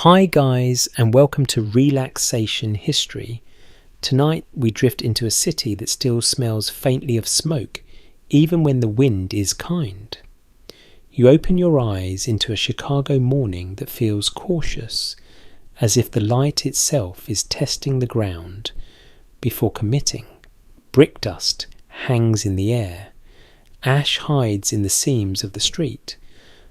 Hi guys, and welcome to Relaxation History. Tonight we drift into a city that still smells faintly of smoke, even when the wind is kind. You open your eyes into a Chicago morning that feels cautious, as if the light itself is testing the ground before committing. Brick dust hangs in the air. Ash hides in the seams of the street.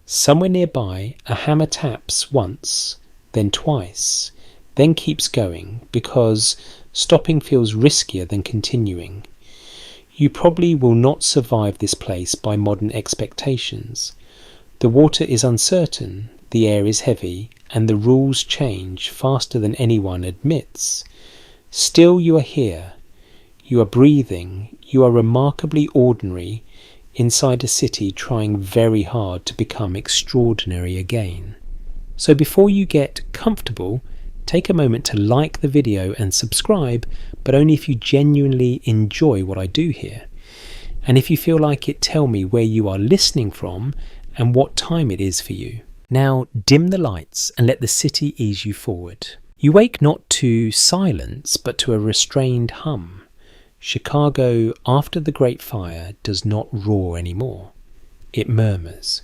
Somewhere nearby, a hammer taps once, then twice, then keeps going because stopping feels riskier than continuing. You probably will not survive this place by modern expectations. The water is uncertain, the air is heavy, and the rules change faster than anyone admits. Still you are here. You are breathing. You are remarkably ordinary inside a city trying very hard to become extraordinary again. So before you get comfortable, take a moment to like the video and subscribe, but only if you genuinely enjoy what I do here. And if you feel like it, tell me where you are listening from and what time it is for you. Now dim the lights and let the city ease you forward. You wake not to silence, but to a restrained hum. Chicago, after the Great Fire, does not roar anymore. It murmurs.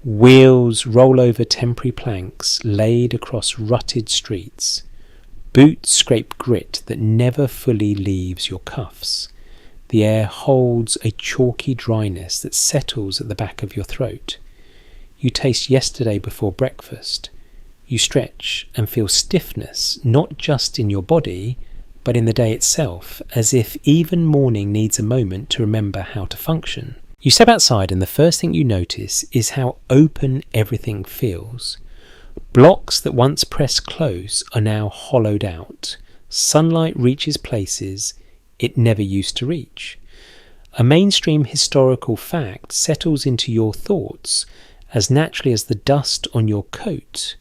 Wheels roll over temporary planks laid across rutted streets. Boots scrape grit that never fully leaves your cuffs. The air holds a chalky dryness that settles at the back of your throat. You taste yesterday before breakfast. You stretch and feel stiffness, not just in your body, but in the day itself, as if even morning needs a moment to remember how to function. You step outside and the first thing you notice is how open everything feels. Blocks that once pressed close are now hollowed out. Sunlight reaches places it never used to reach. A mainstream historical fact settles into your thoughts as naturally as the dust on your coat.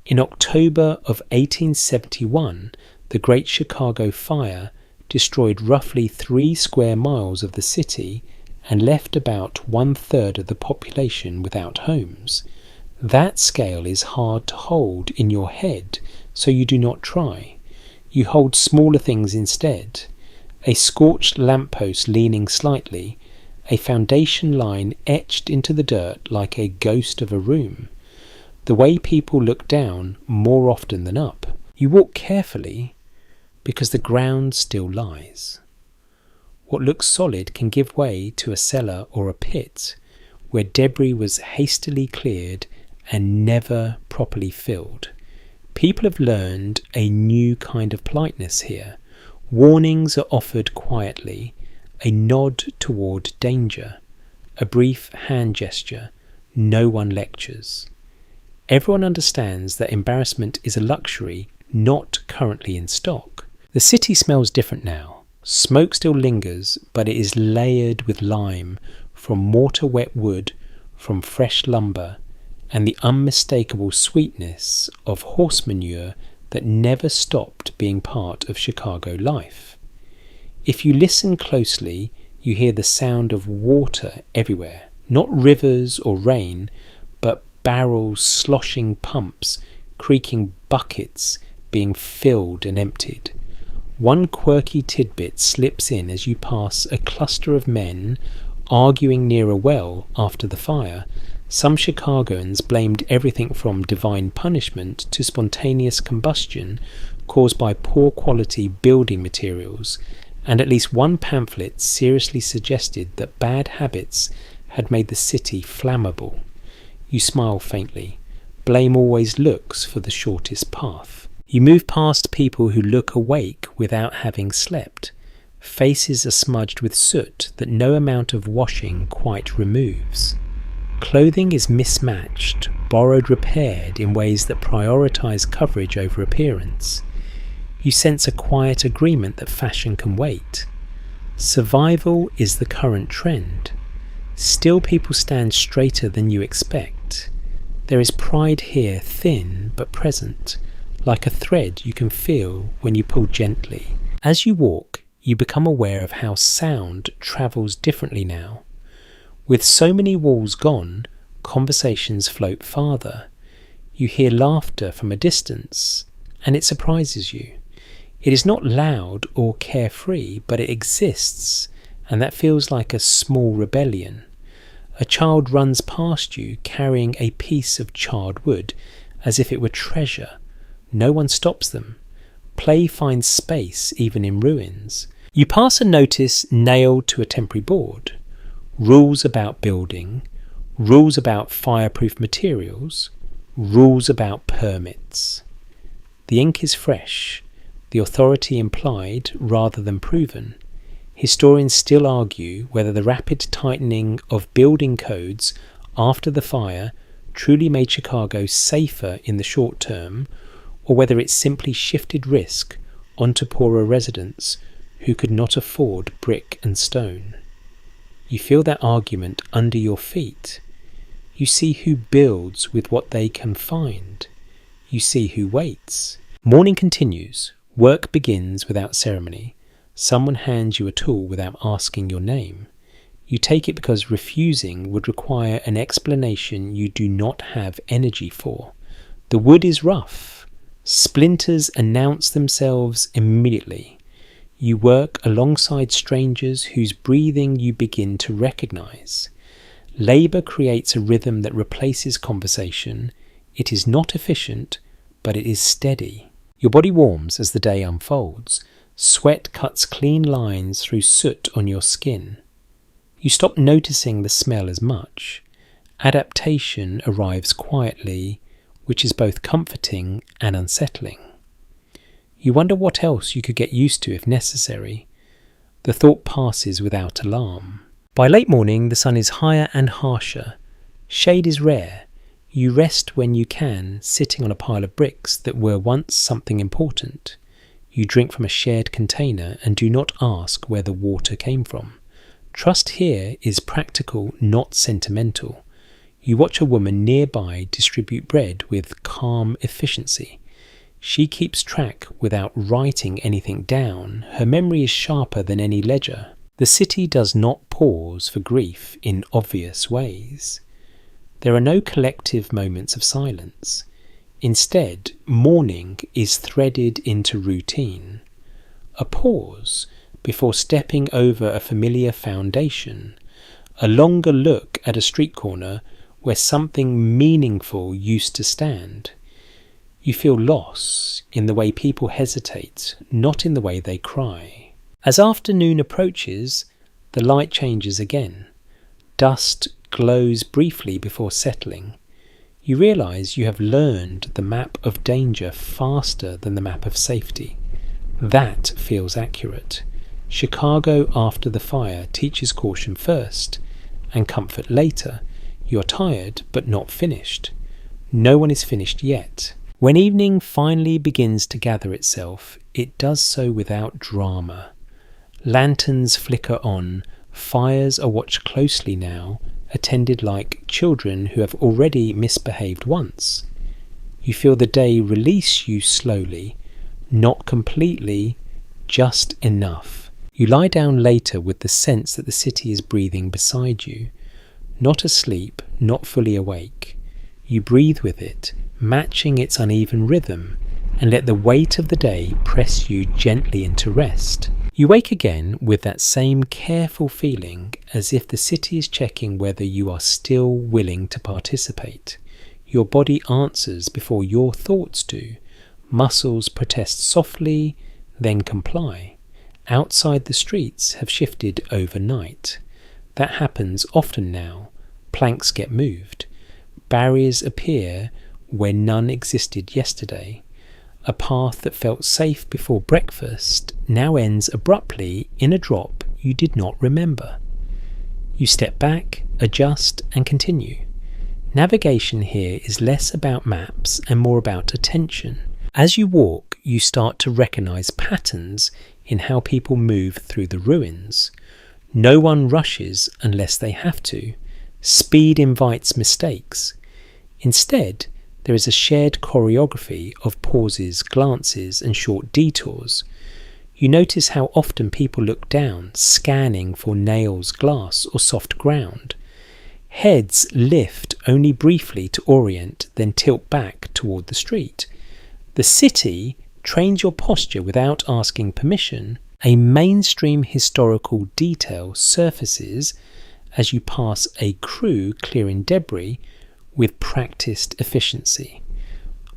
In October of 1871, the Great Chicago Fire destroyed roughly 3 square miles of the city and left about 1/3 of the population without homes. That scale is hard to hold in your head, so you do not try. You hold smaller things instead. A scorched lamppost leaning slightly, a foundation line etched into the dirt like a ghost of a room. The way people look down more often than up. You walk carefully because the ground still lies. What looks solid can give way to a cellar or a pit where debris was hastily cleared and never properly filled. People have learned a new kind of politeness here. Warnings are offered quietly, a nod toward danger, a brief hand gesture. No one lectures. Everyone understands that embarrassment is a luxury not currently in stock. The city smells different now. Smoke still lingers, but it is layered with lime from mortar-wet wood, from fresh lumber, and the unmistakable sweetness of horse manure that never stopped being part of Chicago life. If you listen closely, you hear the sound of water everywhere, not rivers or rain, but barrels sloshing, pumps creaking, buckets being filled and emptied. One quirky tidbit slips in as you pass a cluster of men arguing near a well after the fire. Some Chicagoans blamed everything from divine punishment to spontaneous combustion caused by poor quality building materials, and at least one pamphlet seriously suggested that bad habits had made the city flammable. You smile faintly. Blame always looks for the shortest path. You move past people who look awake without having slept. Faces are smudged with soot that no amount of washing quite removes. Clothing is mismatched, borrowed, repaired in ways that prioritize coverage over appearance. You sense a quiet agreement that fashion can wait. Survival is the current trend. Still, people stand straighter than you expect. There is pride here, thin but present, like a thread you can feel when you pull gently. As you walk, you become aware of how sound travels differently now. With so many walls gone, conversations float farther. You hear laughter from a distance, and it surprises you. It is not loud or carefree, but it exists, and that feels like a small rebellion. A child runs past you carrying a piece of charred wood, as if it were treasure. No one stops them. Play finds space even in ruins. You pass a notice nailed to a temporary board. Rules about building, rules about fireproof materials, rules about permits. The ink is fresh, the authority implied rather than proven. Historians still argue whether the rapid tightening of building codes after the fire truly made Chicago safer in the short term, or whether it simply shifted risk onto poorer residents who could not afford brick and stone. You feel that argument under your feet. You see who builds with what they can find. You see who waits. Morning continues. Work begins without ceremony. Someone hands you a tool without asking your name. You take it because refusing would require an explanation you do not have energy for. The wood is rough. Splinters announce themselves immediately. You work alongside strangers whose breathing you begin to recognize. Labour creates a rhythm that replaces conversation. It is not efficient, but it is steady. Your body warms as the day unfolds. Sweat cuts clean lines through soot on your skin. You stop noticing the smell as much. Adaptation arrives quietly, which is both comforting and unsettling. You wonder what else you could get used to if necessary. The thought passes without alarm. By late morning, the sun is higher and harsher. Shade is rare. You rest when you can, sitting on a pile of bricks that were once something important. You drink from a shared container and do not ask where the water came from. Trust here is practical, not sentimental. You watch a woman nearby distribute bread with calm efficiency. She keeps track without writing anything down. Her memory is sharper than any ledger. The city does not pause for grief in obvious ways. There are no collective moments of silence. Instead, mourning is threaded into routine. A pause before stepping over a familiar foundation. A longer look at a street corner where something meaningful used to stand. You feel loss in the way people hesitate, not in the way they cry. As afternoon approaches, the light changes again. Dust glows briefly before settling. You realise you have learned the map of danger faster than the map of safety. That feels accurate. Chicago after the fire teaches caution first, and comfort later. You are tired, but not finished. No one is finished yet. When evening finally begins to gather itself, it does so without drama. Lanterns flicker on, fires are watched closely now, attended like children who have already misbehaved once. You feel the day release you slowly, not completely, just enough. You lie down later with the sense that the city is breathing beside you. Not asleep, not fully awake. You breathe with it, matching its uneven rhythm, and let the weight of the day press you gently into rest. You wake again with that same careful feeling, as if the city is checking whether you are still willing to participate. Your body answers before your thoughts do. Muscles protest softly, then comply. Outside the streets have shifted overnight. That happens often now. Planks get moved. Barriers appear where none existed yesterday. A path that felt safe before breakfast now ends abruptly in a drop you did not remember. You step back, adjust, and continue. Navigation here is less about maps and more about attention. As you walk, you start to recognize patterns in how people move through the ruins. No one rushes unless they have to. Speed invites mistakes. Instead, there is a shared choreography of pauses, glances, and short detours. You notice how often people look down, scanning for nails, glass, or soft ground. Heads lift only briefly to orient, then tilt back toward the street. The city trains your posture without asking permission. A mainstream historical detail surfaces as you pass a crew clearing debris with practiced efficiency.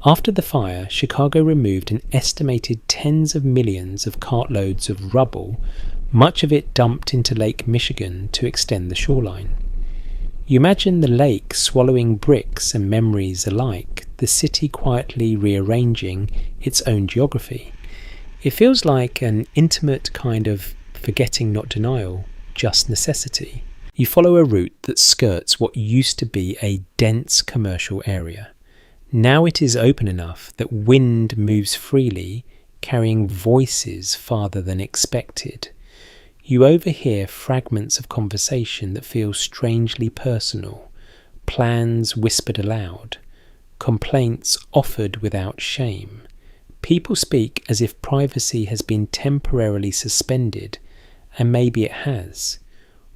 After the fire, Chicago removed an estimated tens of millions of cartloads of rubble, much of it dumped into Lake Michigan to extend the shoreline. You imagine the lake swallowing bricks and memories alike, the city quietly rearranging its own geography. It feels like an intimate kind of forgetting not denial, just necessity. You follow a route that skirts what used to be a dense commercial area. Now it is open enough that wind moves freely, carrying voices farther than expected. You overhear fragments of conversation that feel strangely personal, plans whispered aloud, complaints offered without shame. People speak as if privacy has been temporarily suspended, and maybe it has.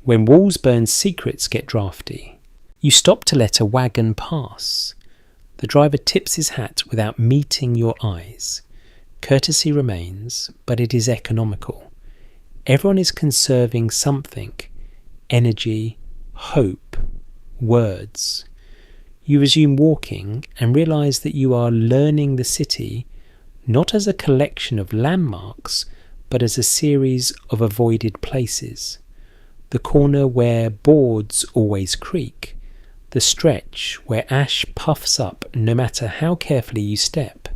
When walls burn, secrets get drafty. You stop to let a wagon pass. The driver tips his hat without meeting your eyes. Courtesy remains, but it is economical. Everyone is conserving something: energy, hope, words. You resume walking and realise that you are learning the city not as a collection of landmarks, but as a series of avoided places. The corner where boards always creak, the stretch where ash puffs up no matter how carefully you step,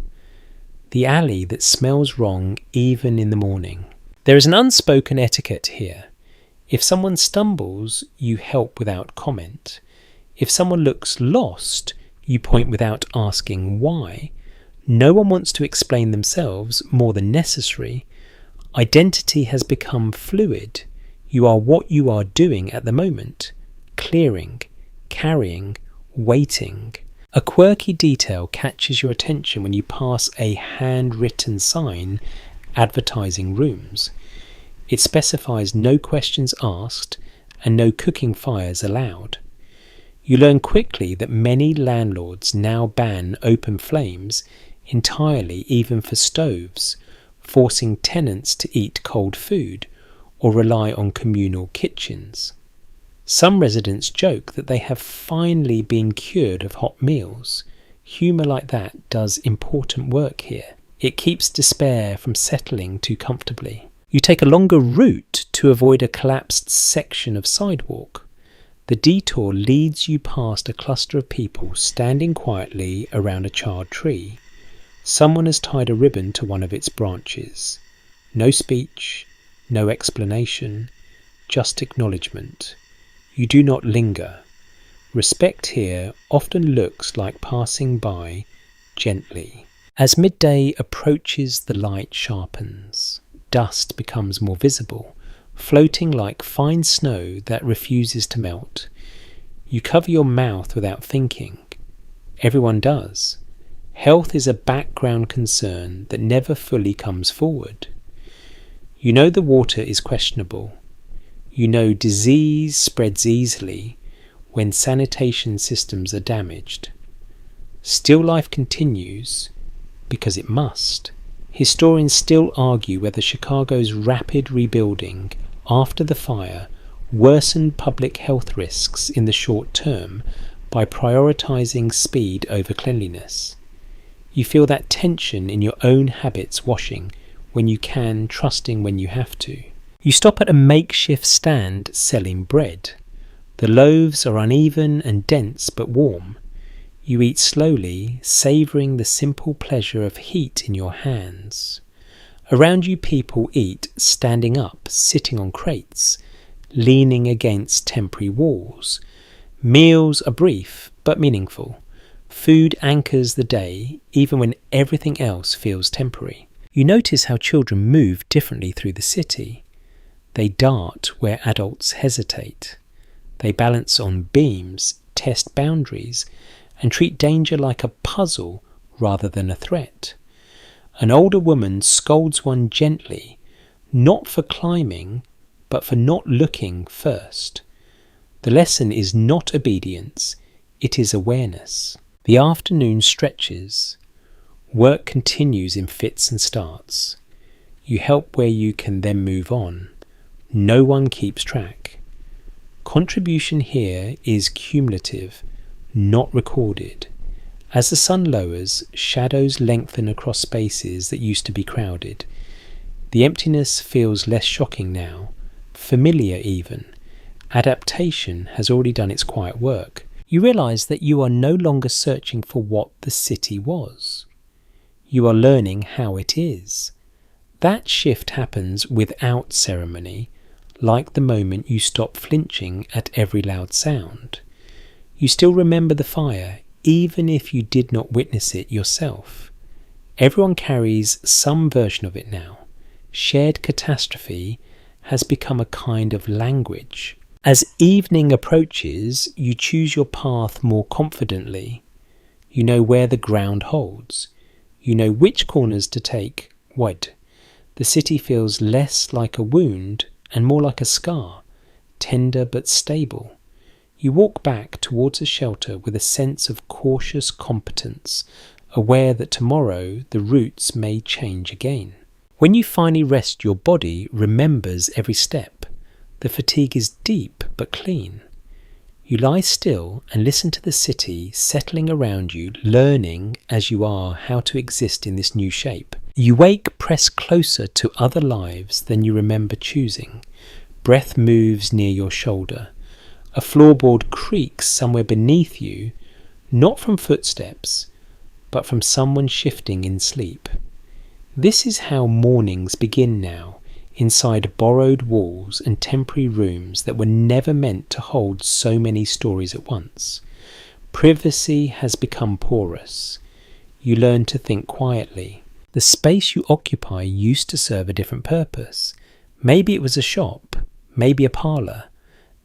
the alley that smells wrong even in the morning. There is an unspoken etiquette here. If someone stumbles, you help without comment. If someone looks lost, you point without asking why. No one wants to explain themselves more than necessary. Identity has become fluid. You are what you are doing at the moment: clearing, carrying, waiting. A quirky detail catches your attention when you pass a handwritten sign advertising rooms. It specifies no questions asked and no cooking fires allowed. You learn quickly that many landlords now ban open flames entirely, even for stoves, forcing tenants to eat cold food or rely on communal kitchens. Some residents joke that they have finally been cured of hot meals. Humour like that does important work here. It keeps despair from settling too comfortably. You take a longer route to avoid a collapsed section of sidewalk. The detour leads you past a cluster of people standing quietly around a charred tree. Someone has tied a ribbon to one of its branches. No speech, no explanation, just acknowledgement. You do not linger. Respect here often looks like passing by gently. As midday approaches, the light sharpens. Dust becomes more visible, floating like fine snow that refuses to melt. You cover your mouth without thinking. Everyone does. Health is a background concern that never fully comes forward. You know the water is questionable. You know disease spreads easily when sanitation systems are damaged. Still life continues because it must. Historians still argue whether Chicago's rapid rebuilding after the fire worsened public health risks in the short term by prioritizing speed over cleanliness. You feel that tension in your own habits, washing when you can, trusting when you have to. You stop at a makeshift stand selling bread. The loaves are uneven and dense but warm. You eat slowly, savouring the simple pleasure of heat in your hands. Around you people eat standing up, sitting on crates, leaning against temporary walls. Meals are brief but meaningful. Food anchors the day, even when everything else feels temporary. You notice how children move differently through the city. They dart where adults hesitate. They balance on beams, test boundaries, and treat danger like a puzzle rather than a threat. An older woman scolds one gently, not for climbing, but for not looking first. The lesson is not obedience, it is awareness. The afternoon stretches. Work continues in fits and starts. You help where you can then move on. No one keeps track. Contribution here is cumulative, not recorded. As the sun lowers, shadows lengthen across spaces that used to be crowded. The emptiness feels less shocking now, familiar even. Adaptation has already done its quiet work. You realise that you are no longer searching for what the city was. You are learning how it is. That shift happens without ceremony, like the moment you stop flinching at every loud sound. You still remember the fire, even if you did not witness it yourself. Everyone carries some version of it now. Shared catastrophe has become a kind of language. As evening approaches, you choose your path more confidently. You know where the ground holds. You know which corners to take. What? The city feels less like a wound and more like a scar, tender but stable. You walk back towards a shelter with a sense of cautious competence, aware that tomorrow the routes may change again. When you finally rest, your body remembers every step. The fatigue is deep but clean. You lie still and listen to the city settling around you, learning as you are how to exist in this new shape. You wake pressed closer to other lives than you remember choosing. Breath moves near your shoulder. A floorboard creaks somewhere beneath you, not from footsteps, but from someone shifting in sleep. This is how mornings begin now, inside borrowed walls and temporary rooms that were never meant to hold so many stories at once. Privacy has become porous. You learn to think quietly. The space you occupy used to serve a different purpose. Maybe it was a shop, maybe a parlour.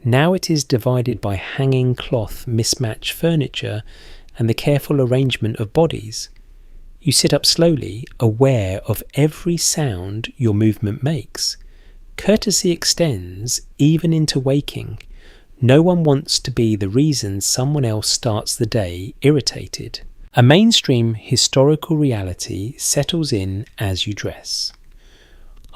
Now it is divided by hanging cloth, mismatched furniture, and the careful arrangement of bodies. You sit up slowly, aware of every sound your movement makes. Courtesy extends even into waking. No one wants to be the reason someone else starts the day irritated. A mainstream historical reality settles in as you dress.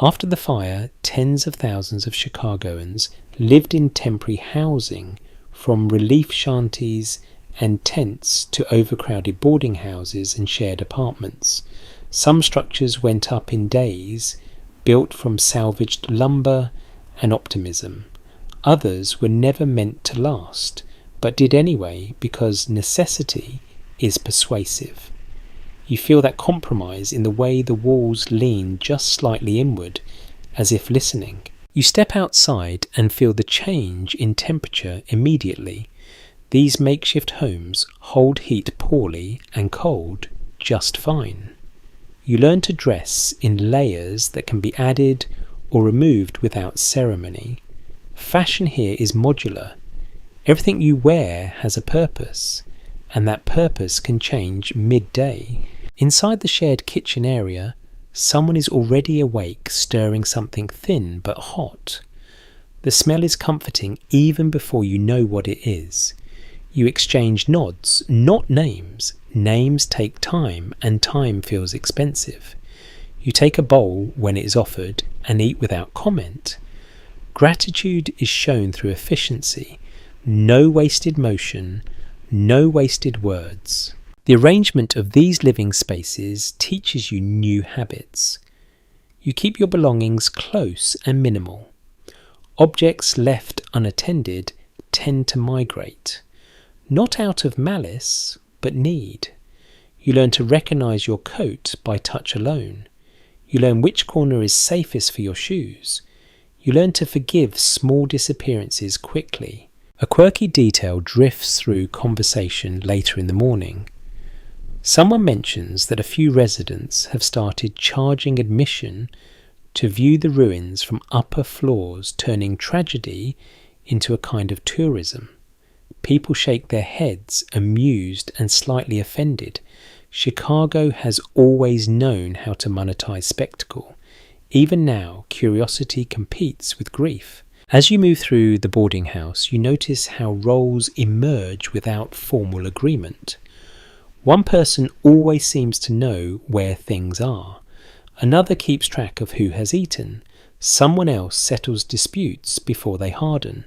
After the fire, tens of thousands of Chicagoans lived in temporary housing, from relief shanties and tents to overcrowded boarding houses and shared apartments. Some structures went up in days, built from salvaged lumber and optimism. Others were never meant to last, but did anyway because necessity is persuasive. You feel that compromise in the way the walls lean just slightly inward, as if listening. You step outside and feel the change in temperature immediately. These makeshift homes hold heat poorly and cold just fine. You learn to dress in layers that can be added or removed without ceremony. Fashion here is modular. Everything you wear has a purpose, and that purpose can change midday. Inside the shared kitchen area, someone is already awake, stirring something thin but hot. The smell is comforting even before you know what it is. You exchange nods, not names. Names take time, and time feels expensive. You take a bowl when it is offered and eat without comment. Gratitude is shown through efficiency. No wasted motion, no wasted words. The arrangement of these living spaces teaches you new habits. You keep your belongings close and minimal. Objects left unattended tend to migrate. Not out of malice, but need. You learn to recognize your coat by touch alone. You learn which corner is safest for your shoes. You learn to forgive small disappearances quickly. A quirky detail drifts through conversation later in the morning. Someone mentions that a few residents have started charging admission to view the ruins from upper floors, turning tragedy into a kind of tourism. People shake their heads, amused and slightly offended. Chicago has always known how to monetize spectacle. Even now, curiosity competes with grief. As you move through the boarding house, you notice how roles emerge without formal agreement. One person always seems to know where things are. Another keeps track of who has eaten. Someone else settles disputes before they harden.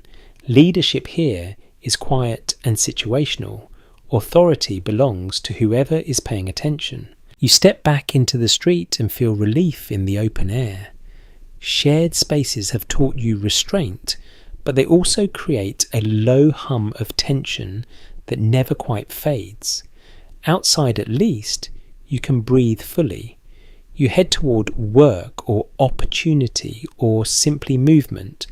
Leadership here is quiet and situational. Authority belongs to whoever is paying attention. You step back into the street and feel relief in the open air. Shared spaces have taught you restraint, but they also create a low hum of tension that never quite fades. Outside at least, you can breathe fully. You head toward work or opportunity or simply movement,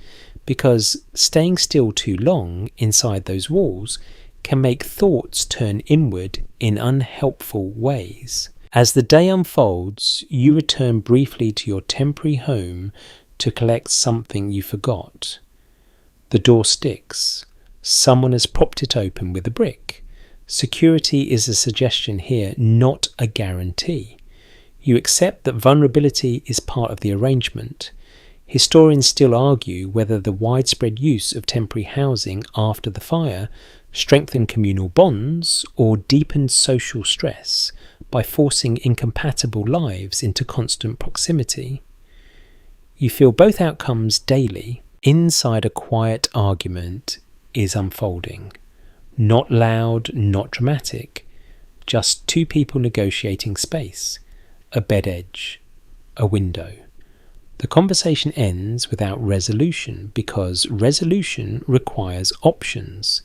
because staying still too long inside those walls can make thoughts turn inward in unhelpful ways. As the day unfolds, you return briefly to your temporary home to collect something you forgot. The door sticks. Someone has propped it open with a brick. Security is a suggestion here, not a guarantee. You accept that vulnerability is part of the arrangement. Historians still argue whether the widespread use of temporary housing after the fire strengthened communal bonds or deepened social stress by forcing incompatible lives into constant proximity. You feel both outcomes daily. Inside, a quiet argument is unfolding. Not loud, not dramatic, just two people negotiating space, a bed edge, a window. The conversation ends without resolution because resolution requires options.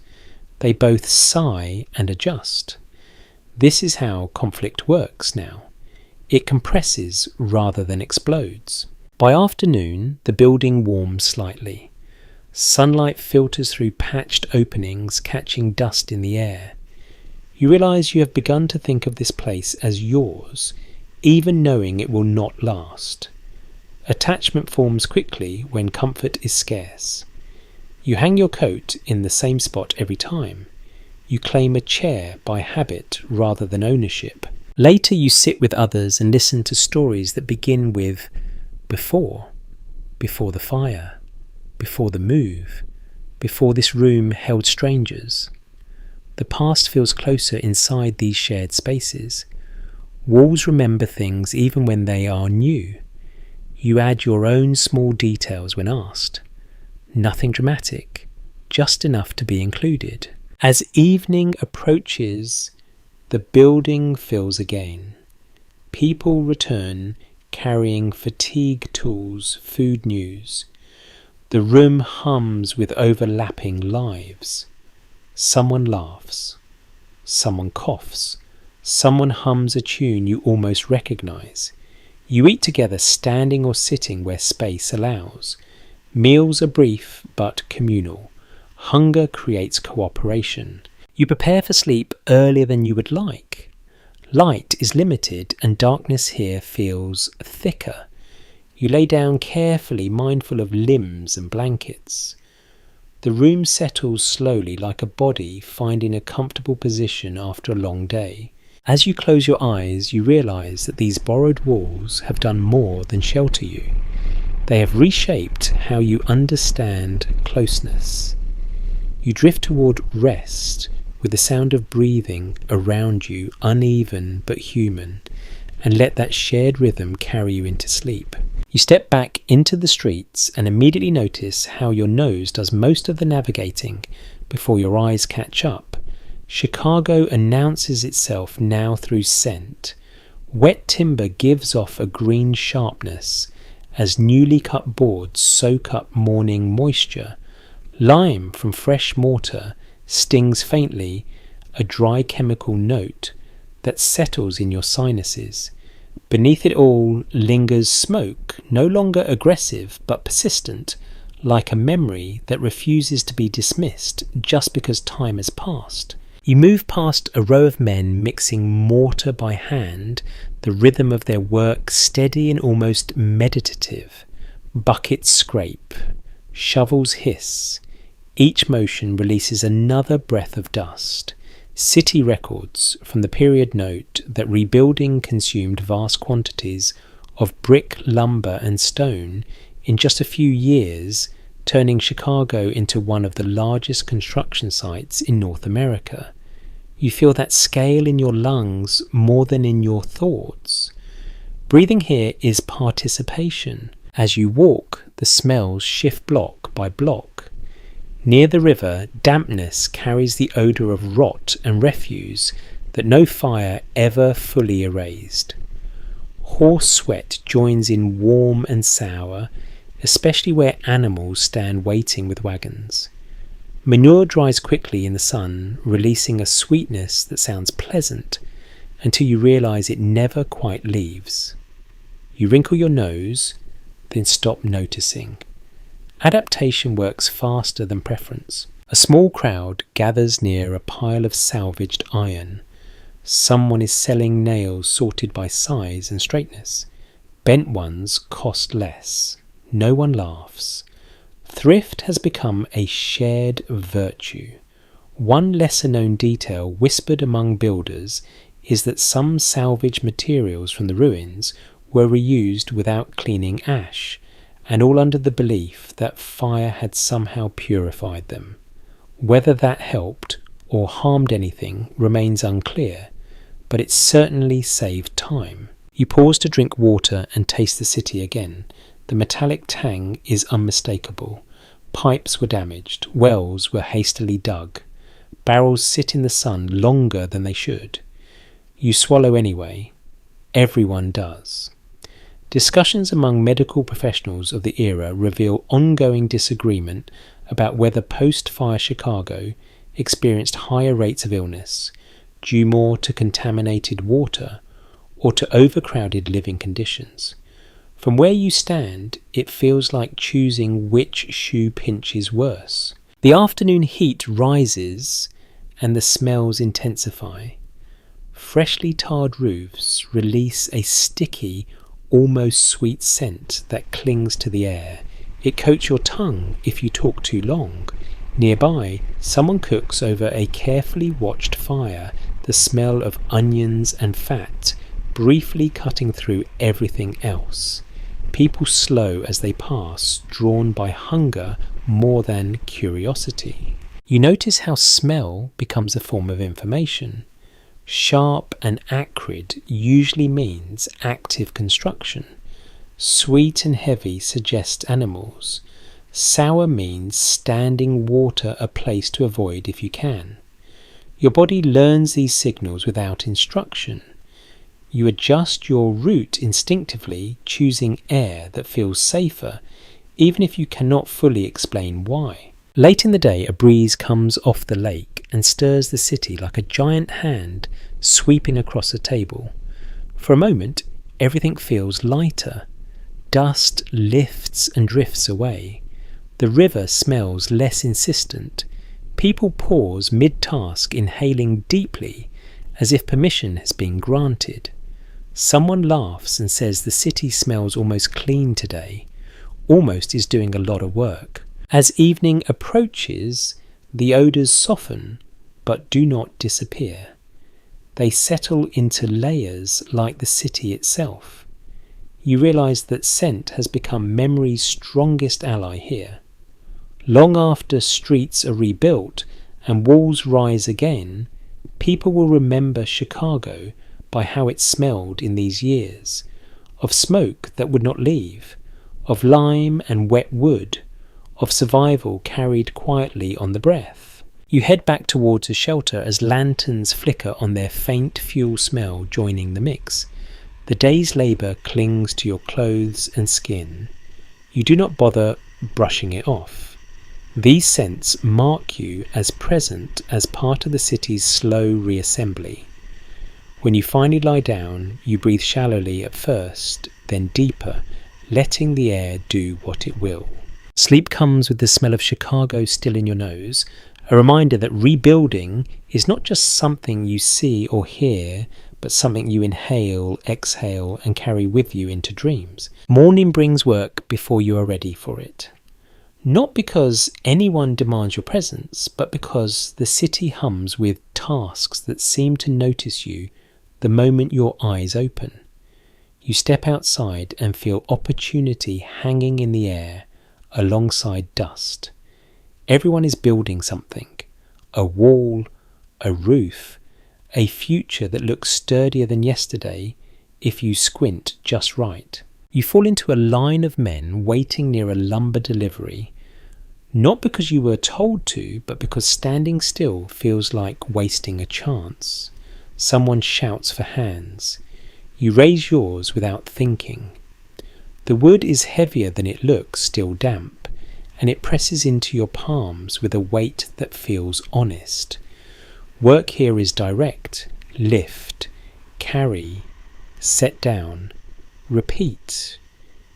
They both sigh and adjust. This is how conflict works now. It compresses rather than explodes. By afternoon, the building warms slightly. Sunlight filters through patched openings, catching dust in the air. You realise you have begun to think of this place as yours, even knowing it will not last. Attachment forms quickly when comfort is scarce. You hang your coat in the same spot every time. You claim a chair by habit rather than ownership. Later you sit with others and listen to stories that begin with before the fire, before the move, before this room held strangers. The past feels closer inside these shared spaces. Walls remember things even when they are new. You add your own small details when asked. Nothing dramatic, just enough to be included. As evening approaches, the building fills again. People return carrying fatigue tools, food news. The room hums with overlapping lives. Someone laughs. Someone coughs. Someone hums a tune you almost recognise. You eat together standing or sitting where space allows. Meals are brief but communal. Hunger creates cooperation. You prepare for sleep earlier than you would like. Light is limited and darkness here feels thicker. You lay down carefully, mindful of limbs and blankets. The room settles slowly like a body finding a comfortable position after a long day. As you close your eyes, you realise that these borrowed walls have done more than shelter you. They have reshaped how you understand closeness. You drift toward rest, with the sound of breathing around you uneven but human, and let that shared rhythm carry you into sleep. You step back into the streets and immediately notice how your nose does most of the navigating before your eyes catch up. Chicago announces itself now through scent. Wet timber gives off a green sharpness as newly cut boards soak up morning moisture. Lime from fresh mortar stings faintly, a dry chemical note that settles in your sinuses. Beneath it all lingers smoke, no longer aggressive but persistent, like a memory that refuses to be dismissed just because time has passed. You move past a row of men mixing mortar by hand, the rhythm of their work steady and almost meditative. Buckets scrape, shovels hiss. Each motion releases another breath of dust. City records from the period note that rebuilding consumed vast quantities of brick, lumber and stone. In just a few years, turning Chicago into one of the largest construction sites in North America. You feel that scale in your lungs more than in your thoughts. Breathing here is participation. As you walk, the smells shift block by block. Near the river, dampness carries the odour of rot and refuse that no fire ever fully erased. Horse sweat joins in warm and sour, especially where animals stand waiting with wagons. Manure dries quickly in the sun, releasing a sweetness that sounds pleasant until you realise it never quite leaves. You wrinkle your nose, then stop noticing. Adaptation works faster than preference. A small crowd gathers near a pile of salvaged iron. Someone is selling nails sorted by size and straightness. Bent ones cost less. No one laughs. Thrift has become a shared virtue. One lesser-known detail whispered among builders is that some salvaged materials from the ruins were reused without cleaning ash, and all under the belief that fire had somehow purified them. Whether that helped or harmed anything remains unclear, but it certainly saved time. You pause to drink water and taste the city again. The metallic tang is unmistakable. Pipes were damaged, wells were hastily dug. Barrels sit in the sun longer than they should. You swallow anyway. Everyone does. Discussions among medical professionals of the era reveal ongoing disagreement about whether post-fire Chicago experienced higher rates of illness, due more to contaminated water or to overcrowded living conditions. From where you stand, it feels like choosing which shoe pinches worse. The afternoon heat rises and the smells intensify. Freshly tarred roofs release a sticky, almost sweet scent that clings to the air. It coats your tongue if you talk too long. Nearby, someone cooks over a carefully watched fire, the smell of onions and fat briefly cutting through everything else. People slow as they pass, drawn by hunger more than curiosity. You notice how smell becomes a form of information. Sharp and acrid usually means active construction. Sweet and heavy suggest animals. Sour means standing water a place to avoid if you can. Your body learns these signals without instruction. You adjust your route instinctively, choosing air that feels safer, even if you cannot fully explain why. Late in the day, a breeze comes off the lake and stirs the city like a giant hand sweeping across a table. For a moment, everything feels lighter. Dust lifts and drifts away. The river smells less insistent. People pause mid-task, inhaling deeply, as if permission has been granted. Someone laughs and says the city smells almost clean today. Almost is doing a lot of work. As evening approaches, the odours soften, but do not disappear. They settle into layers like the city itself. You realise that scent has become memory's strongest ally here. Long after streets are rebuilt and walls rise again, people will remember Chicago by how it smelled in these years, of smoke that would not leave, of lime and wet wood, of survival carried quietly on the breath. You head back towards a shelter as lanterns flicker on their faint fuel smell joining the mix. The day's labour clings to your clothes and skin. You do not bother brushing it off. These scents mark you as present as part of the city's slow reassembly. When you finally lie down, you breathe shallowly at first, then deeper, letting the air do what it will. Sleep comes with the smell of Chicago still in your nose, a reminder that rebuilding is not just something you see or hear, but something you inhale, exhale, and carry with you into dreams. Morning brings work before you are ready for it. Not because anyone demands your presence, but because the city hums with tasks that seem to notice you the moment your eyes open. You step outside and feel opportunity hanging in the air, alongside dust. Everyone is building something, a wall, a roof, a future that looks sturdier than yesterday if you squint just right. You fall into a line of men waiting near a lumber delivery, not because you were told to, but because standing still feels like wasting a chance. Someone shouts for hands. You raise yours without thinking. The wood is heavier than it looks, still damp, and it presses into your palms with a weight that feels honest. Work here is direct, lift, carry, set down, repeat.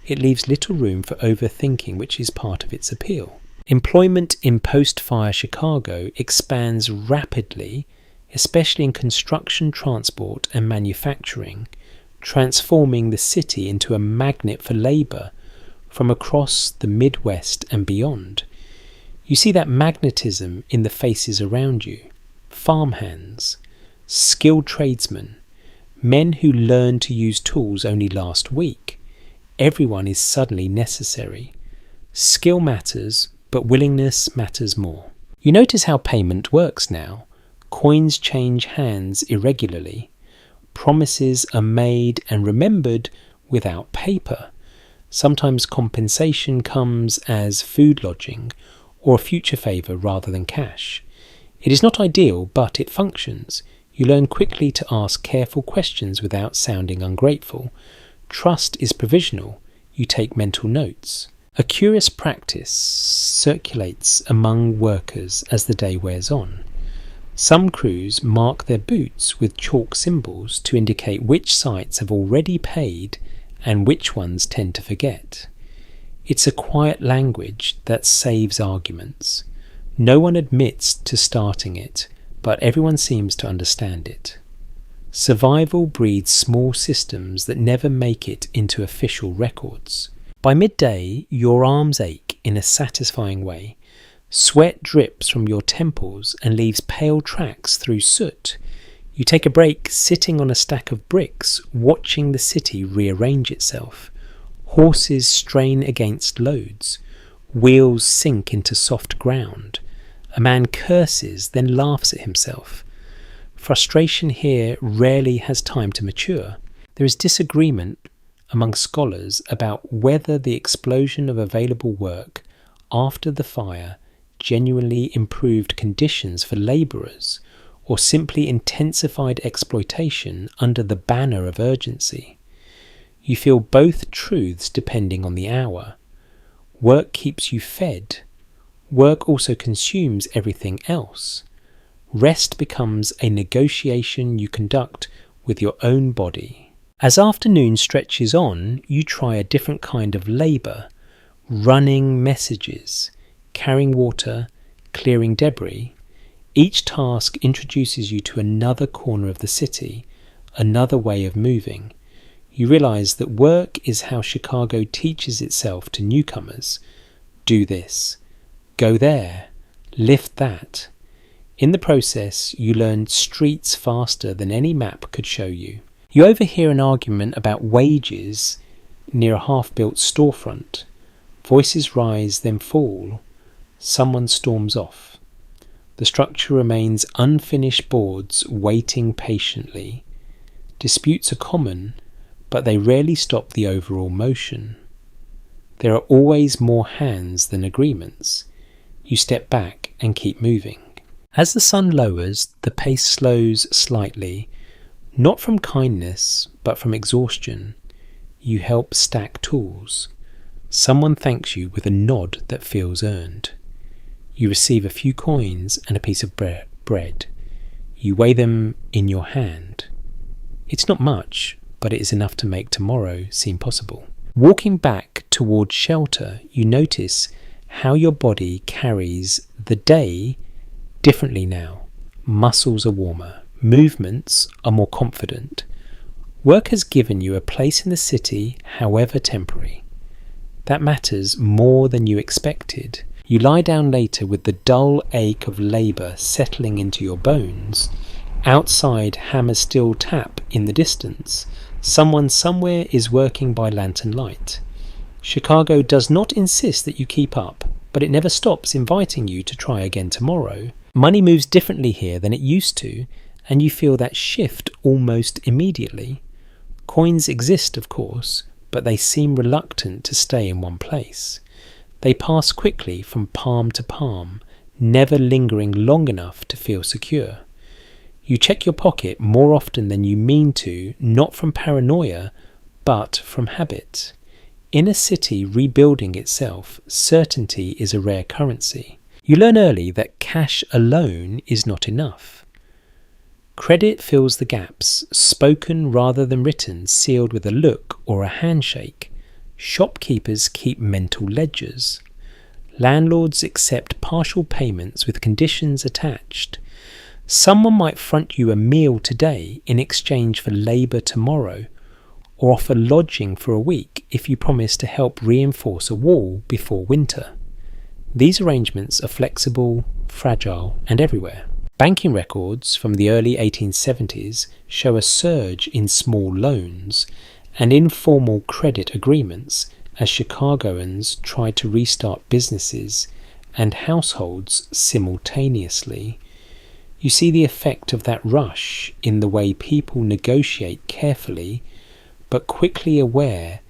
It leaves little room for overthinking, which is part of its appeal. Employment in post-fire Chicago expands rapidly, especially in construction, transport and manufacturing, transforming the city into a magnet for labour from across the Midwest and beyond. You see that magnetism in the faces around you. Farmhands, skilled tradesmen, men who learned to use tools only last week. Everyone is suddenly necessary. Skill matters, but willingness matters more. You notice how payment works now. Coins change hands irregularly. Promises are made and remembered without paper. Sometimes compensation comes as food lodging or a future favour rather than cash. It is not ideal, but it functions. You learn quickly to ask careful questions without sounding ungrateful. Trust is provisional. You take mental notes. A curious practice circulates among workers as the day wears on. Some crews mark their boots with chalk symbols to indicate which sites have already paid and which ones tend to forget. It's a quiet language that saves arguments. No one admits to starting it, but everyone seems to understand it. Survival breeds small systems that never make it into official records. By midday, your arms ache in a satisfying way. Sweat drips from your temples and leaves pale tracks through soot. You take a break sitting on a stack of bricks, watching the city rearrange itself. Horses strain against loads. Wheels sink into soft ground. A man curses, then laughs at himself. Frustration here rarely has time to mature. There is disagreement among scholars about whether the explosion of available work after the fire genuinely improved conditions for labourers or simply intensified exploitation under the banner of urgency. You feel both truths depending on the hour. Work keeps you fed. Work also consumes everything else. Rest becomes a negotiation you conduct with your own body. As afternoon stretches on, you try a different kind of labour, running messages, carrying water, clearing debris. Each task introduces you to another corner of the city, another way of moving. You realise that work is how Chicago teaches itself to newcomers. Do this, go there, lift that. In the process, you learn streets faster than any map could show you. You overhear an argument about wages near a half-built storefront. Voices rise, then fall. Someone storms off. The structure remains unfinished boards waiting patiently. Disputes are common, but they rarely stop the overall motion. There are always more hands than agreements. You step back and keep moving. As the sun lowers, the pace slows slightly, not from kindness, but from exhaustion. You help stack tools. Someone thanks you with a nod that feels earned. You receive a few coins and a piece of bread. You weigh them in your hand. It's not much, but it is enough to make tomorrow seem possible. Walking back towards shelter, you notice how your body carries the day differently now. Muscles are warmer. Movements are more confident. Work has given you a place in the city, however temporary. That matters more than you expected. You lie down later with the dull ache of labour settling into your bones. Outside, hammers still tap in the distance. Someone somewhere is working by lantern light. Chicago does not insist that you keep up, but it never stops inviting you to try again tomorrow. Money moves differently here than it used to, and you feel that shift almost immediately. Coins exist, of course, but they seem reluctant to stay in one place. They pass quickly from palm to palm, never lingering long enough to feel secure. You check your pocket more often than you mean to, not from paranoia, but from habit. In a city rebuilding itself, certainty is a rare currency. You learn early that cash alone is not enough. Credit fills the gaps, spoken rather than written, sealed with a look or a handshake. Shopkeepers keep mental ledgers. Landlords accept partial payments with conditions attached. Someone might front you a meal today in exchange for labour tomorrow, or offer lodging for a week if you promise to help reinforce a wall before winter. These arrangements are flexible, fragile, and everywhere. Banking records from the early 1870s show a surge in small loans and informal credit agreements as Chicagoans tried to restart businesses and households simultaneously. You see the effect of that rush in the way people negotiate carefully, but quickly aware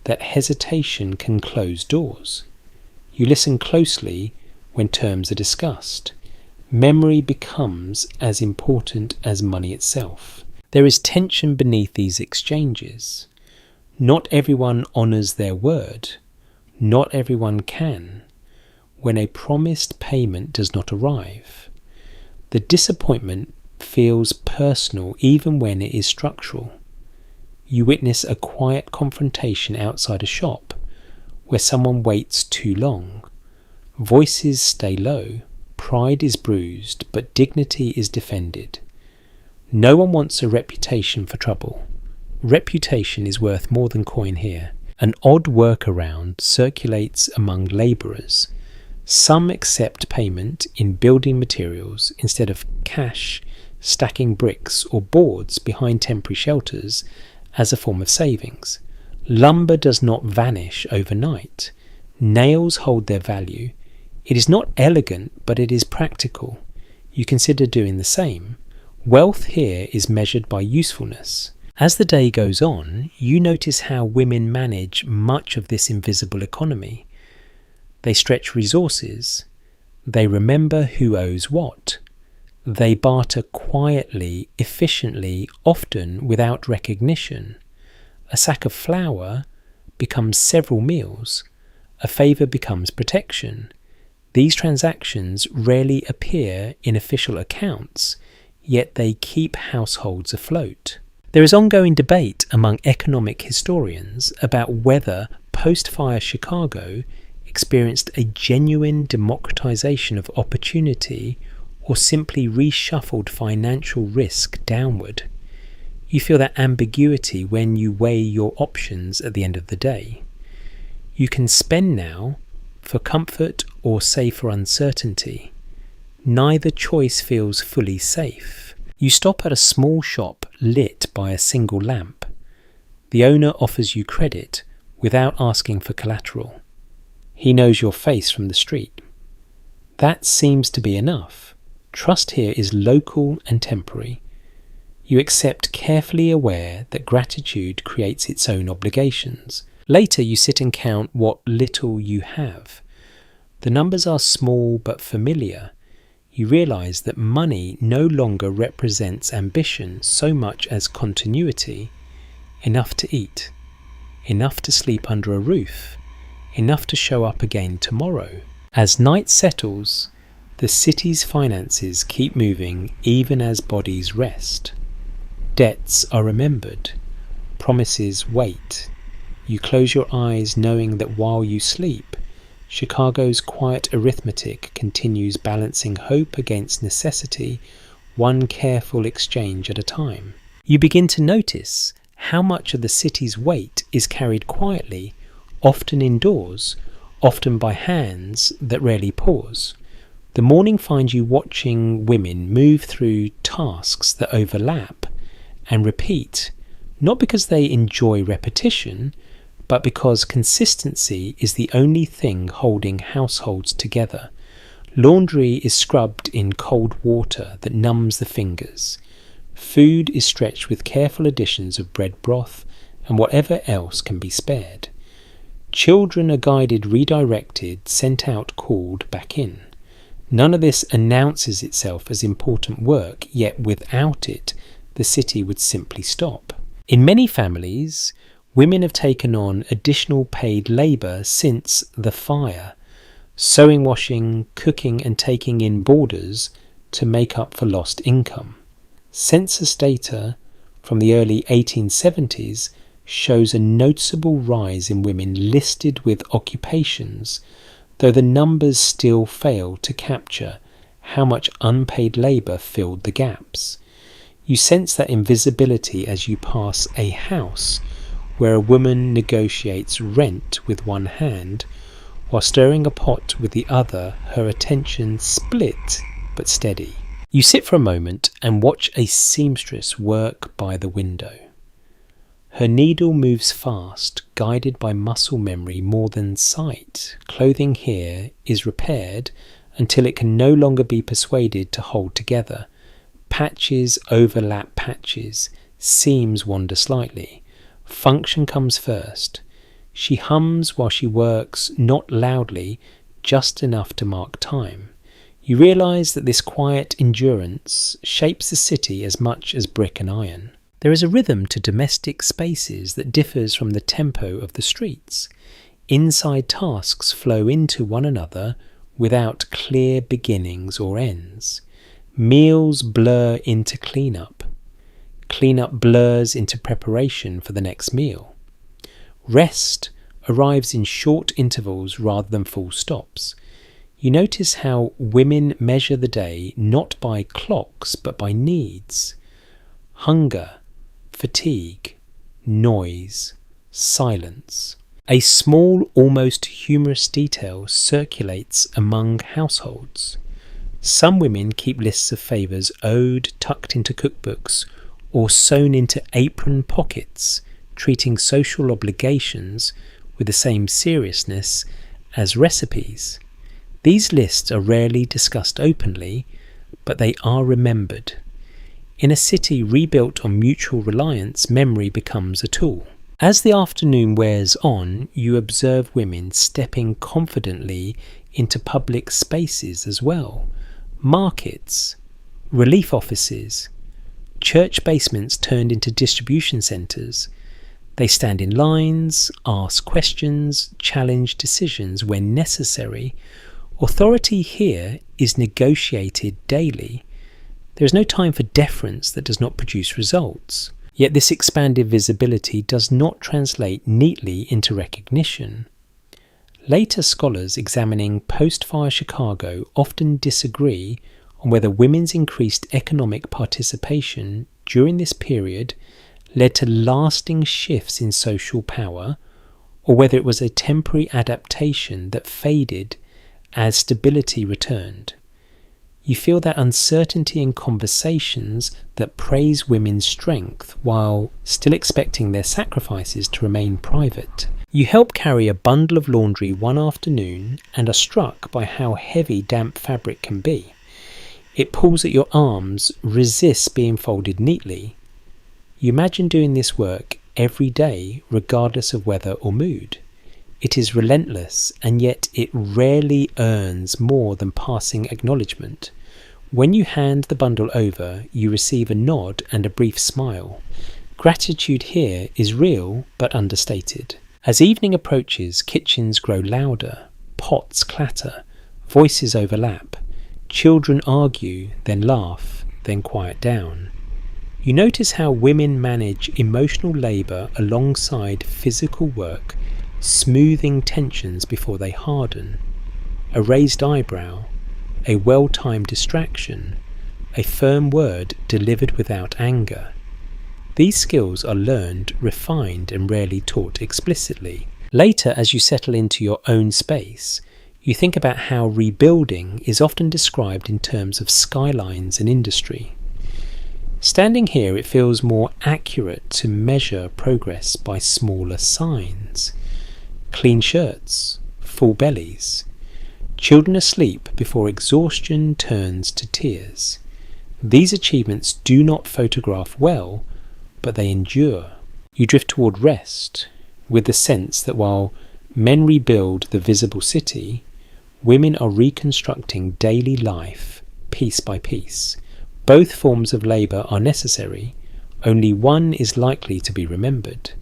that hesitation can close doors. You listen closely when terms are discussed. Memory becomes as important as money itself. There is tension beneath these exchanges. Not everyone honours their word. Not everyone can. When a promised payment does not arrive, the disappointment feels personal even when it is structural. You witness a quiet confrontation outside a shop where someone waits too long. Voices stay low, pride is bruised, but dignity is defended. No one wants a reputation for trouble. Reputation is worth more than coin here. An odd workaround circulates among labourers. Some accept payment in building materials instead of cash, stacking bricks or boards behind temporary shelters as a form of savings. Lumber does not vanish overnight. Nails hold their value. It is not elegant, but it is practical. You consider doing the same. Wealth here is measured by usefulness. As the day goes on, you notice how women manage much of this invisible economy. They stretch resources. They remember who owes what. They barter quietly, efficiently, often without recognition. A sack of flour becomes several meals. A favour becomes protection. These transactions rarely appear in official accounts, yet they keep households afloat. There is ongoing debate among economic historians about whether post-fire Chicago experienced a genuine democratization of opportunity or simply reshuffled financial risk downward. You feel that ambiguity when you weigh your options at the end of the day. You can spend now for comfort or save for uncertainty. Neither choice feels fully safe. You stop at a small shop lit by a single lamp. The owner offers you credit without asking for collateral. He knows your face from the street. That seems to be enough. Trust here is local and temporary. You accept, carefully aware that gratitude creates its own obligations. Later you sit and count what little you have. The numbers are small but familiar. You realise that money no longer represents ambition so much as continuity. Enough to eat, enough to sleep under a roof, enough to show up again tomorrow. As night settles, the city's finances keep moving even as bodies rest. Debts are remembered, promises wait. You close your eyes knowing that while you sleep, Chicago's quiet arithmetic continues balancing hope against necessity, one careful exchange at a time. You begin to notice how much of the city's weight is carried quietly, often indoors, often by hands that rarely pause. The morning finds you watching women move through tasks that overlap and repeat, not because they enjoy repetition, but because consistency is the only thing holding households together. Laundry is scrubbed in cold water that numbs the fingers. Food is stretched with careful additions of bread broth and whatever else can be spared. Children are guided, redirected, sent out, called back in. None of this announces itself as important work, yet without it, the city would simply stop. In many families, women have taken on additional paid labour since the fire, sewing, washing, cooking and taking in boarders to make up for lost income. Census data from the early 1870s shows a noticeable rise in women listed with occupations, though the numbers still fail to capture how much unpaid labour filled the gaps. You sense that invisibility as you pass a house where a woman negotiates rent with one hand while stirring a pot with the other, her attention split but steady. You sit for a moment and watch a seamstress work by the window. Her needle moves fast, guided by muscle memory more than sight. Clothing here is repaired until it can no longer be persuaded to hold together. Patches overlap patches, seams wander slightly. Function comes first. She hums while she works, not loudly, just enough to mark time. You realise that this quiet endurance shapes the city as much as brick and iron. There is a rhythm to domestic spaces that differs from the tempo of the streets. Inside tasks flow into one another without clear beginnings or ends. Meals blur into clean-up. Clean-up blurs into preparation for the next meal. Rest arrives in short intervals rather than full stops. You notice how women measure the day not by clocks but by needs. Hunger, fatigue, noise, silence. A small, almost humorous detail circulates among households. Some women keep lists of favours owed tucked into cookbooks or sewn into apron pockets, treating social obligations with the same seriousness as recipes. These lists are rarely discussed openly, but they are remembered. In a city rebuilt on mutual reliance, memory becomes a tool. As the afternoon wears on, you observe women stepping confidently into public spaces as well. Markets, relief offices, church basements turned into distribution centres. They stand in lines, ask questions, challenge decisions when necessary. Authority here is negotiated daily. There is no time for deference that does not produce results. Yet this expanded visibility does not translate neatly into recognition. Later scholars examining post-fire Chicago often disagree on whether women's increased economic participation during this period led to lasting shifts in social power, or whether it was a temporary adaptation that faded as stability returned. You feel that uncertainty in conversations that praise women's strength while still expecting their sacrifices to remain private. You help carry a bundle of laundry one afternoon and are struck by how heavy damp fabric can be. It pulls at your arms, resists being folded neatly. You imagine doing this work every day, regardless of weather or mood. It is relentless, and yet it rarely earns more than passing acknowledgement. When you hand the bundle over, you receive a nod and a brief smile. Gratitude here is real but understated. As evening approaches, kitchens grow louder, pots clatter, voices overlap, children argue, then laugh, then quiet down. You notice how women manage emotional labour alongside physical work, smoothing tensions before they harden. A raised eyebrow, a well-timed distraction, a firm word delivered without anger. These skills are learned, refined, and rarely taught explicitly. Later, as you settle into your own space, you think about how rebuilding is often described in terms of skylines and industry. Standing here, it feels more accurate to measure progress by smaller signs. Clean shirts, full bellies, children asleep before exhaustion turns to tears. These achievements do not photograph well, but they endure. You drift toward rest, with the sense that while men rebuild the visible city, women are reconstructing daily life piece by piece. Both forms of labour are necessary, only one is likely to be remembered.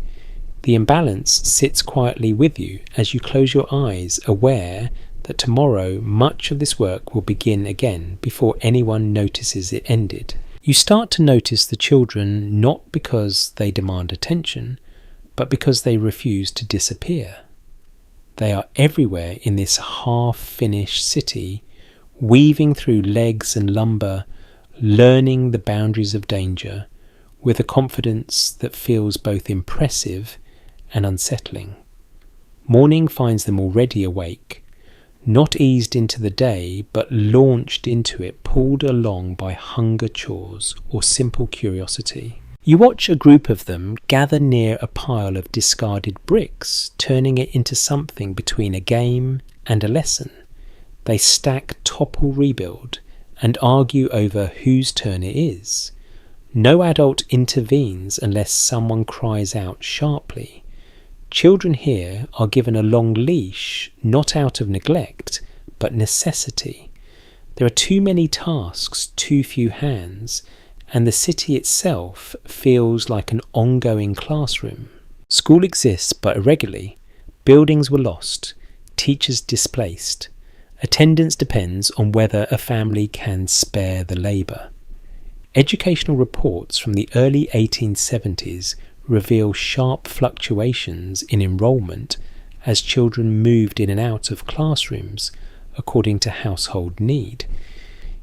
The imbalance sits quietly with you as you close your eyes, aware that tomorrow much of this work will begin again before anyone notices it ended. You start to notice the children not because they demand attention, but because they refuse to disappear. They are everywhere in this half-finished city, weaving through legs and lumber, learning the boundaries of danger, with a confidence that feels both impressive and unsettling. Morning finds them already awake, not eased into the day, but launched into it, pulled along by hunger chores or simple curiosity. You watch a group of them gather near a pile of discarded bricks, turning it into something between a game and a lesson. They stack, topple, rebuild, and argue over whose turn it is. No adult intervenes unless someone cries out sharply. Children here are given a long leash, not out of neglect, but necessity. There are too many tasks, too few hands, and the city itself feels like an ongoing classroom. School exists but irregularly. Buildings were lost, teachers displaced. Attendance depends on whether a family can spare the labour. Educational reports from the early 1870s reveal sharp fluctuations in enrolment as children moved in and out of classrooms according to household need.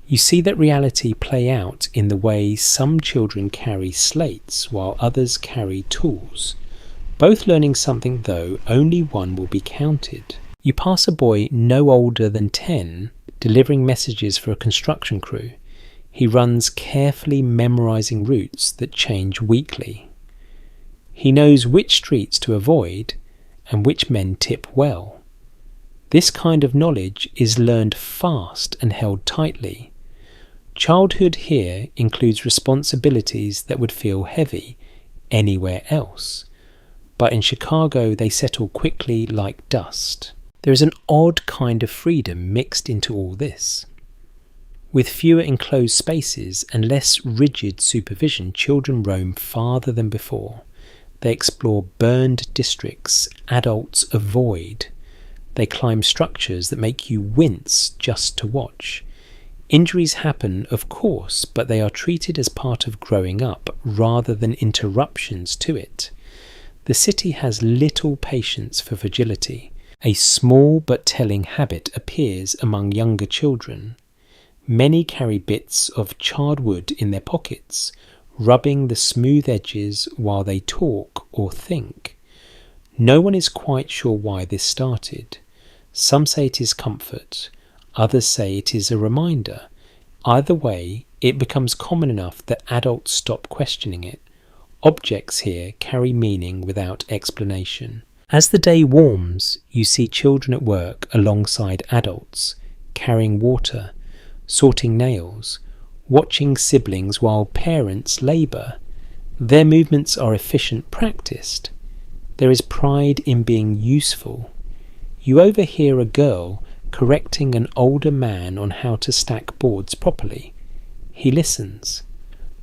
You see that reality play out in the way some children carry slates while others carry tools. Both learning something, though only one will be counted. You pass a boy no older than 10 delivering messages for a construction crew. He runs carefully memorising routes that change weekly. He knows which streets to avoid and which men tip well. This kind of knowledge is learned fast and held tightly. Childhood here includes responsibilities that would feel heavy anywhere else, but in Chicago they settle quickly like dust. There is an odd kind of freedom mixed into all this. With fewer enclosed spaces and less rigid supervision, children roam farther than before. They explore burned districts adults avoid. They climb structures that make you wince just to watch. Injuries happen, of course, but they are treated as part of growing up rather than interruptions to it. The city has little patience for fragility. A small but telling habit appears among younger children. Many carry bits of charred wood in their pockets, rubbing the smooth edges while they talk or think. No one is quite sure why this started. Some say it is comfort, others say it is a reminder. Either way, it becomes common enough that adults stop questioning it. Objects here carry meaning without explanation. As the day warms, you see children at work alongside adults, carrying water, sorting nails, watching siblings while parents labour. Their movements are efficient, practised. There is pride in being useful. You overhear a girl correcting an older man on how to stack boards properly. He listens.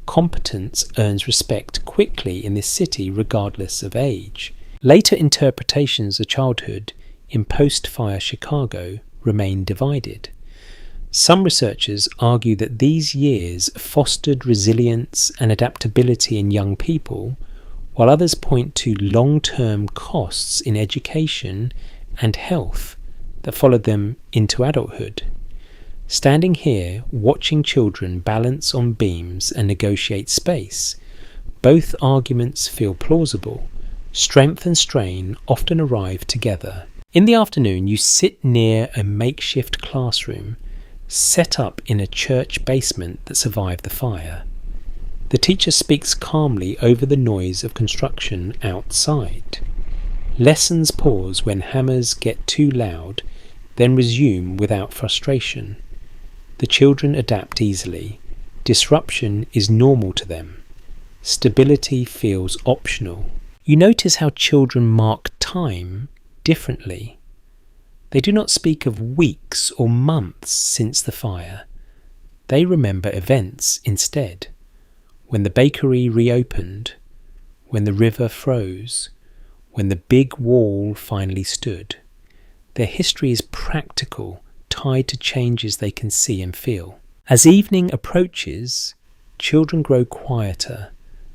Competence earns respect quickly in this city regardless of age. Later interpretations of childhood in post-fire Chicago remain divided. Some researchers argue that these years fostered resilience and adaptability in young people, while others point to long-term costs in education and health that followed them into adulthood. Standing here, watching children balance on beams and negotiate space, both arguments feel plausible. Strength and strain often arrive together. In the afternoon, you sit near a makeshift classroom set up in a church basement that survived the fire. The teacher speaks calmly over the noise of construction outside. Lessons pause when hammers get too loud, then resume without frustration. The children adapt easily. Disruption is normal to them. Stability feels optional. You notice how children mark time differently. They do not speak of weeks or months since the fire. They remember events instead. When the bakery reopened, when the river froze, when the big wall finally stood. Their history is practical, tied to changes they can see and feel. As evening approaches, children grow quieter,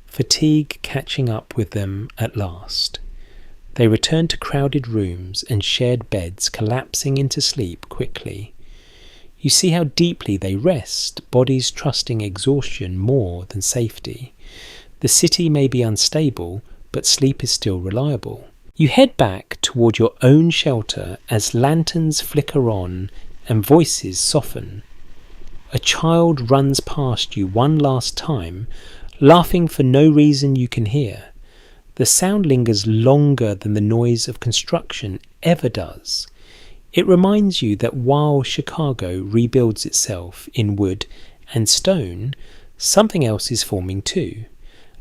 fatigue catching up with them at last. They return to crowded rooms and shared beds, collapsing into sleep quickly. You see how deeply they rest, bodies trusting exhaustion more than safety. The city may be unstable, but sleep is still reliable. You head back toward your own shelter as lanterns flicker on and voices soften. A child runs past you one last time, laughing for no reason you can hear. The sound lingers longer than the noise of construction ever does. It reminds you that while Chicago rebuilds itself in wood and stone, something else is forming too.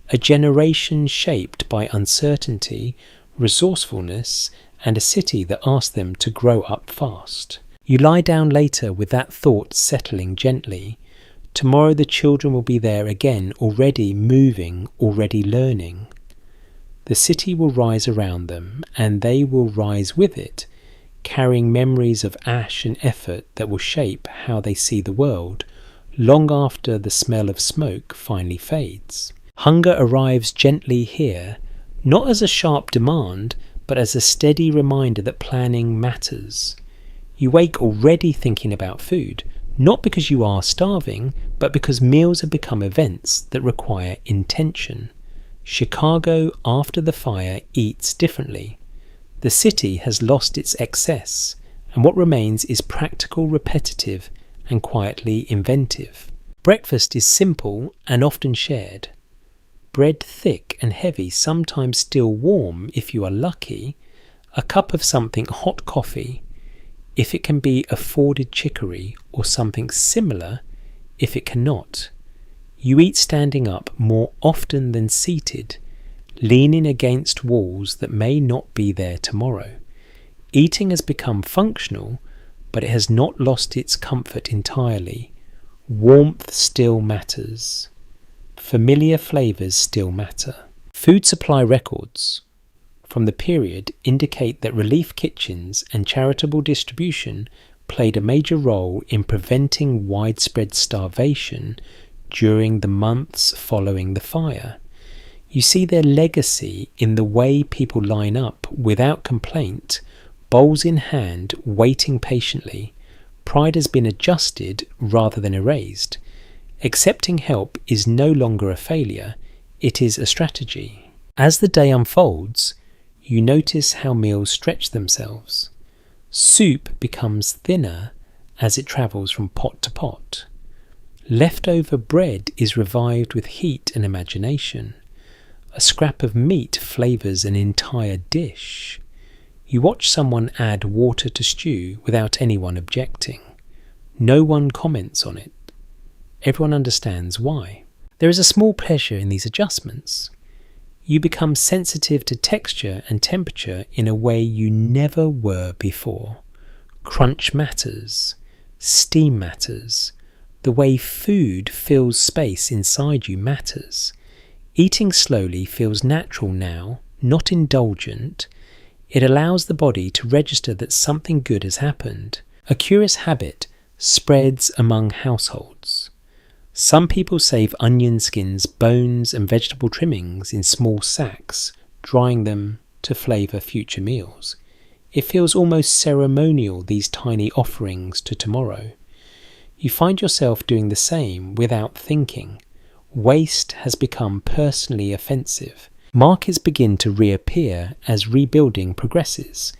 A generation shaped by uncertainty, resourcefulness, and a city that asks them to grow up fast. You lie down later with that thought settling gently. Tomorrow the children will be there again, already moving, already learning. The city will rise around them, and they will rise with it, carrying memories of ash and effort that will shape how they see the world, long after the smell of smoke finally fades. Hunger arrives gently here, not as a sharp demand, but as a steady reminder that planning matters. You wake already thinking about food, not because you are starving, but because meals have become events that require intention. Chicago, after the fire, eats differently. The city has lost its excess, and what remains is practical, repetitive, and quietly inventive. Breakfast is simple and often shared. Bread thick and heavy, sometimes still warm if you are lucky, a cup of something hot coffee, if it can be afforded chicory, or something similar if it cannot. You eat standing up more often than seated, leaning against walls that may not be there tomorrow. Eating has become functional, but it has not lost its comfort entirely. Warmth still matters. Familiar flavours still matter. Food supply records from the period indicate that relief kitchens and charitable distribution played a major role in preventing widespread starvation during the months following the fire. You see their legacy in the way people line up without complaint, bowls in hand, waiting patiently. Pride has been adjusted rather than erased. Accepting help is no longer a failure, it is a strategy. As the day unfolds, you notice how meals stretch themselves. Soup becomes thinner as it travels from pot to pot. Leftover bread is revived with heat and imagination. A scrap of meat flavours an entire dish. You watch someone add water to stew without anyone objecting. No one comments on it. Everyone understands why. There is a small pleasure in these adjustments. You become sensitive to texture and temperature in a way you never were before. Crunch matters. Steam matters. The way food fills space inside you matters. Eating slowly feels natural now, not indulgent. It allows the body to register that something good has happened. A curious habit spreads among households. Some people save onion skins, bones and vegetable trimmings in small sacks, drying them to flavour future meals. It feels almost ceremonial, these tiny offerings to tomorrow. You find yourself doing the same without thinking. Waste has become personally offensive. Markets begin to reappear as rebuilding progresses.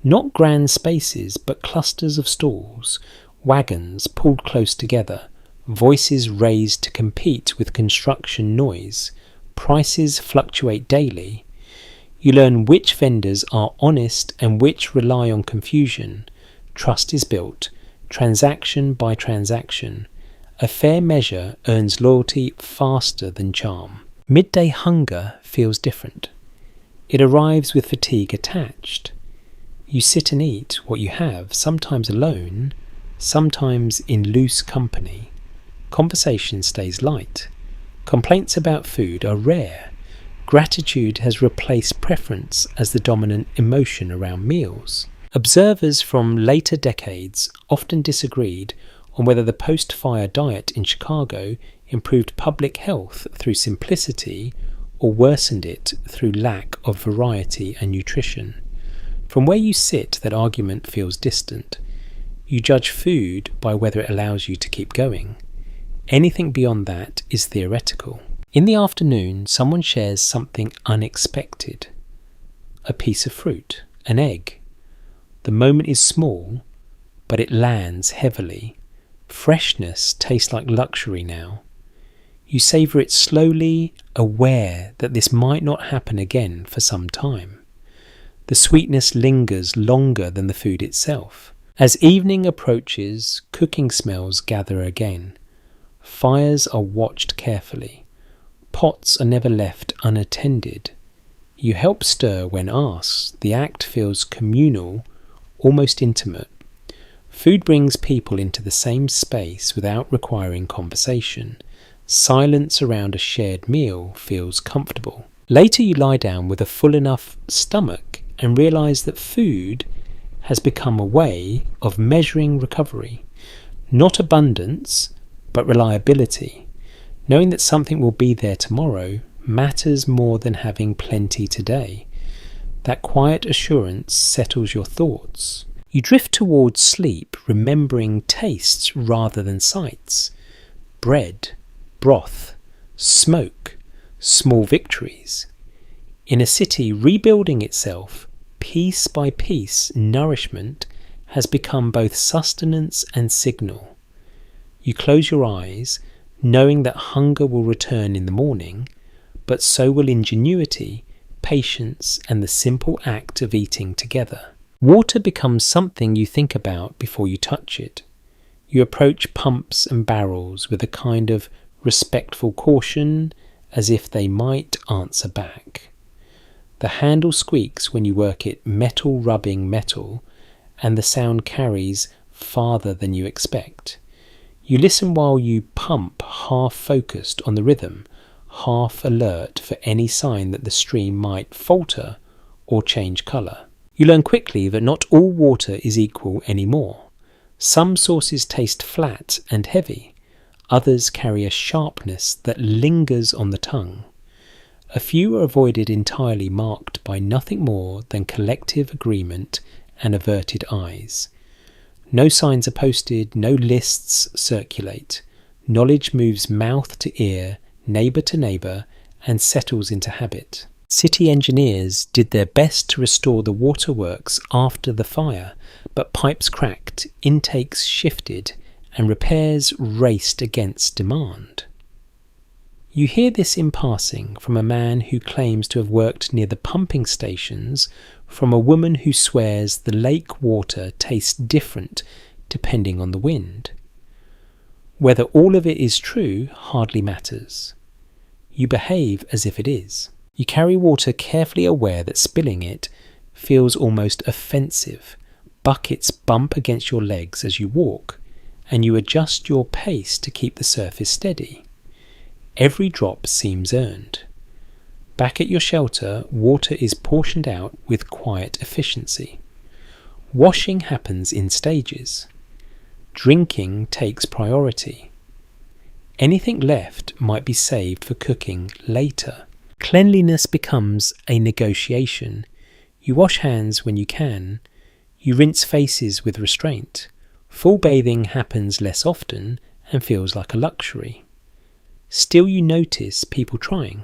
Not grand spaces, but clusters of stalls, wagons pulled close together, voices raised to compete with construction noise, prices fluctuate daily. You learn which vendors are honest and which rely on confusion. Trust is built, transaction by transaction. A fair measure earns loyalty faster than charm. Midday hunger feels different. It arrives with fatigue attached. You sit and eat what you have, sometimes alone, sometimes in loose company. Conversation stays light. Complaints about food are rare. Gratitude has replaced preference as the dominant emotion around meals. Observers from later decades often disagreed on whether the post-fire diet in Chicago improved public health through simplicity or worsened it through lack of variety and nutrition. From where you sit, that argument feels distant. You judge food by whether it allows you to keep going. Anything beyond that is theoretical. In the afternoon, someone shares something unexpected. A piece of fruit, an egg. The moment is small, but it lands heavily. Freshness tastes like luxury now. You savour it slowly, aware that this might not happen again for some time. The sweetness lingers longer than the food itself. As evening approaches, cooking smells gather again. Fires are watched carefully. Pots are never left unattended. You help stir when asked. The act feels communal, almost intimate. Food brings people into the same space without requiring conversation. Silence around a shared meal feels comfortable. Later you lie down with a full enough stomach and realise that food has become a way of measuring recovery. Not abundance, but reliability. Knowing that something will be there tomorrow matters more than having plenty today. That quiet assurance settles your thoughts. You drift towards sleep, remembering tastes rather than sights. Bread, broth, smoke, small victories. In a city rebuilding itself, piece by piece, nourishment has become both sustenance and signal. You close your eyes, knowing that hunger will return in the morning, but so will ingenuity, patience, and the simple act of eating together. Water becomes something you think about before you touch it. You approach pumps and barrels with a kind of respectful caution, as if they might answer back. The handle squeaks when you work it, metal rubbing metal, and the sound carries farther than you expect. You listen while you pump, half focused on the rhythm, half alert for any sign that the stream might falter or change colour. You learn quickly that not all water is equal anymore. Some sources taste flat and heavy, others carry a sharpness that lingers on the tongue. A few are avoided entirely, marked by nothing more than collective agreement and averted eyes. No signs are posted, no lists circulate. Knowledge moves mouth to ear, neighbour to neighbour, and settles into habit. City engineers did their best to restore the waterworks after the fire, but pipes cracked, intakes shifted, and repairs raced against demand. You hear this in passing from a man who claims to have worked near the pumping stations, from a woman who swears the lake water tastes different depending on the wind. Whether all of it is true hardly matters. You behave as if it is. You carry water carefully aware that spilling it feels almost offensive. Buckets bump against your legs as you walk, and you adjust your pace to keep the surface steady. Every drop seems earned. Back at your shelter, water is portioned out with quiet efficiency. Washing happens in stages. Drinking takes priority. Anything left might be saved for cooking later. Cleanliness becomes a negotiation. You wash hands when you can. You rinse faces with restraint. Full bathing happens less often and feels like a luxury. Still you notice people trying.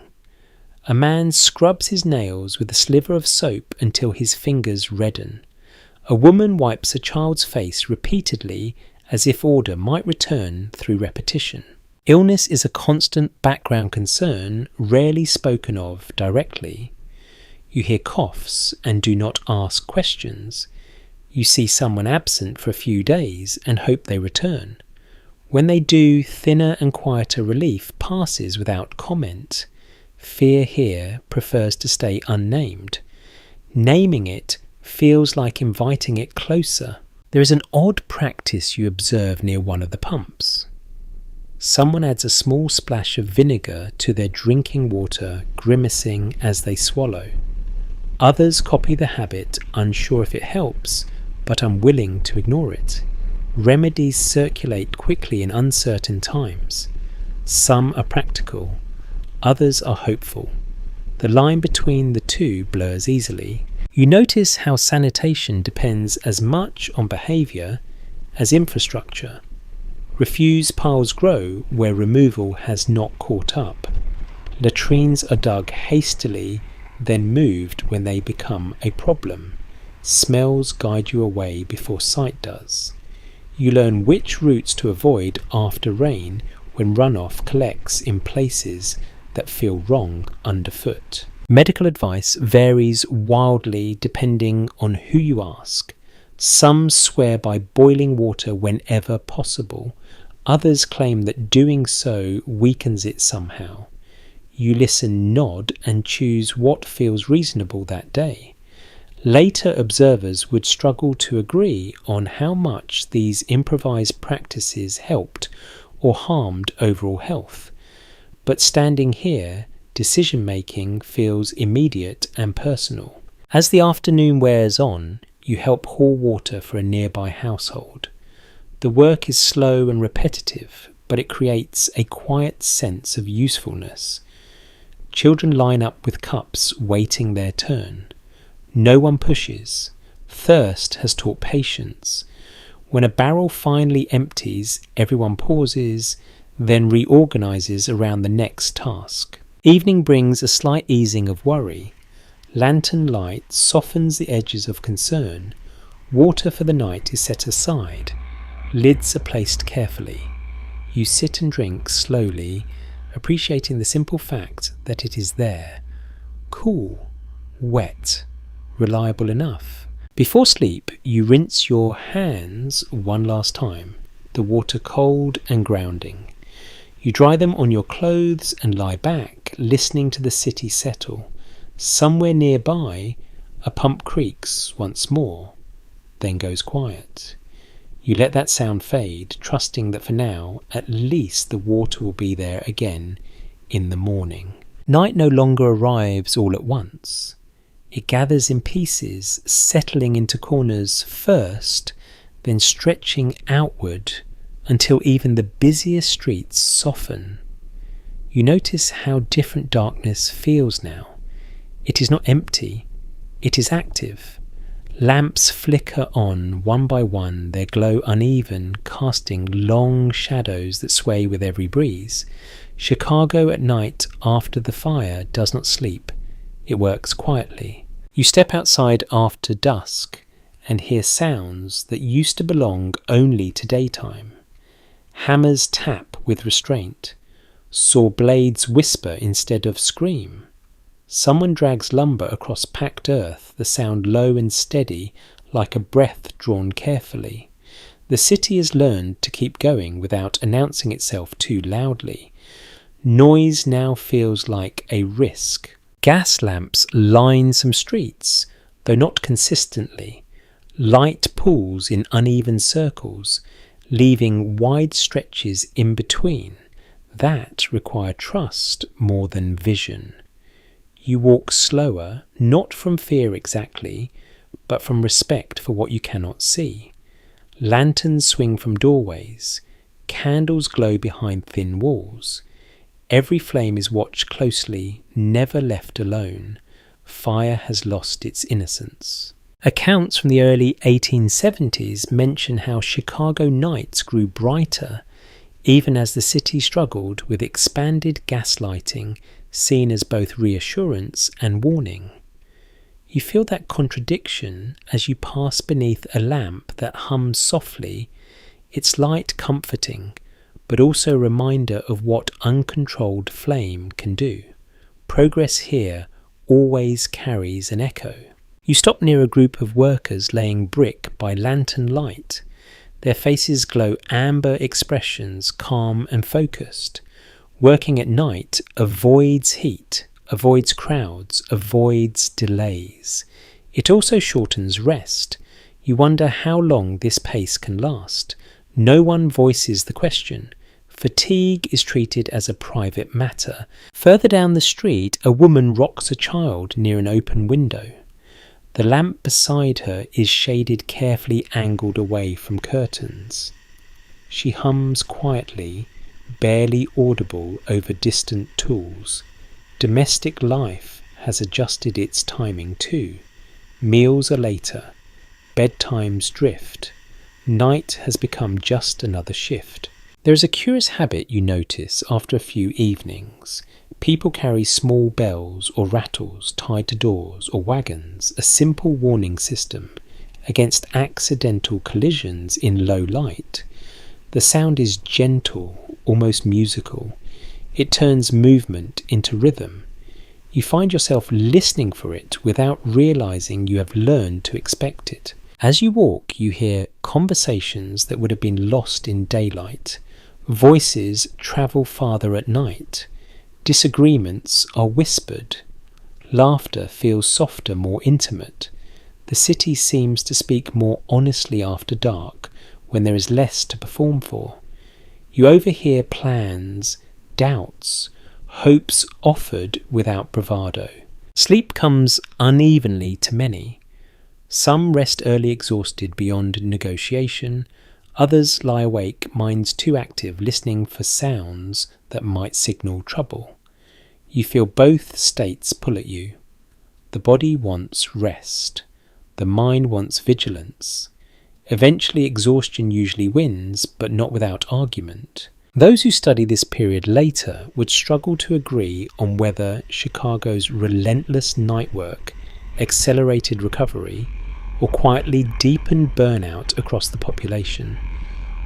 A man scrubs his nails with a sliver of soap until his fingers redden. A woman wipes a child's face repeatedly as if order might return through repetition. Illness is a constant background concern, rarely spoken of directly. You hear coughs and do not ask questions. You see someone absent for a few days and hope they return. When they do, thinner and quieter relief passes without comment. Fear here prefers to stay unnamed. Naming it feels like inviting it closer. There is an odd practice you observe near one of the pumps. Someone adds a small splash of vinegar to their drinking water, grimacing as they swallow. Others copy the habit, unsure if it helps, but unwilling to ignore it. Remedies circulate quickly in uncertain times. Some are practical, others are hopeful. The line between the two blurs easily. You notice how sanitation depends as much on behaviour as infrastructure. Refuse piles grow where removal has not caught up. Latrines are dug hastily, then moved when they become a problem. Smells guide you away before sight does. You learn which routes to avoid after rain when runoff collects in places that feel wrong underfoot. Medical advice varies wildly depending on who you ask. Some swear by boiling water whenever possible. Others claim that doing so weakens it somehow. You listen, nod, and choose what feels reasonable that day. Later observers would struggle to agree on how much these improvised practices helped or harmed overall health. But standing here, decision-making feels immediate and personal. As the afternoon wears on, you help haul water for a nearby household. The work is slow and repetitive, but it creates a quiet sense of usefulness. Children line up with cups, waiting their turn. No one pushes. Thirst has taught patience. When a barrel finally empties, everyone pauses, then reorganises around the next task. Evening brings a slight easing of worry. Lantern light softens the edges of concern. Water for the night is set aside. Lids are placed carefully. You sit and drink slowly, appreciating the simple fact that it is there. Cool, wet, reliable enough. Before sleep, you rinse your hands one last time, the water cold and grounding. You dry them on your clothes and lie back, listening to the city settle. Somewhere nearby, a pump creaks once more, then goes quiet. You let that sound fade, trusting that for now, at least the water will be there again in the morning. Night no longer arrives all at once. It gathers in pieces, settling into corners first, then stretching outward until even the busiest streets soften. You notice how different darkness feels now. It is not empty, it is active. Lamps flicker on one by one, their glow uneven, casting long shadows that sway with every breeze. Chicago at night after the fire does not sleep. It works quietly. You step outside after dusk and hear sounds that used to belong only to daytime. Hammers tap with restraint. Saw blades whisper instead of scream. Someone drags lumber across packed earth, the sound low and steady, like a breath drawn carefully. The city has learned to keep going without announcing itself too loudly. Noise now feels like a risk. Gas lamps line some streets, though not consistently. Light pools in uneven circles, leaving wide stretches in between. That require trust more than vision. You walk slower, not from fear exactly, but from respect for what you cannot see. Lanterns swing from doorways. Candles glow behind thin walls. Every flame is watched closely, never left alone. Fire has lost its innocence. Accounts from the early 1870s mention how Chicago nights grew brighter, even as the city struggled with expanded gaslighting, seen as both reassurance and warning. You feel that contradiction as you pass beneath a lamp that hums softly its light comforting, but also a reminder of what uncontrolled flame can do. Progress here always carries an echo. You stop near a group of workers laying brick by lantern light. Their faces glow amber expressions, calm and focused. Working at night avoids heat, avoids crowds, avoids delays. It also shortens rest. You wonder how long this pace can last. No one voices the question. Fatigue is treated as a private matter. Further down the street, a woman rocks a child near an open window. The lamp beside her is shaded carefully angled away from curtains. She hums quietly, barely audible over distant tools. Domestic life has adjusted its timing too. Meals are later. Bedtimes drift. Night has become just another shift. There is a curious habit you notice after a few evenings. People carry small bells or rattles tied to doors or wagons, a simple warning system against accidental collisions in low light. The sound is gentle, almost musical. It turns movement into rhythm. You find yourself listening for it without realizing you have learned to expect it. As you walk, you hear conversations that would have been lost in daylight. Voices travel farther at night. Disagreements are whispered. Laughter feels softer, more intimate. The city seems to speak more honestly after dark, when there is less to perform for. You overhear plans, doubts, hopes offered without bravado. Sleep comes unevenly to many. Some rest early exhausted beyond negotiation. Others lie awake, minds too active, listening for sounds that might signal trouble. You feel both states pull at you. The body wants rest. The mind wants vigilance. Eventually exhaustion usually wins, but not without argument. Those who study this period later would struggle to agree on whether Chicago's relentless night work accelerated recovery or quietly deepened burnout across the population.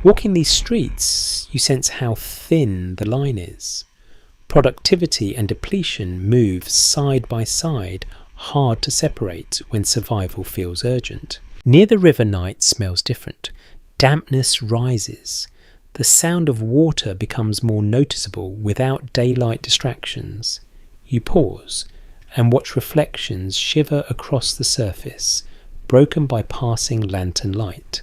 Walking these streets, you sense how thin the line is. Productivity and depletion move side by side, hard to separate when survival feels urgent. Near the river, night smells different. Dampness rises. The sound of water becomes more noticeable without daylight distractions. You pause and watch reflections shiver across the surface, broken by passing lantern light.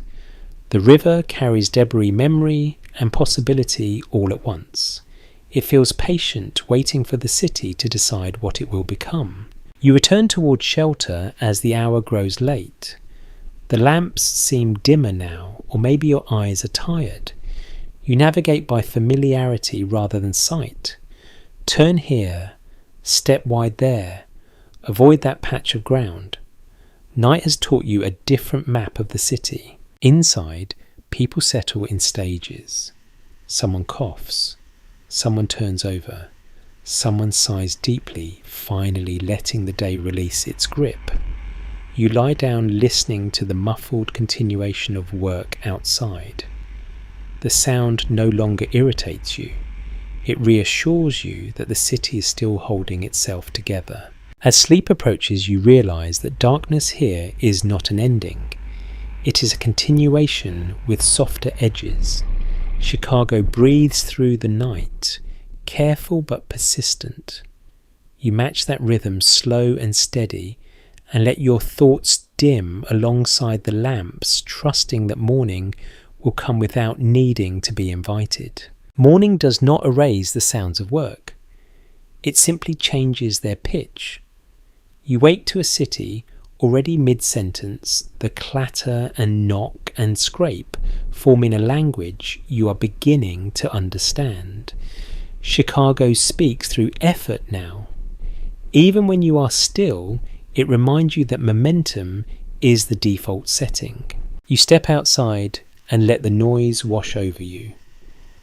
The river carries debris, memory and possibility all at once. It feels patient, waiting for the city to decide what it will become. You return towards shelter as the hour grows late. The lamps seem dimmer now, or maybe your eyes are tired. You navigate by familiarity rather than sight. Turn here, step wide there, avoid that patch of ground. Night has taught you a different map of the city. Inside, people settle in stages. Someone coughs. Someone turns over. Someone sighs deeply, finally letting the day release its grip. You lie down listening to the muffled continuation of work outside. The sound no longer irritates you. It reassures you that the city is still holding itself together. As sleep approaches, you realize that darkness here is not an ending. It is a continuation with softer edges. Chicago breathes through the night, careful but persistent. You match that rhythm, slow and steady, and let your thoughts dim alongside the lamps, trusting that morning will come without needing to be invited. Morning does not erase the sounds of work. It simply changes their pitch. You wake to a city already mid-sentence, the clatter and knock and scrape forming a language you are beginning to understand. Chicago speaks through effort now. Even when you are still, it reminds you that momentum is the default setting. You step outside and let the noise wash over you.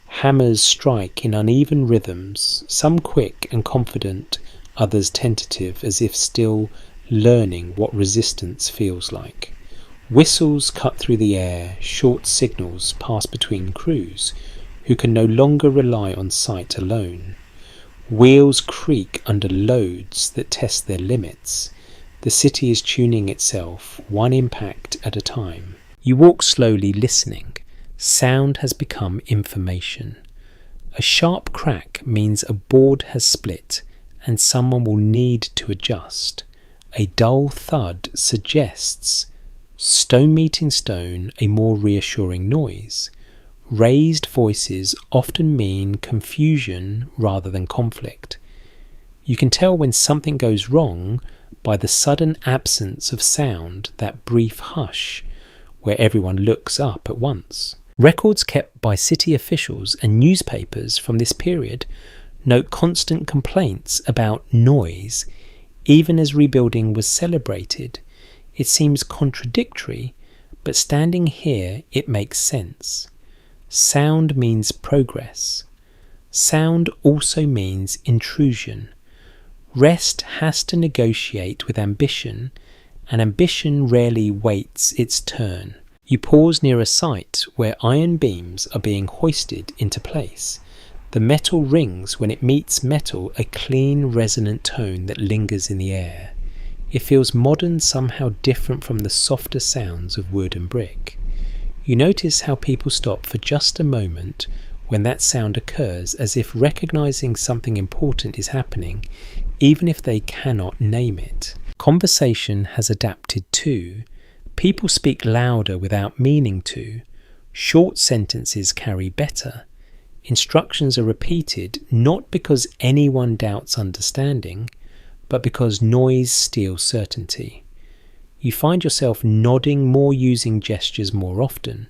Hammers strike in uneven rhythms, some quick and confident, others tentative, as if still learning what resistance feels like. Whistles cut through the air, short signals pass between crews who can no longer rely on sight alone. Wheels creak under loads that test their limits. The city is tuning itself, one impact at a time. You walk slowly, listening. Sound has become information. A sharp crack means a board has split and someone will need to adjust. A dull thud suggests stone meeting stone, a more reassuring noise. Raised voices often mean confusion rather than conflict. You can tell when something goes wrong by the sudden absence of sound, that brief hush where everyone looks up at once. Records kept by city officials and newspapers from this period note constant complaints about noise, even as rebuilding was celebrated. It seems contradictory, but standing here it makes sense. Sound means progress. Sound also means intrusion. Rest has to negotiate with ambition, and ambition rarely waits its turn. You pause near a site where iron beams are being hoisted into place. The metal rings when it meets metal, a clean, resonant tone that lingers in the air. It feels modern, somehow different from the softer sounds of wood and brick. You notice how people stop for just a moment when that sound occurs, as if recognizing something important is happening, even if they cannot name it. Conversation has adapted too. People speak louder without meaning to. Short sentences carry better. Instructions are repeated not because anyone doubts understanding, but because noise steals certainty. You find yourself nodding more, using gestures more often.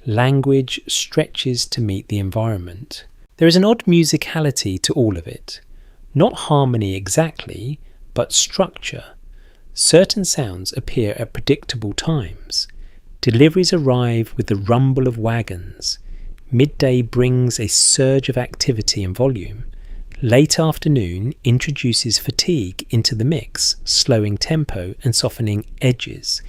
Language stretches to meet the environment. There is an odd musicality to all of it. Not harmony exactly, but structure. Certain sounds appear at predictable times. Deliveries arrive with the rumble of wagons. Midday brings a surge of activity and volume. Late afternoon introduces fatigue into the mix, slowing tempo and softening edges.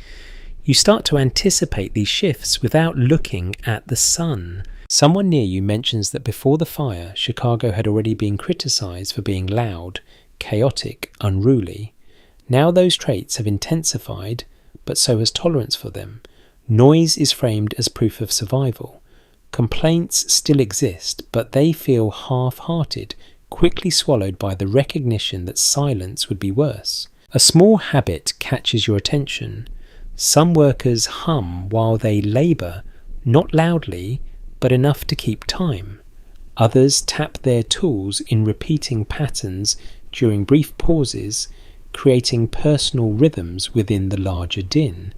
You start to anticipate these shifts without looking at the sun. Someone near you mentions that before the fire, Chicago had already been criticized for being loud, chaotic, unruly. Now those traits have intensified, but so has tolerance for them. Noise is framed as proof of survival. Complaints still exist, but they feel half-hearted, quickly swallowed by the recognition that silence would be worse. A small habit catches your attention. Some workers hum while they labour, not loudly, but enough to keep time. Others tap their tools in repeating patterns during brief pauses, creating personal rhythms within the larger din.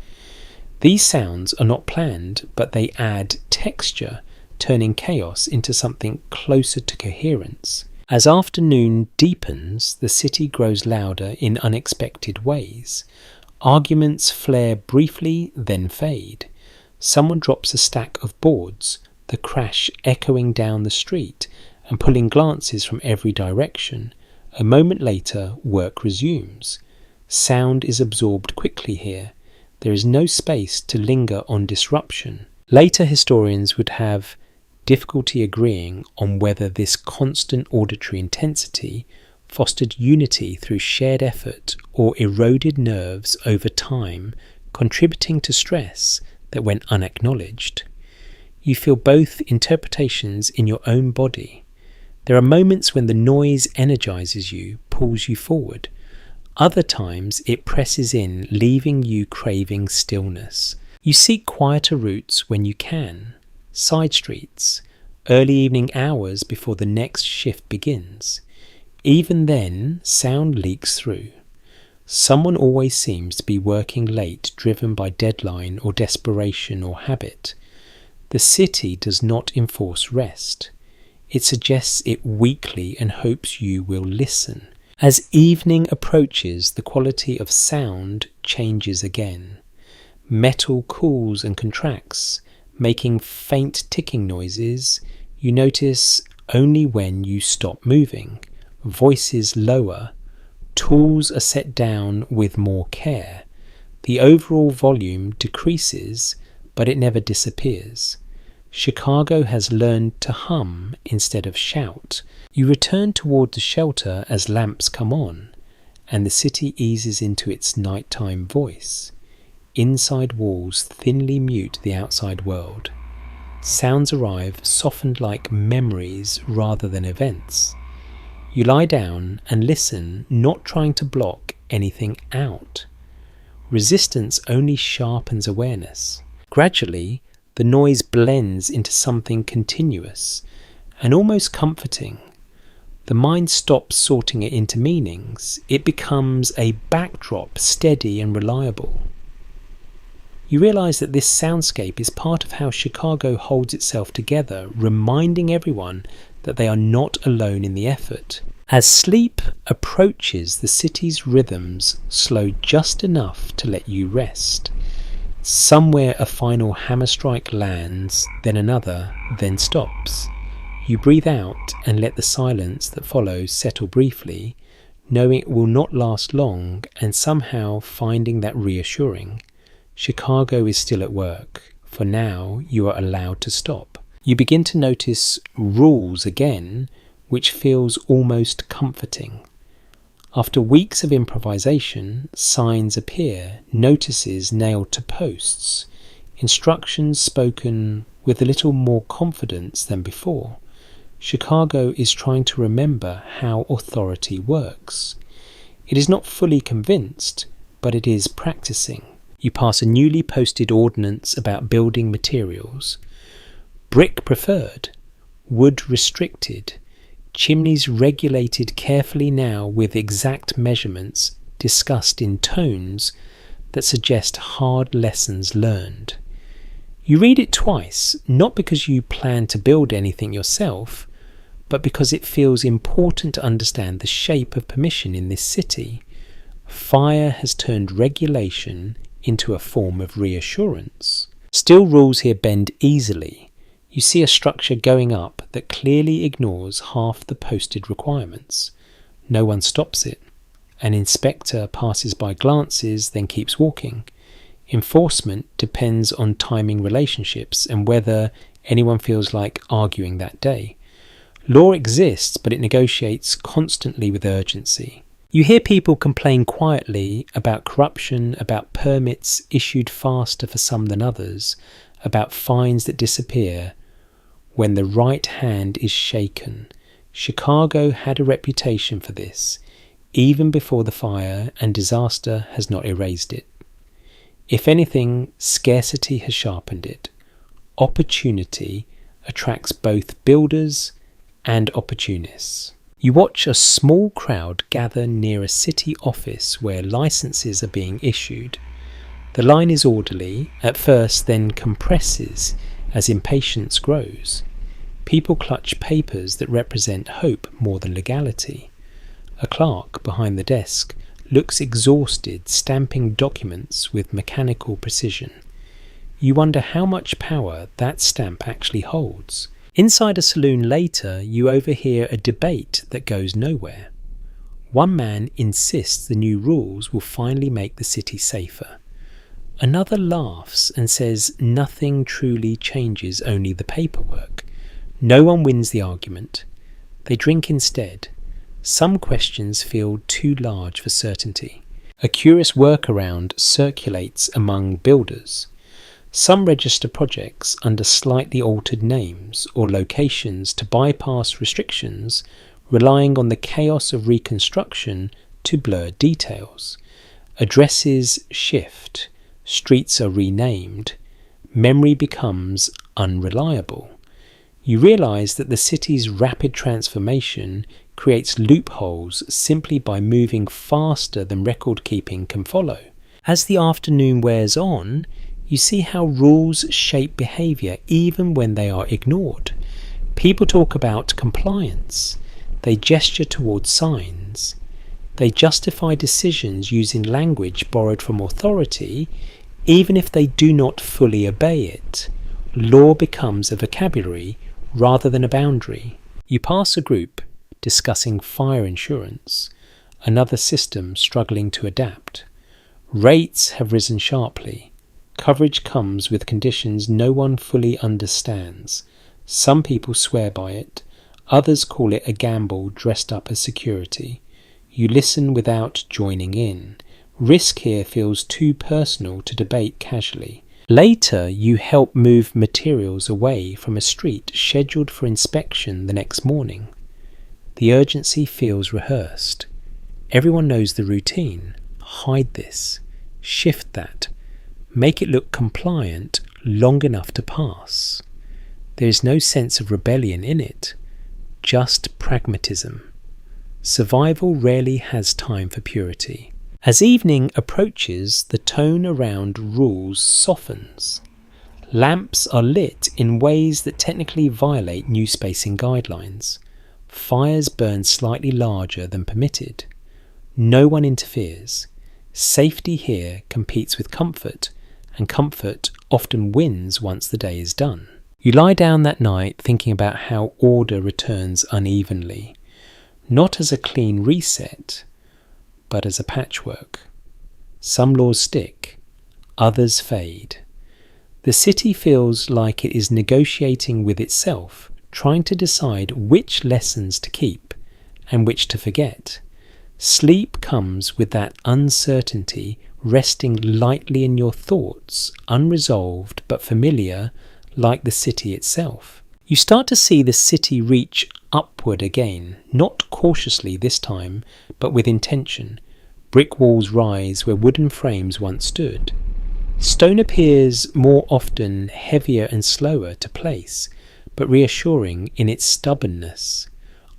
These sounds are not planned, but they add texture, turning chaos into something closer to coherence. As afternoon deepens, the city grows louder in unexpected ways. Arguments flare briefly, then fade. Someone drops a stack of boards, the crash echoing down the street and pulling glances from every direction. A moment later, work resumes. Sound is absorbed quickly here. There is no space to linger on disruption. Later historians would have difficulty agreeing on whether this constant auditory intensity fostered unity through shared effort or eroded nerves over time, contributing to stress that went unacknowledged. You feel both interpretations in your own body. There are moments when the noise energizes you, pulls you forward. Other times it presses in, leaving you craving stillness. You seek quieter routes when you can. Side streets, early evening hours before the next shift begins. Even then, sound leaks through. Someone always seems to be working late, driven by deadline or desperation or habit. The city does not enforce rest. It suggests it weakly and hopes you will listen. As evening approaches, the quality of sound changes again. Metal cools and contracts, making faint ticking noises you notice only when you stop moving. Voices lower. Tools are set down with more care. The overall volume decreases, but it never disappears. Chicago has learned to hum instead of shout. You return toward the shelter as lamps come on, and the city eases into its nighttime voice. Inside walls thinly mute the outside world. Sounds arrive softened like memories rather than events. You lie down and listen, not trying to block anything out. Resistance only sharpens awareness. Gradually, the noise blends into something continuous and almost comforting. The mind stops sorting it into meanings. It becomes a backdrop, steady and reliable. You realise that this soundscape is part of how Chicago holds itself together, reminding everyone that they are not alone in the effort. As sleep approaches, the city's rhythms slow just enough to let you rest. Somewhere a final hammer strike lands, then another, then stops. You breathe out and let the silence that follows settle briefly, knowing it will not last long and somehow finding that reassuring. Chicago is still at work. For now, you are allowed to stop. You begin to notice rules again, which feels almost comforting. After weeks of improvisation, signs appear, notices nailed to posts, instructions spoken with a little more confidence than before. Chicago is trying to remember how authority works. It is not fully convinced, but it is practicing. You pass a newly posted ordinance about building materials. Brick preferred, wood restricted, chimneys regulated carefully now with exact measurements discussed in tones that suggest hard lessons learned. You read it twice, not because you plan to build anything yourself, but because it feels important to understand the shape of permission in this city. Fire has turned regulation into a form of reassurance. Still, rules here bend easily. You see a structure going up that clearly ignores half the posted requirements. No one stops it. An inspector passes by glances, then keeps walking. Enforcement depends on timing relationships and whether anyone feels like arguing that day. Law exists, but it negotiates constantly with urgency. You hear people complain quietly about corruption, about permits issued faster for some than others, about fines that disappear when the right hand is shaken. Chicago had a reputation for this, even before the fire, and disaster has not erased it. If anything, scarcity has sharpened it. Opportunity attracts both builders and opportunists. You watch a small crowd gather near a city office where licenses are being issued. The line is orderly, at first, then compresses as impatience grows. People clutch papers that represent hope more than legality. A clerk behind the desk looks exhausted, stamping documents with mechanical precision. You wonder how much power that stamp actually holds. Inside a saloon later, you overhear a debate that goes nowhere. One man insists the new rules will finally make the city safer. Another laughs and says nothing truly changes, only the paperwork. No one wins the argument. They drink instead. Some questions feel too large for certainty. A curious workaround circulates among builders. Some register projects under slightly altered names or locations to bypass restrictions, relying on the chaos of reconstruction to blur details. Addresses shift, streets are renamed, memory becomes unreliable. You realise that the city's rapid transformation creates loopholes simply by moving faster than record-keeping can follow. As the afternoon wears on, you see how rules shape behaviour even when they are ignored. People talk about compliance. They gesture towards signs. They justify decisions using language borrowed from authority, even if they do not fully obey it. Law becomes a vocabulary rather than a boundary. You pass a group discussing fire insurance, another system struggling to adapt. Rates have risen sharply. Coverage comes with conditions no one fully understands. Some people swear by it. Others call it a gamble dressed up as security. You listen without joining in. Risk here feels too personal to debate casually. Later, you help move materials away from a street scheduled for inspection the next morning. The urgency feels rehearsed. Everyone knows the routine. Hide this. Shift that. Make it look compliant long enough to pass. There is no sense of rebellion in it, just pragmatism. Survival rarely has time for purity. As evening approaches, the tone around rules softens. Lamps are lit in ways that technically violate new spacing guidelines. Fires burn slightly larger than permitted. No one interferes. Safety here competes with comfort, and comfort often wins once the day is done. You lie down that night thinking about how order returns unevenly, not as a clean reset, but as a patchwork. Some laws stick, others fade. The city feels like it is negotiating with itself, trying to decide which lessons to keep and which to forget. Sleep comes with that uncertainty resting lightly in your thoughts, unresolved but familiar, like the city itself. You start to see the city reach upward again, not cautiously this time, but with intention. Brick walls rise where wooden frames once stood. Stone appears more often heavier and slower to place, but reassuring in its stubbornness.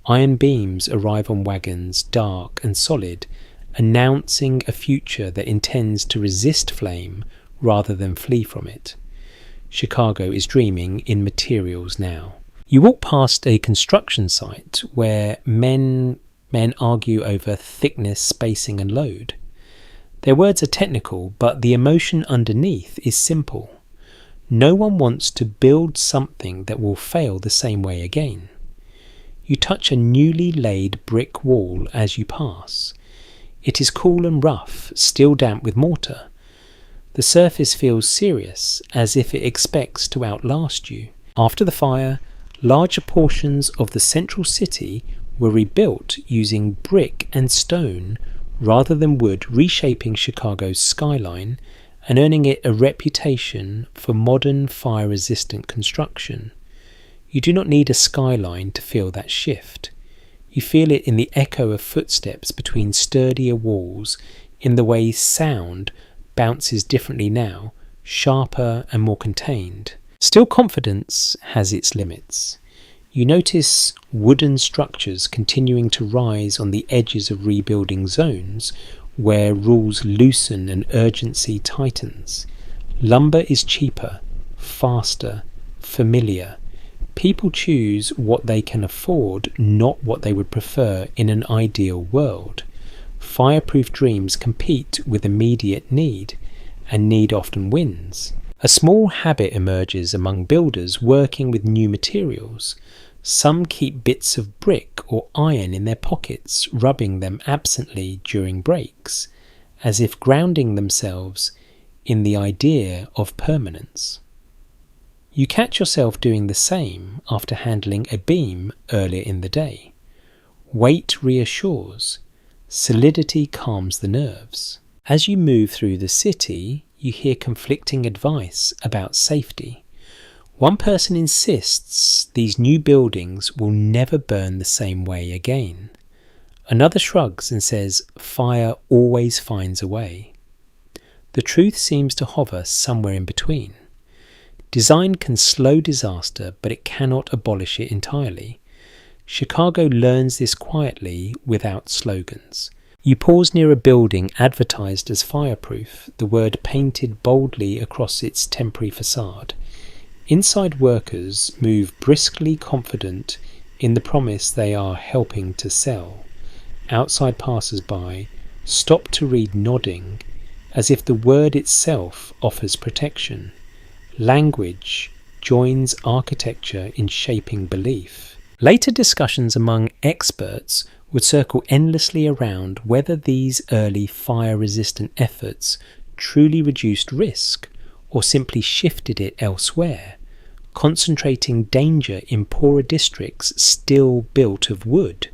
Iron beams arrive on wagons, dark and solid, announcing a future that intends to resist flame rather than flee from it. Chicago is dreaming in materials now. You walk past a construction site where men argue over thickness, spacing and load. Their words are technical, but the emotion underneath is simple. No one wants to build something that will fail the same way again. You touch a newly laid brick wall as you pass. It is cool and rough, still damp with mortar. The surface feels serious, as if it expects to outlast you. After the fire, larger portions of the central city were rebuilt using brick and stone rather than wood, reshaping Chicago's skyline and earning it a reputation for modern fire-resistant construction. You do not need a skyline to feel that shift. You feel it in the echo of footsteps between sturdier walls, in the way sound bounces differently now, sharper and more contained. Still, confidence has its limits. You notice wooden structures continuing to rise on the edges of rebuilding zones where rules loosen and urgency tightens. Lumber is cheaper, faster, familiar. People choose what they can afford, not what they would prefer in an ideal world. Fireproof dreams compete with immediate need, and need often wins. A small habit emerges among builders working with new materials. Some keep bits of brick or iron in their pockets, rubbing them absently during breaks, as if grounding themselves in the idea of permanence. You catch yourself doing the same after handling a beam earlier in the day. Weight reassures. Solidity calms the nerves. As you move through the city, you hear conflicting advice about safety. One person insists these new buildings will never burn the same way again. Another shrugs and says fire always finds a way. The truth seems to hover somewhere in between. Design can slow disaster, but it cannot abolish it entirely. Chicago learns this quietly without slogans. You pause near a building advertised as fireproof, the word painted boldly across its temporary facade. Inside workers move briskly confident in the promise they are helping to sell. Outside passers-by stop to read nodding, as if the word itself offers protection. Language joins architecture in shaping belief. Later discussions among experts would circle endlessly around whether these early fire-resistant efforts truly reduced risk or simply shifted it elsewhere, concentrating danger in poorer districts still built of wood.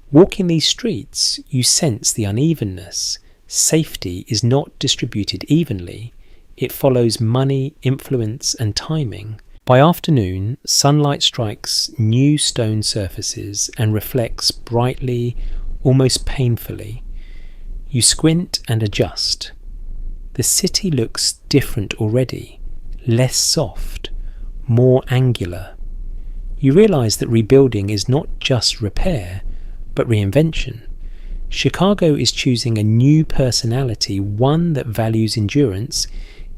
Walking these streets, you sense the unevenness. Safety is not distributed evenly. It follows money, influence, and timing. By afternoon, sunlight strikes new stone surfaces and reflects brightly, almost painfully. You squint and adjust. The city looks different already, less soft, more angular. You realise that rebuilding is not just repair, but reinvention. Chicago is choosing a new personality, one that values endurance,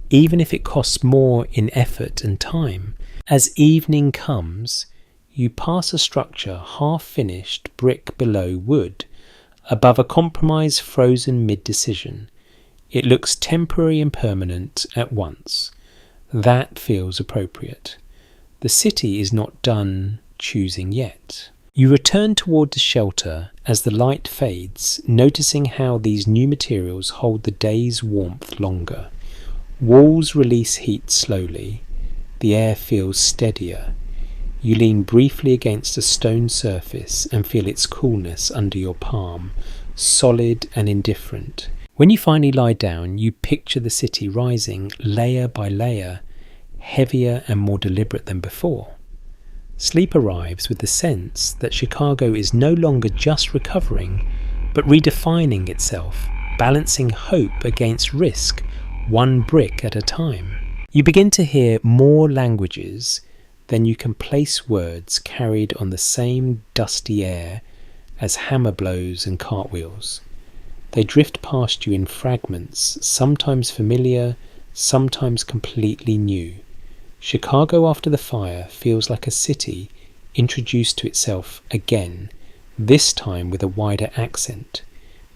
even if it costs more in effort and time. As evening comes, you pass a structure half-finished, brick below wood, above a compromise frozen mid-decision. It looks temporary and permanent at once. That feels appropriate. The city is not done choosing yet. You return toward the shelter as the light fades, noticing how these new materials hold the day's warmth longer. Walls release heat slowly. The air feels steadier. You lean briefly against a stone surface and feel its coolness under your palm, solid and indifferent. When you finally lie down, you picture the city rising layer by layer, heavier and more deliberate than before. Sleep arrives with the sense that Chicago is no longer just recovering, but redefining itself, balancing hope against risk, one brick at a time. You begin to hear more languages than you can place words carried on the same dusty air as hammer blows and cartwheels. They drift past you in fragments, sometimes familiar, sometimes completely new. Chicago after the fire feels like a city introduced to itself again, this time with a wider accent.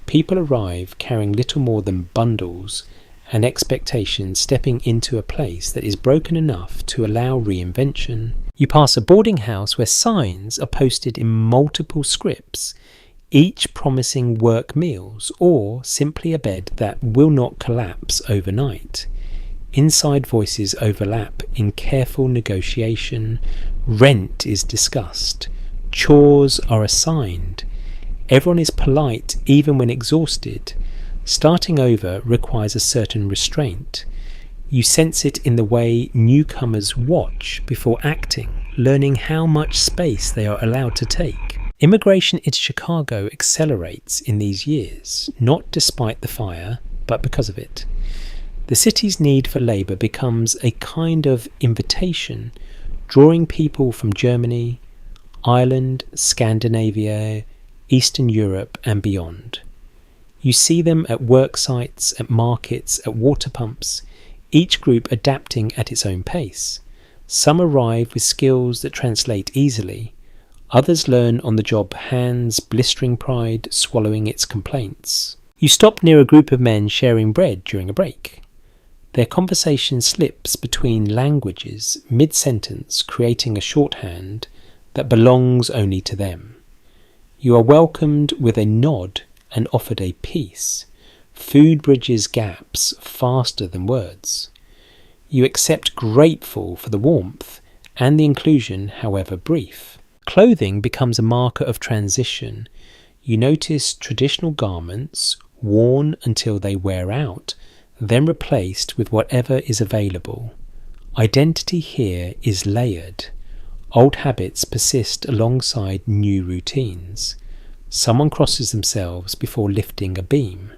People arrive carrying little more than bundles and expectations, stepping into a place that is broken enough to allow reinvention. You pass a boarding house where signs are posted in multiple scripts, each promising work meals or simply a bed that will not collapse overnight. Inside voices overlap in careful negotiation. Rent is discussed. Chores are assigned. Everyone is polite even when exhausted. Starting over requires a certain restraint. You sense it in the way newcomers watch before acting, learning how much space they are allowed to take. Immigration into Chicago accelerates in these years, not despite the fire, but because of it. The city's need for labour becomes a kind of invitation, drawing people from Germany, Ireland, Scandinavia, Eastern Europe and beyond. You see them at work sites, at markets, at water pumps, each group adapting at its own pace. Some arrive with skills that translate easily. Others learn on the job, hands blistering pride, swallowing its complaints. You stop near a group of men sharing bread during a break. Their conversation slips between languages mid-sentence, creating a shorthand that belongs only to them. You are welcomed with a nod and offered a piece. Food bridges gaps faster than words. You accept grateful for the warmth and the inclusion, however brief. Clothing becomes a marker of transition. You notice traditional garments worn until they wear out, then replaced with whatever is available. Identity here is layered. Old habits persist alongside new routines. Someone crosses themselves before lifting a beam.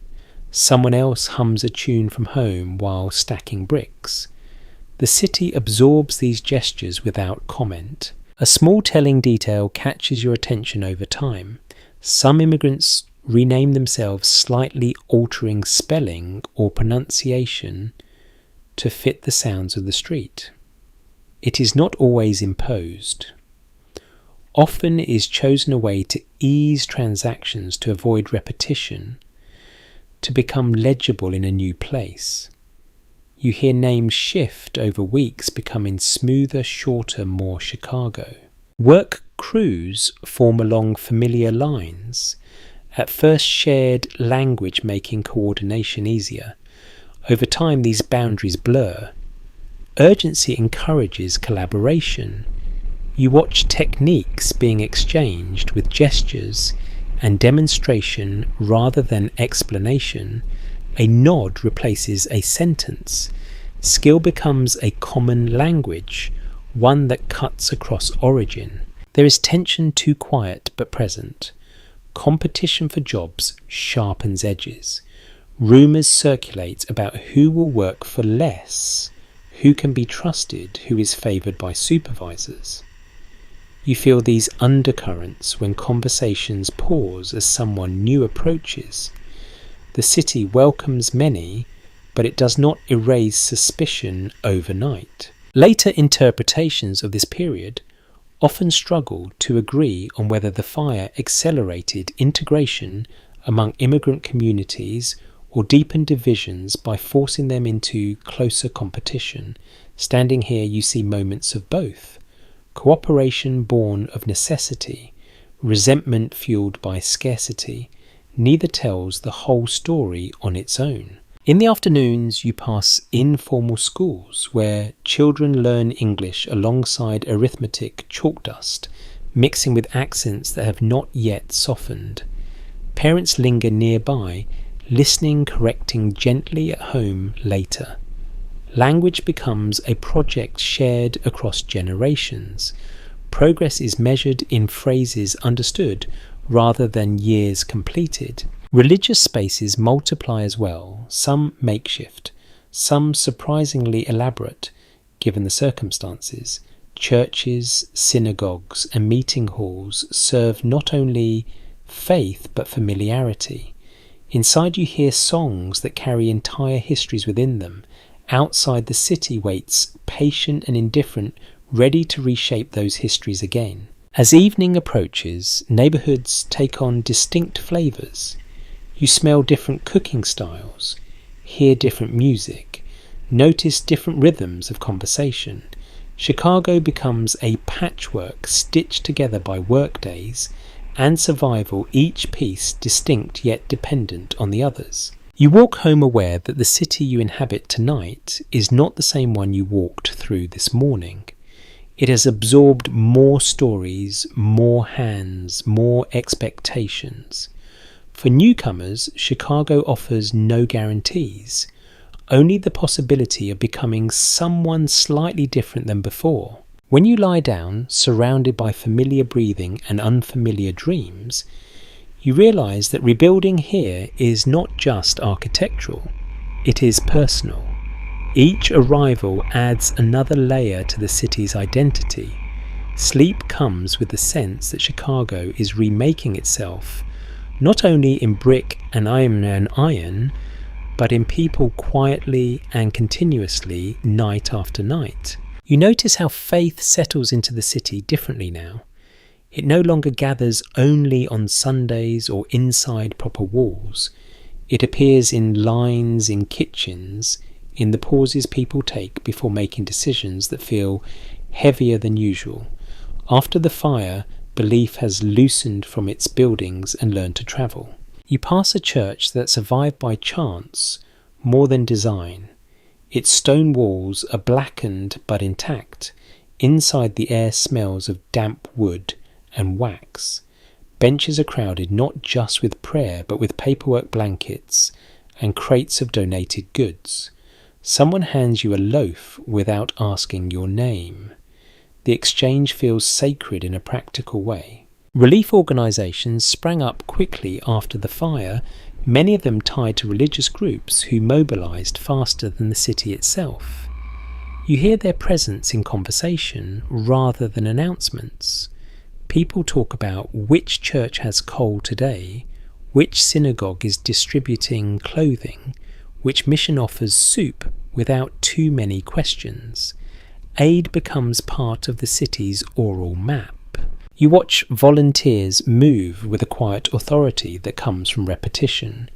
Someone else hums a tune from home while stacking bricks. The city absorbs these gestures without comment. A small telling detail catches your attention over time. Some immigrants rename themselves, slightly altering spelling or pronunciation to fit the sounds of the street. It is not always imposed. Often it is chosen a way to ease transactions, to avoid repetition, to become legible in a new place. You hear names shift over weeks, becoming smoother, shorter, more Chicago. Work Crews form along familiar lines, at first shared language making coordination easier. Over time these boundaries blur. Urgency encourages collaboration. You watch techniques being exchanged with gestures and demonstration rather than explanation. A nod replaces a sentence. Skill becomes a common language, one that cuts across origin. There is tension too quiet but present. Competition for jobs sharpens edges. Rumours circulate about who will work for less, who can be trusted, who is favoured by supervisors. You feel these undercurrents when conversations pause as someone new approaches. The city welcomes many, but it does not erase suspicion overnight. Later interpretations of this period often struggle to agree on whether the fire accelerated integration among immigrant communities or deepened divisions by forcing them into closer competition. Standing here, you see moments of both. Cooperation born of necessity, resentment fueled by scarcity. Neither tells the whole story on its own. In the afternoons, you pass informal schools where children learn English alongside arithmetic chalk dust, mixing with accents that have not yet softened. Parents linger nearby, listening, correcting gently at home later. Language becomes a project shared across generations. Progress is measured in phrases understood rather than years completed. Religious spaces multiply as well, some makeshift, some surprisingly elaborate, given the circumstances. Churches, synagogues, and meeting halls serve not only faith but familiarity. Inside you hear songs that carry entire histories within them. Outside the city waits, patient and indifferent, ready to reshape those histories again. As evening approaches, neighbourhoods take on distinct flavours. You smell different cooking styles, hear different music, notice different rhythms of conversation. Chicago becomes a patchwork stitched together by workdays and survival, each piece distinct yet dependent on the others. You walk home aware that the city you inhabit tonight is not the same one you walked through this morning. It has absorbed more stories, more hands, more expectations. For newcomers, Chicago offers no guarantees, only the possibility of becoming someone slightly different than before. When you lie down, surrounded by familiar breathing and unfamiliar dreams, you realise that rebuilding here is not just architectural, it is personal. Each arrival adds another layer to the city's identity. Sleep comes with the sense that Chicago is remaking itself, not only in brick and iron, but in people quietly and continuously night after night. You notice how faith settles into the city differently now. It no longer gathers only on Sundays or inside proper walls. It appears in lines in kitchens, in the pauses people take before making decisions that feel heavier than usual. After the fire, belief has loosened from its buildings and learned to travel. You pass a church that survived by chance more than design. Its stone walls are blackened but intact. Inside, the air smells of damp wood and wax. Benches are crowded not just with prayer but with paperwork blankets and crates of donated goods. Someone hands you a loaf without asking your name. The exchange feels sacred in a practical way. Relief organisations sprang up quickly after the fire, many of them tied to religious groups who mobilised faster than the city itself. You hear their presence in conversation rather than announcements. People talk about which church has coal today, which synagogue is distributing clothing, which mission offers soup without too many questions. Aid becomes part of the city's oral map. You watch volunteers move with a quiet authority that comes from repetition.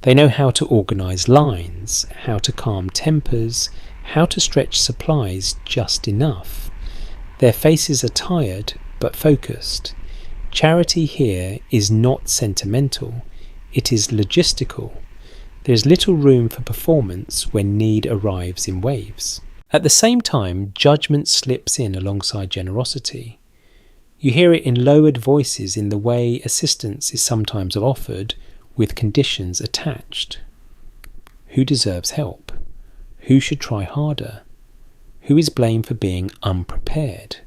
They know how to organise lines, how to calm tempers, how to stretch supplies just enough. Their faces are tired, but focused. Charity here is not sentimental, it is logistical. There is little room for performance when need arrives in waves. At the same time, judgment slips in alongside generosity. You hear it in lowered voices in the way assistance is sometimes offered with conditions attached. Who deserves help? Who should try harder? Who is blamed for being unprepared?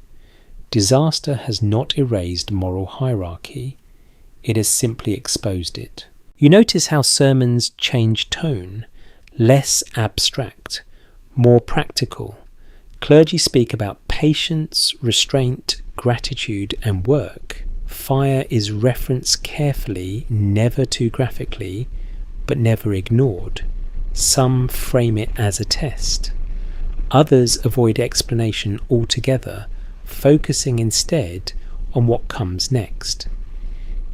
Disaster has not erased moral hierarchy, it has simply exposed it. You notice how sermons change tone, less abstract, more practical. Clergy speak about patience, restraint, gratitude, and work. Fire is referenced carefully, never too graphically, but never ignored. Some frame it as a test. Others avoid explanation altogether, focusing instead on what comes next.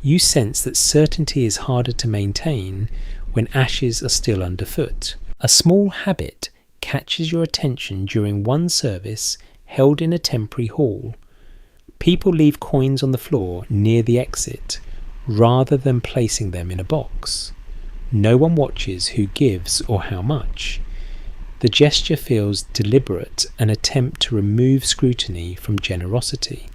You sense that certainty is harder to maintain when ashes are still underfoot. A small habit catches your attention during one service held in a temporary hall. People leave coins on the floor near the exit rather than placing them in a box. No one watches who gives or how much. The gesture feels deliberate, an attempt to remove scrutiny from generosity.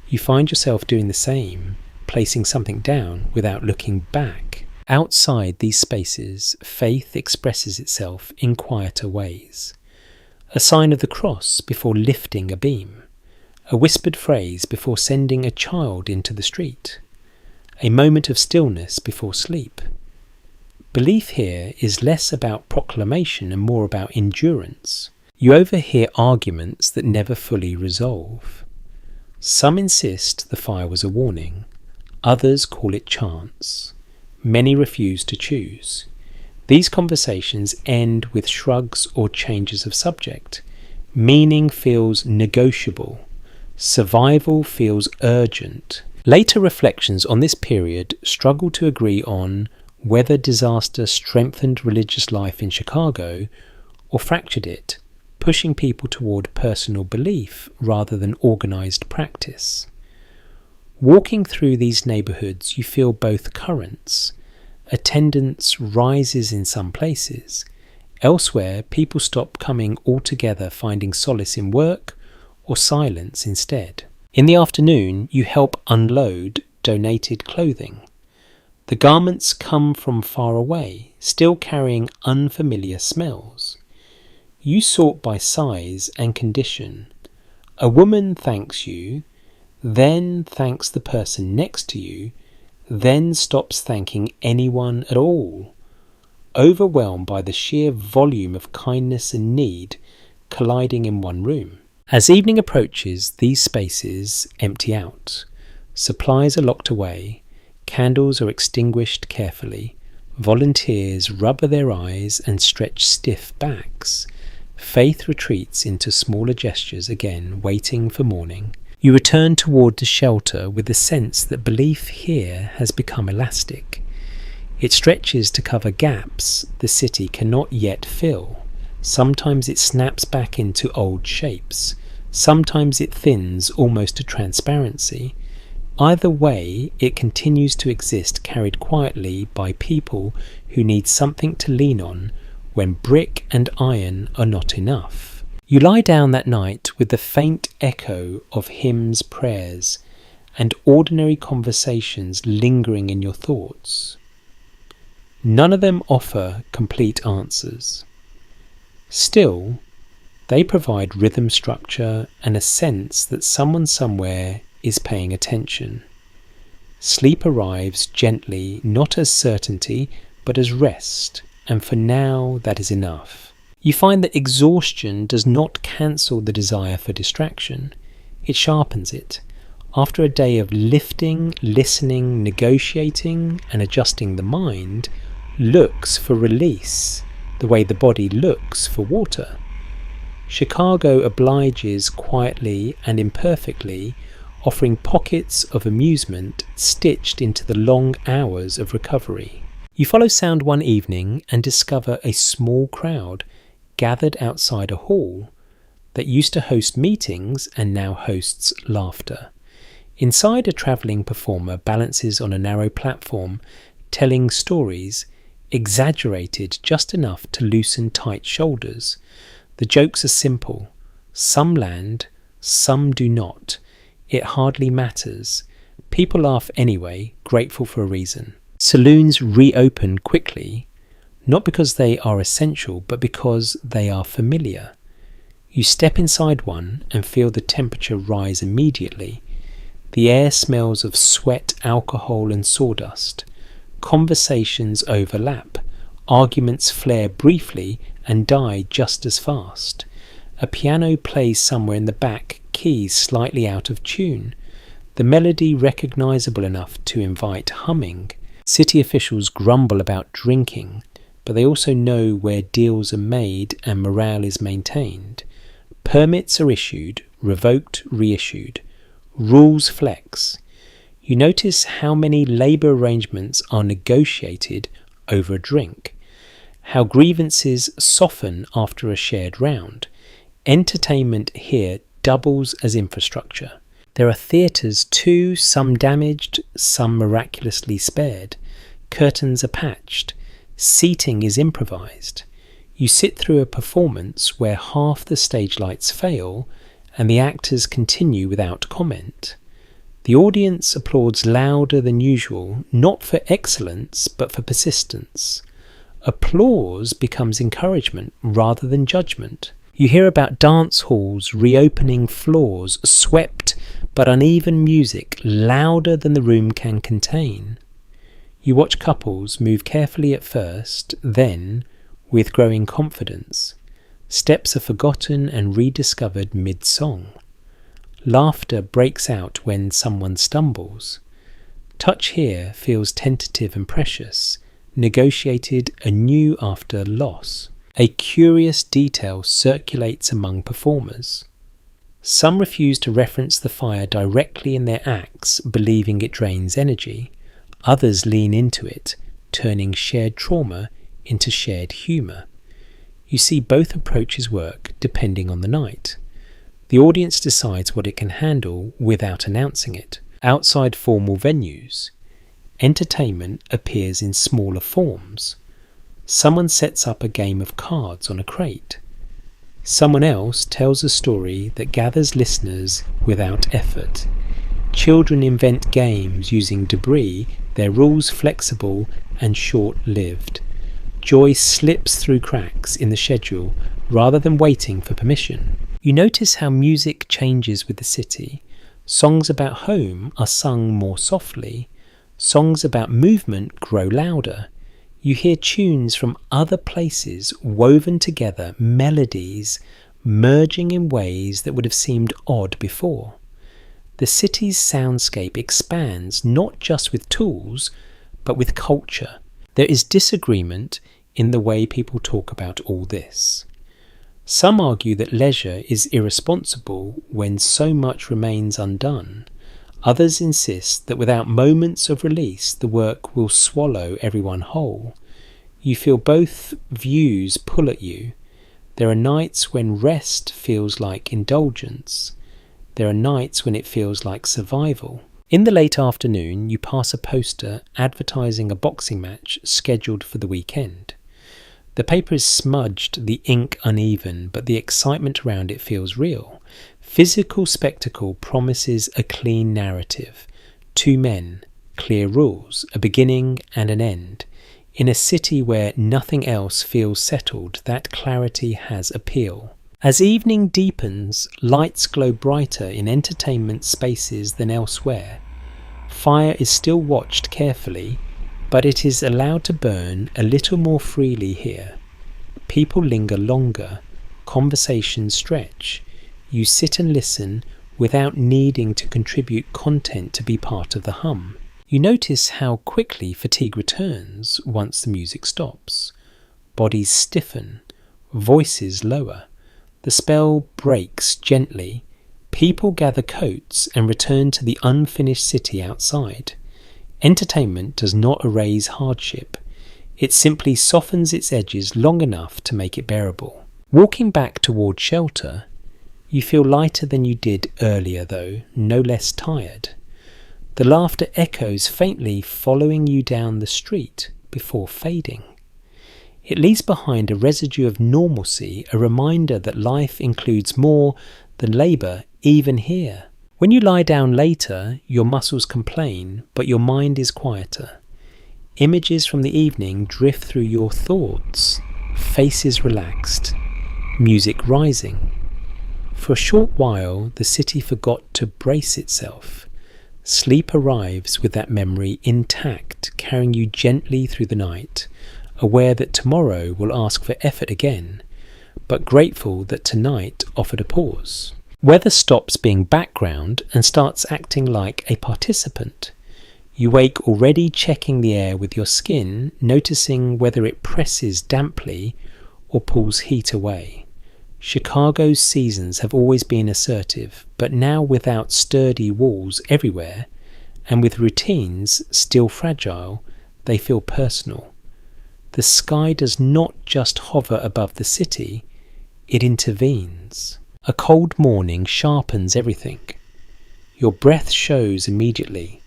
You find yourself doing the same, placing something down without looking back. Outside these spaces, faith expresses itself in quieter ways. A sign of the cross before lifting a beam. A whispered phrase before sending a child into the street. A moment of stillness before sleep. Belief here is less about proclamation and more about endurance. You overhear arguments that never fully resolve. Some insist the fire was a warning. Others call it chance. Many refuse to choose. These conversations end with shrugs or changes of subject. Meaning feels negotiable. Survival feels urgent. Later reflections on this period struggle to agree on whether disaster strengthened religious life in Chicago or fractured it, pushing people toward personal belief rather than organized practice. Walking through these neighborhoods, you feel both currents. Attendance rises in some places. Elsewhere, people stop coming altogether, finding solace in work or silence instead. In the afternoon, you help unload donated clothing. The garments come from far away, still carrying unfamiliar smells. You sort by size and condition. A woman thanks you, then thanks the person next to you, then stops thanking anyone at all, overwhelmed by the sheer volume of kindness and need colliding in one room. As evening approaches, these spaces empty out. Supplies are locked away, candles are extinguished carefully, volunteers rubber their eyes and stretch stiff backs. Faith retreats into smaller gestures again, waiting for morning. You return toward the shelter with the sense that belief here has become elastic. It stretches to cover gaps the city cannot yet fill. Sometimes it snaps back into old shapes. Sometimes it thins almost to transparency. Either way, it continues to exist, carried quietly by people who need something to lean on when brick and iron are not enough. You lie down that night with the faint echo of hymns, prayers, and ordinary conversations lingering in your thoughts. None of them offer complete answers. Still, they provide rhythm, structure, and a sense that someone somewhere is paying attention. Sleep arrives gently, not as certainty, but as rest, and for now that is enough. You find that exhaustion does not cancel the desire for distraction, it sharpens it. After a day of lifting, listening, negotiating, and adjusting, the mind looks for release, the way the body looks for water. Chicago obliges quietly and imperfectly, offering pockets of amusement stitched into the long hours of recovery. You follow sound one evening and discover a small crowd gathered outside a hall that used to host meetings and now hosts laughter. Inside, a travelling performer balances on a narrow platform, telling stories, exaggerated just enough to loosen tight shoulders. The jokes are simple. Some land, some do not. It hardly matters. People laugh anyway, grateful for a reason. Saloons reopen quickly, not because they are essential, but because they are familiar. You step inside one and feel the temperature rise immediately. The air smells of sweat, alcohol and sawdust. Conversations overlap. Arguments flare briefly and die just as fast. A piano plays somewhere in the back, keys slightly out of tune. The melody recognisable enough to invite humming. City officials grumble about drinking, but they also know where deals are made and morale is maintained. Permits are issued, revoked, reissued. Rules flex. You notice how many labour arrangements are negotiated over a drink. How grievances soften after a shared round. Entertainment here doubles as infrastructure. There are theatres too, some damaged, some miraculously spared. Curtains are patched. Seating is improvised. You sit through a performance where half the stage lights fail and the actors continue without comment. The audience applauds louder than usual, not for excellence, but for persistence. Applause becomes encouragement rather than judgment. You hear about dance halls reopening floors, swept but uneven music louder than the room can contain. You watch couples move carefully at first, then, with growing confidence, steps are forgotten and rediscovered mid-song. Laughter breaks out when someone stumbles. Touch here feels tentative and precious, negotiated anew after loss. A curious detail circulates among performers. Some refuse to reference the fire directly in their acts, believing it drains energy. Others lean into it, turning shared trauma into shared humour. You see both approaches work depending on the night. The audience decides what it can handle without announcing it. Outside formal venues, entertainment appears in smaller forms. Someone sets up a game of cards on a crate. Someone else tells a story that gathers listeners without effort. Children invent games using debris, their rules flexible and short-lived. Joy slips through cracks in the schedule rather than waiting for permission. You notice how music changes with the city. Songs about home are sung more softly. Songs about movement grow louder. You hear tunes from other places woven together, melodies merging in ways that would have seemed odd before. The city's soundscape expands not just with tools, but with culture. There is disagreement in the way people talk about all this. Some argue that leisure is irresponsible when so much remains undone. Others insist that without moments of release, the work will swallow everyone whole. You feel both views pull at you. There are nights when rest feels like indulgence. There are nights when it feels like survival. In the late afternoon, you pass a poster advertising a boxing match scheduled for the weekend. The paper is smudged, the ink uneven, but the excitement around it feels real. Physical spectacle promises a clean narrative. Two men, clear rules, a beginning and an end. In a city where nothing else feels settled, that clarity has appeal. As evening deepens, lights glow brighter in entertainment spaces than elsewhere. Fire is still watched carefully, but it is allowed to burn a little more freely here. People linger longer, conversations stretch. You sit and listen without needing to contribute content to be part of the hum. You notice how quickly fatigue returns once the music stops. Bodies stiffen, voices lower. The spell breaks gently. People gather coats and return to the unfinished city outside. Entertainment does not erase hardship. It simply softens its edges long enough to make it bearable. Walking back toward shelter, you feel lighter than you did earlier though, no less tired. The laughter echoes faintly, following you down the street before fading. It leaves behind a residue of normalcy, a reminder that life includes more than labour even here. When you lie down later, your muscles complain, but your mind is quieter. Images from the evening drift through your thoughts, faces relaxed, music rising. For a short while, the city forgot to brace itself. Sleep arrives with that memory intact, carrying you gently through the night, aware that tomorrow will ask for effort again, but grateful that tonight offered a pause. Weather stops being background and starts acting like a participant. You wake already checking the air with your skin, noticing whether it presses damply or pulls heat away. Chicago's seasons have always been assertive, but now without sturdy walls everywhere, and with routines still fragile, they feel personal. The sky does not just hover above the city, it intervenes. A cold morning sharpens everything. Your breath shows immediately.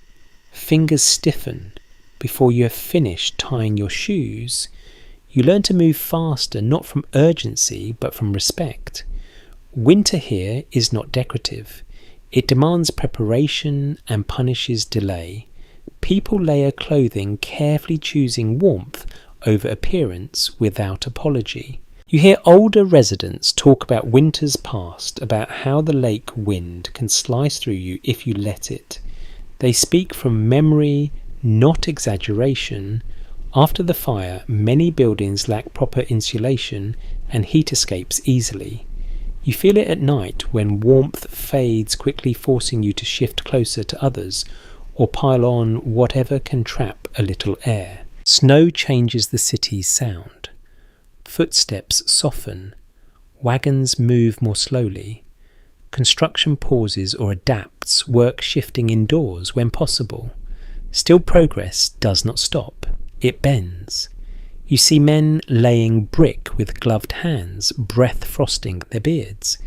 Fingers stiffen. Before you have finished tying your shoes, you learn to move faster, not from urgency, but from respect. Winter here is not decorative. It demands preparation and punishes delay. People layer clothing, carefully choosing warmth over appearance without apology. You hear older residents talk about winters past, about how the lake wind can slice through you if you let it. They speak from memory, not exaggeration. After the fire, many buildings lack proper insulation and heat escapes easily. You feel it at night when warmth fades, quickly forcing you to shift closer to others or pile on whatever can trap a little air. Snow changes the city's sound. Footsteps soften. Wagons move more slowly. Construction pauses or adapts, work shifting indoors when possible. Still, progress does not stop. It bends. You see men laying brick with gloved hands, breath frosting their beards.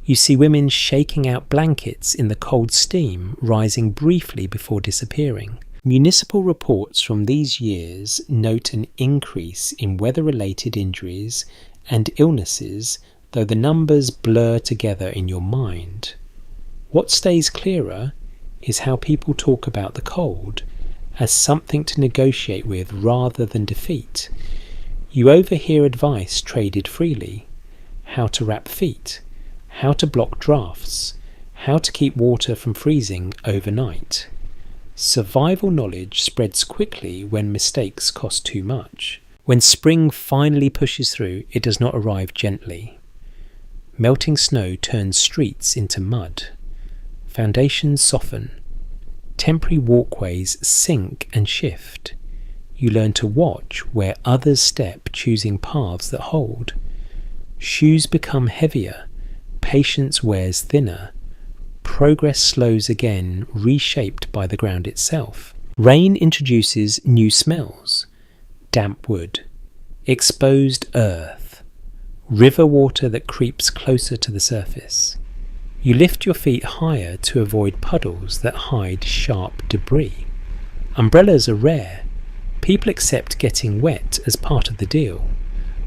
You see women shaking out blankets in the cold steam, rising briefly before disappearing. Municipal reports from these years note an increase in weather-related injuries and illnesses, though the numbers blur together in your mind. What stays clearer is how people talk about the cold as something to negotiate with rather than defeat. You overhear advice traded freely: how to wrap feet, how to block drafts, how to keep water from freezing overnight. Survival knowledge spreads quickly when mistakes cost too much. When spring finally pushes through, it does not arrive gently. Melting snow turns streets into mud. Foundations soften. Temporary walkways sink and shift. You learn to watch where others step, choosing paths that hold. Shoes become heavier. Patience wears thinner. Progress slows again, reshaped by the ground itself. Rain introduces new smells: damp wood, exposed earth, river water that creeps closer to the surface. You lift your feet higher to avoid puddles that hide sharp debris. Umbrellas are rare. People accept getting wet as part of the deal.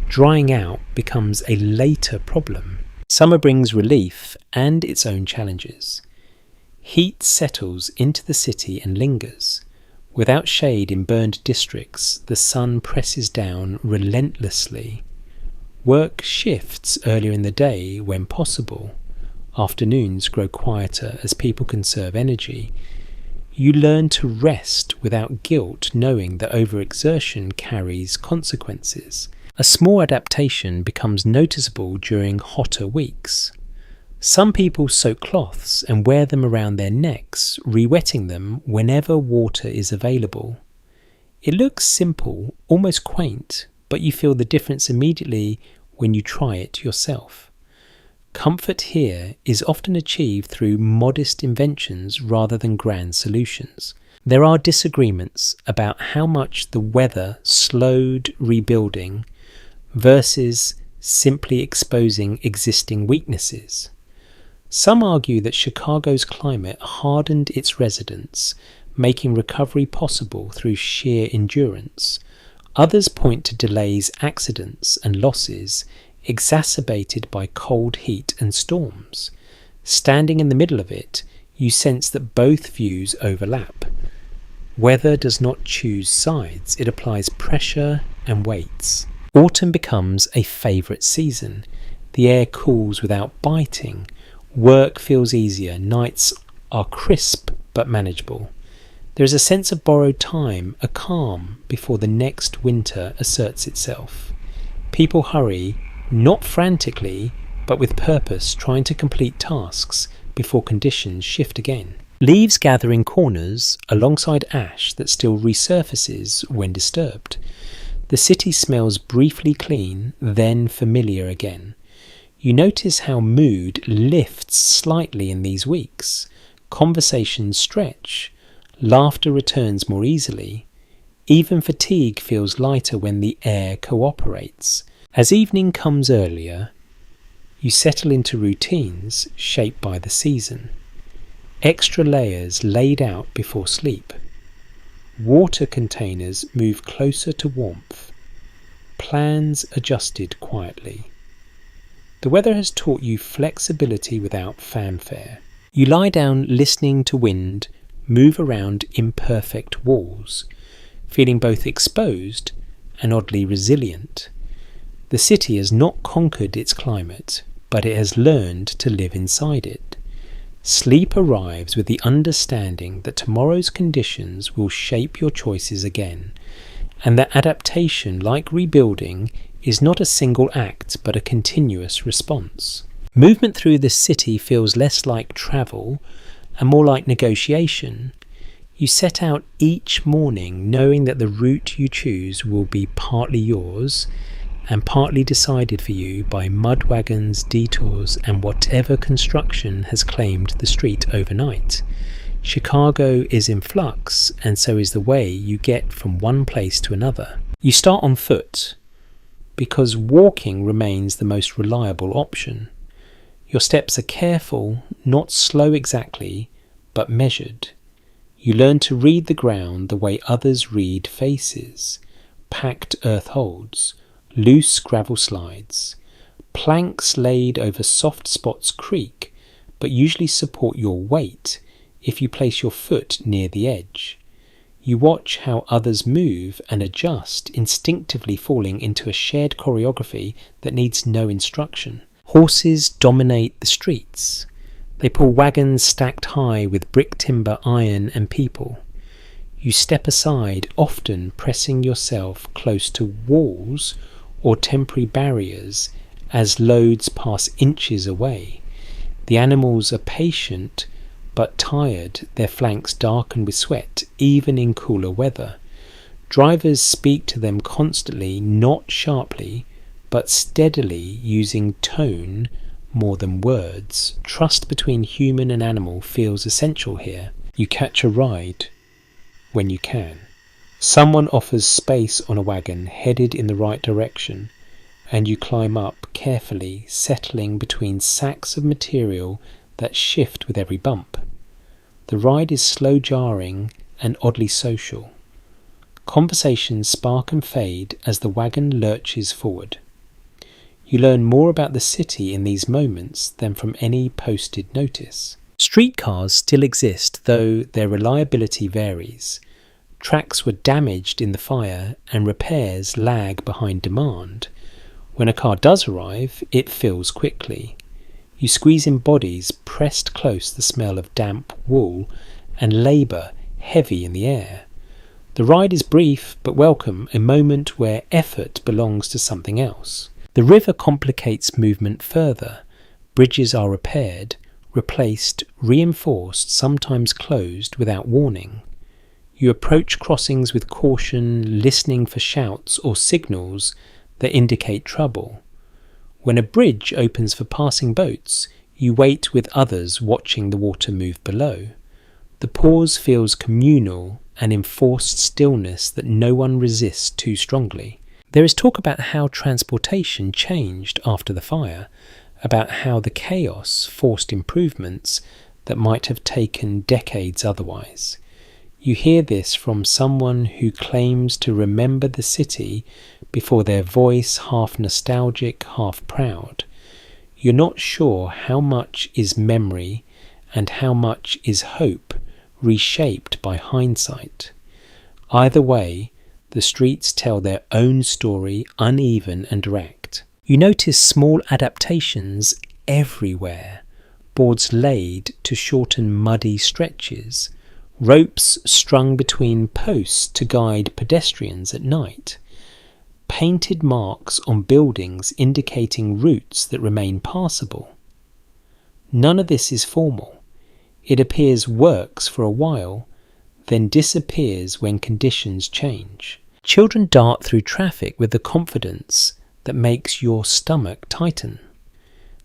Drying out becomes a later problem. Summer brings relief and its own challenges. Heat settles into the city and lingers. Without shade in burned districts, the sun presses down relentlessly. Work shifts earlier in the day when possible. Afternoons grow quieter as people conserve energy. You learn to rest without guilt, knowing that overexertion carries consequences. A small adaptation becomes noticeable during hotter weeks. Some people soak cloths and wear them around their necks, re-wetting them whenever water is available. It looks simple, almost quaint, but you feel the difference immediately when you try it yourself. Comfort here is often achieved through modest inventions rather than grand solutions. There are disagreements about how much the weather slowed rebuilding versus simply exposing existing weaknesses. Some argue that Chicago's climate hardened its residents, making recovery possible through sheer endurance. Others point to delays, accidents and losses exacerbated by cold heat and storms. Standing in the middle of it, you sense that both views overlap. Weather does not choose sides, it applies pressure and weights. Autumn becomes a favourite season. The air cools without biting. Work feels easier. Nights are crisp but manageable. There is a sense of borrowed time, a calm before the next winter asserts itself. People hurry, not frantically, but with purpose, trying to complete tasks before conditions shift again. Leaves gather in corners alongside ash that still resurfaces when disturbed. The city smells briefly clean, then familiar again. You notice how mood lifts slightly in these weeks. Conversations stretch. Laughter returns more easily. Even fatigue feels lighter when the air cooperates. As evening comes earlier, you settle into routines shaped by the season. Extra layers laid out before sleep. Water containers move closer to warmth. Plans adjusted quietly. The weather has taught you flexibility without fanfare. You lie down listening to wind move around imperfect walls, feeling both exposed and oddly resilient. The city has not conquered its climate, but it has learned to live inside it. Sleep arrives with the understanding that tomorrow's conditions will shape your choices again, and that adaptation, like rebuilding, is not a single act but a continuous response. Movement through the city feels less like travel and more like negotiation. You set out each morning knowing that the route you choose will be partly yours and partly decided for you by mud wagons, detours and whatever construction has claimed the street overnight. Chicago is in flux, and so is the way you get from one place to another. You start on foot because walking remains the most reliable option. Your steps are careful, not slow exactly, but measured. You learn to read the ground the way others read faces. Packed earth holds, loose gravel slides. Planks laid over soft spots creak, but usually support your weight if you place your foot near the edge. You watch how others move and adjust, instinctively falling into a shared choreography that needs no instruction. Horses dominate the streets. They pull wagons stacked high with brick, timber, iron and people. You step aside, often pressing yourself close to walls or temporary barriers as loads pass inches away. The animals are patient but tired, their flanks darkened with sweat, even in cooler weather. Drivers speak to them constantly, not sharply, but steadily, using tone more than words. Trust between human and animal feels essential here. You catch a ride when you can. Someone offers space on a wagon headed in the right direction, and you climb up carefully, settling between sacks of material that shift with every bump. The ride is slow, jarring, and oddly social. Conversations spark and fade as the wagon lurches forward. You learn more about the city in these moments than from any posted notice. Streetcars still exist, though their reliability varies. Tracks were damaged in the fire, and repairs lag behind demand. When a car does arrive, it fills quickly. You squeeze in bodies, pressed close, the smell of damp wool, and labour heavy in the air. The ride is brief but welcome, a moment where effort belongs to something else. The river complicates movement further. Bridges are repaired, replaced, reinforced, sometimes closed without warning. You approach crossings with caution, listening for shouts or signals that indicate trouble. When a bridge opens for passing boats, you wait with others watching the water move below. The pause feels communal, an enforced stillness that no one resists too strongly. There is talk about how transportation changed after the fire, about how the chaos forced improvements that might have taken decades otherwise. You hear this from someone who claims to remember the city before their voice, half nostalgic, half proud. You're not sure how much is memory and how much is hope reshaped by hindsight. Either way, the streets tell their own story, uneven and direct. You notice small adaptations everywhere. Boards laid to shorten muddy stretches, ropes strung between posts to guide pedestrians at night, painted marks on buildings indicating routes that remain passable. None of this is formal. It appears works for a while, then disappears when conditions change. Children dart through traffic with the confidence that makes your stomach tighten.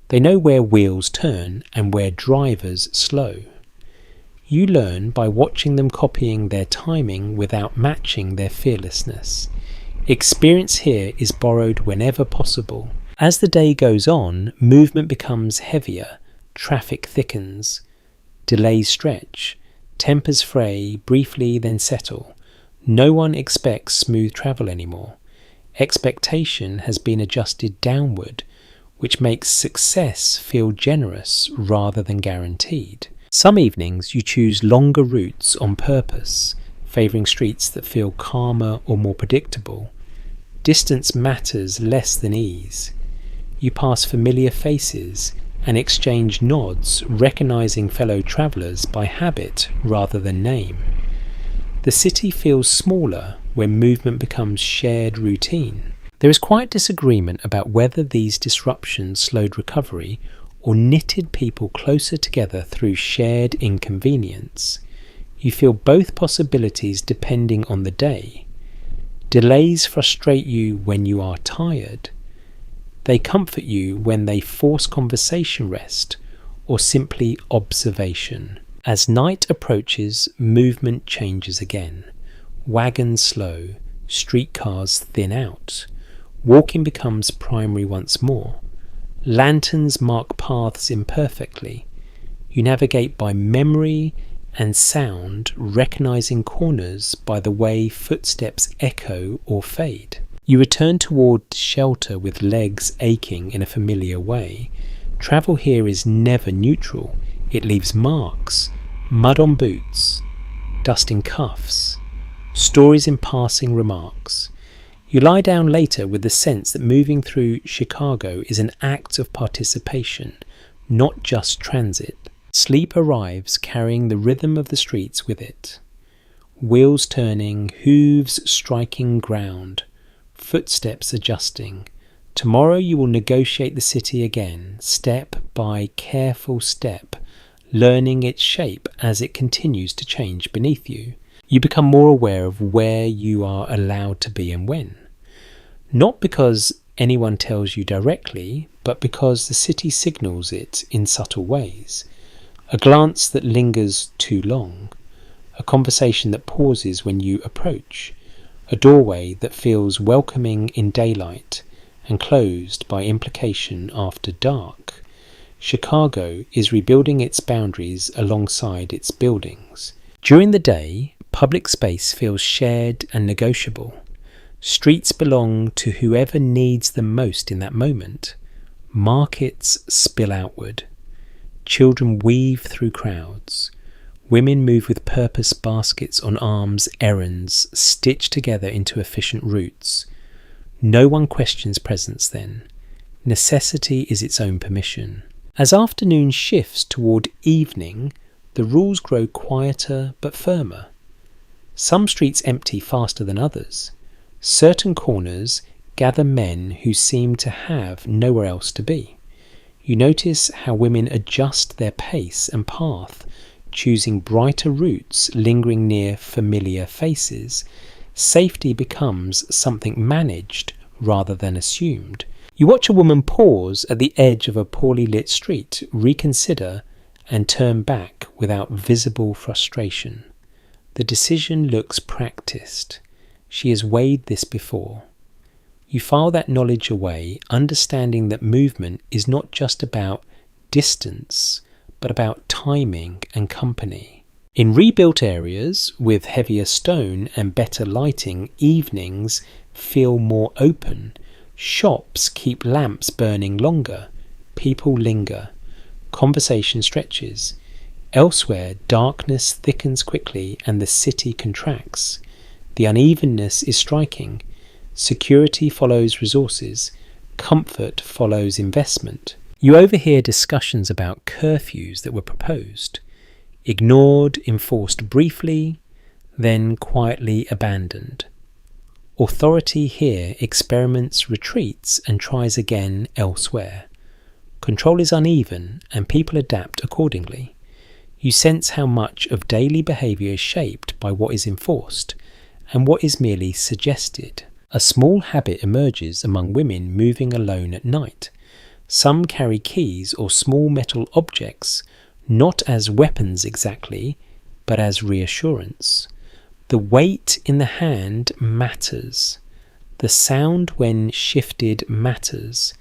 They know where wheels turn and where drivers slow. You learn by watching them copying their timing without matching their fearlessness. Experience here is borrowed whenever possible. As the day goes on, movement becomes heavier, traffic thickens, delays stretch, tempers fray, briefly then settle. No one expects smooth travel anymore. Expectation has been adjusted downward, which makes success feel generous rather than guaranteed. Some evenings you choose longer routes on purpose, favouring streets that feel calmer or more predictable. Distance matters less than ease. You pass familiar faces and exchange nods, recognising fellow travellers by habit rather than name. The city feels smaller when movement becomes shared routine. There is quite disagreement about whether these disruptions slowed recovery or knitted people closer together through shared inconvenience. You feel both possibilities depending on the day. Delays frustrate you when you are tired. They comfort you when they force conversation rest or simply observation. As night approaches, movement changes again. Wagons slow, streetcars thin out. Walking becomes primary once more. Lanterns mark paths imperfectly. You navigate by memory and sound, recognizing corners by the way footsteps echo or fade. You return toward shelter with legs aching in a familiar way. Travel here is never neutral. It leaves marks, mud on boots, dust in cuffs, stories in passing remarks. You lie down later with the sense that moving through Chicago is an act of participation, not just transit. Sleep arrives carrying the rhythm of the streets with it. Wheels turning, hooves striking ground, footsteps adjusting. Tomorrow you will negotiate the city again, step by careful step, learning its shape as it continues to change beneath you. You become more aware of where you are allowed to be and when. Not because anyone tells you directly, but because the city signals it in subtle ways. A glance that lingers too long. A conversation that pauses when you approach. A doorway that feels welcoming in daylight and closed by implication after dark. Chicago is rebuilding its boundaries alongside its buildings. During the day, public space feels shared and negotiable. Streets belong to whoever needs them most in that moment. Markets spill outward. Children weave through crowds. Women move with purpose, baskets on arms, errands, stitched together into efficient routes. No one questions presence then. Necessity is its own permission. As afternoon shifts toward evening, the rules grow quieter but firmer. Some streets empty faster than others. Certain corners gather men who seem to have nowhere else to be. You notice how women adjust their pace and path, choosing brighter routes, lingering near familiar faces. Safety becomes something managed rather than assumed. You watch a woman pause at the edge of a poorly lit street, reconsider, and turn back without visible frustration. The decision looks practiced. She has weighed this before. You file that knowledge away, understanding that movement is not just about distance, but about timing and company. In rebuilt areas with heavier stone and better lighting, evenings feel more open. Shops keep lamps burning longer. People linger. Conversation stretches. Elsewhere, darkness thickens quickly and the city contracts. The unevenness is striking. Security follows resources. Comfort follows investment. You overhear discussions about curfews that were proposed, ignored, enforced briefly, then quietly abandoned. Authority here experiments, retreats, and tries again elsewhere. Control is uneven, and people adapt accordingly. You sense how much of daily behaviour is shaped by what is enforced, and what is merely suggested. A small habit emerges among women moving alone at night. Some carry keys or small metal objects, not as weapons exactly, but as reassurance. The weight in the hand matters. The sound when shifted matters.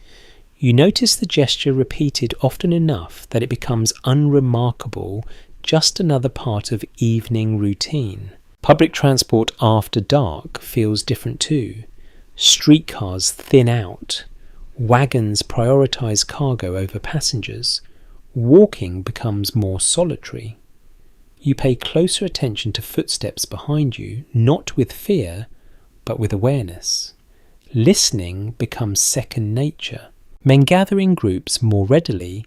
You notice the gesture repeated often enough that it becomes unremarkable, just another part of evening routine. Public transport after dark feels different too. Streetcars thin out. Wagons prioritise cargo over passengers. Walking becomes more solitary. You pay closer attention to footsteps behind you, not with fear, but with awareness. Listening becomes second nature. Men gather in groups more readily,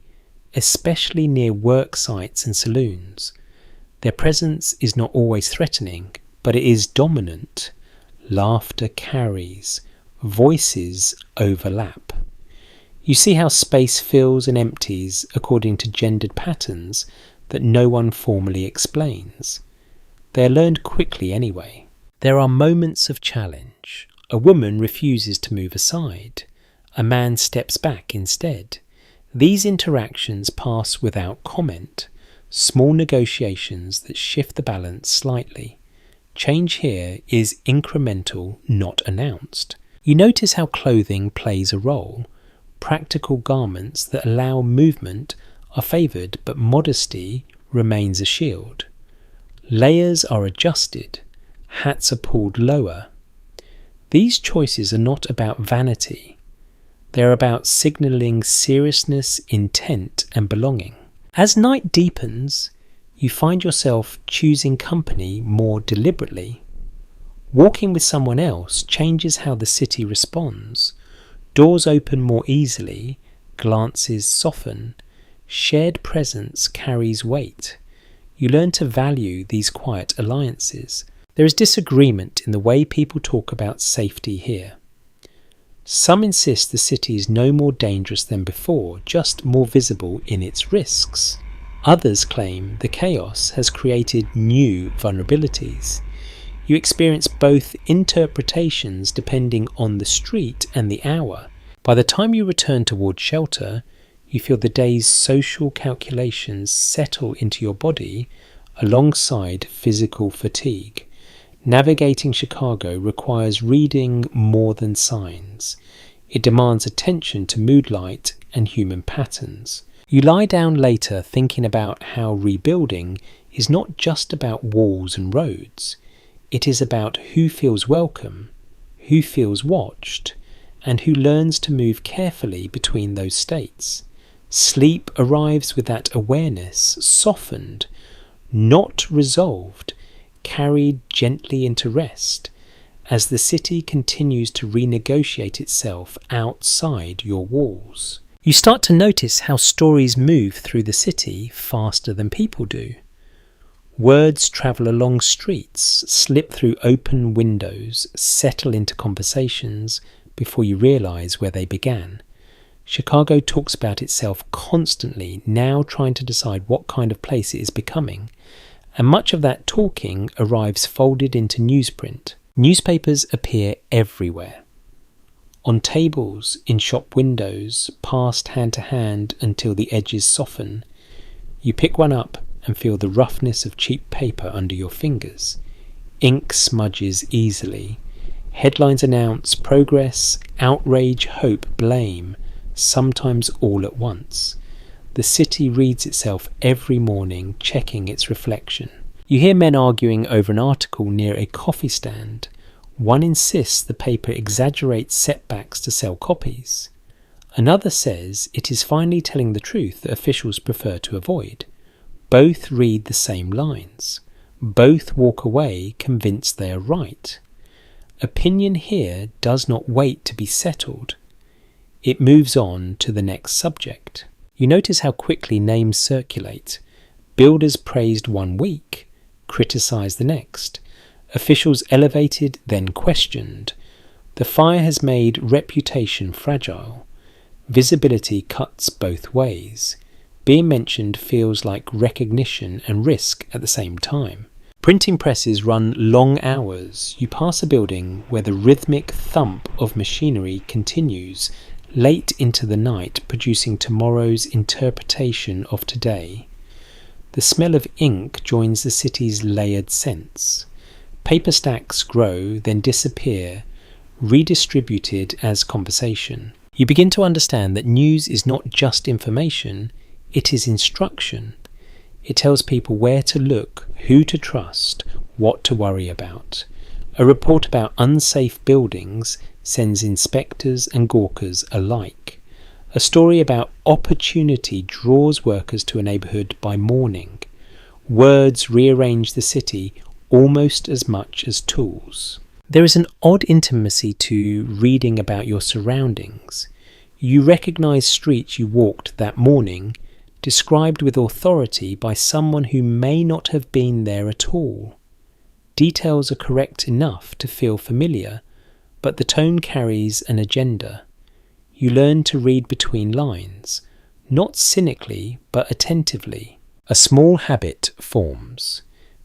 especially near work sites and saloons. Their presence is not always threatening, but it is dominant. Laughter carries. Voices overlap. You see how space fills and empties according to gendered patterns that no one formally explains. They are learned quickly anyway. There are moments of challenge. A woman refuses to move aside. A man steps back instead. These interactions pass without comment, small negotiations that shift the balance slightly. Change here is incremental, not announced. You notice how clothing plays a role. Practical garments that allow movement are favoured, but modesty remains a shield. Layers are adjusted. Hats are pulled lower. These choices are not about vanity. They are about signalling seriousness, intent, and belonging. As night deepens, you find yourself choosing company more deliberately. Walking with someone else changes how the city responds. Doors open more easily, glances soften, shared presence carries weight. You learn to value these quiet alliances. There is disagreement in the way people talk about safety here. Some insist the city is no more dangerous than before, just more visible in its risks. Others claim the chaos has created new vulnerabilities. You experience both interpretations depending on the street and the hour. By the time you return toward shelter, you feel the day's social calculations settle into your body alongside physical fatigue. Navigating Chicago requires reading more than signs. It demands attention to mood light and human patterns. You lie down later thinking about how rebuilding is not just about walls and roads. It is about who feels welcome, who feels watched, and who learns to move carefully between those states. Sleep arrives with that awareness, softened, not resolved, carried gently into rest, as the city continues to renegotiate itself outside your walls. You start to notice how stories move through the city faster than people do. Words travel along streets, slip through open windows, settle into conversations before you realise where they began. Chicago talks about itself constantly, now trying to decide what kind of place it is becoming, and much of that talking arrives folded into newsprint. Newspapers appear everywhere. On tables, in shop windows, passed hand to hand until the edges soften. You pick one up and feel the roughness of cheap paper under your fingers. Ink smudges easily. Headlines announce progress, outrage, hope, blame, sometimes all at once. The city reads itself every morning, checking its reflection. You hear men arguing over an article near a coffee stand. One insists the paper exaggerates setbacks to sell copies. Another says it is finally telling the truth that officials prefer to avoid. Both read the same lines. Both walk away convinced they are right. Opinion here does not wait to be settled. It moves on to the next subject. You notice how quickly names circulate. Builders praised one week, criticised the next. Officials elevated, then questioned. The fire has made reputation fragile. Visibility cuts both ways. Being mentioned feels like recognition and risk at the same time. Printing presses run long hours. You pass a building where the rhythmic thump of machinery continues late into the night, producing tomorrow's interpretation of today. The smell of ink joins the city's layered scents. Paper stacks grow, then disappear, redistributed as conversation. You begin to understand that news is not just information, it is instruction. It tells people where to look, who to trust, what to worry about. A report about unsafe buildings sends inspectors and gawkers alike. A story about opportunity draws workers to a neighbourhood by morning. Words rearrange the city almost as much as tools. There is an odd intimacy to reading about your surroundings. You recognise streets you walked that morning, described with authority by someone who may not have been there at all. Details are correct enough to feel familiar, but the tone carries an agenda. You learn to read between lines, not cynically but attentively. A small habit forms.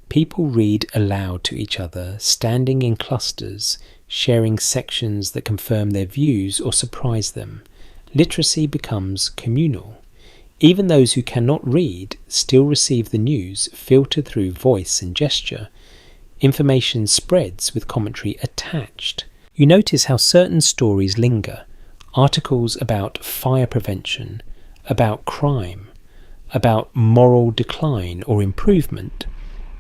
People read aloud to each other, standing in clusters, sharing sections that confirm their views or surprise them. Literacy becomes communal. Even those who cannot read still receive the news filtered through voice and gesture. Information spreads with commentary attached. You notice how certain stories linger. Articles about fire prevention, about crime, about moral decline or improvement.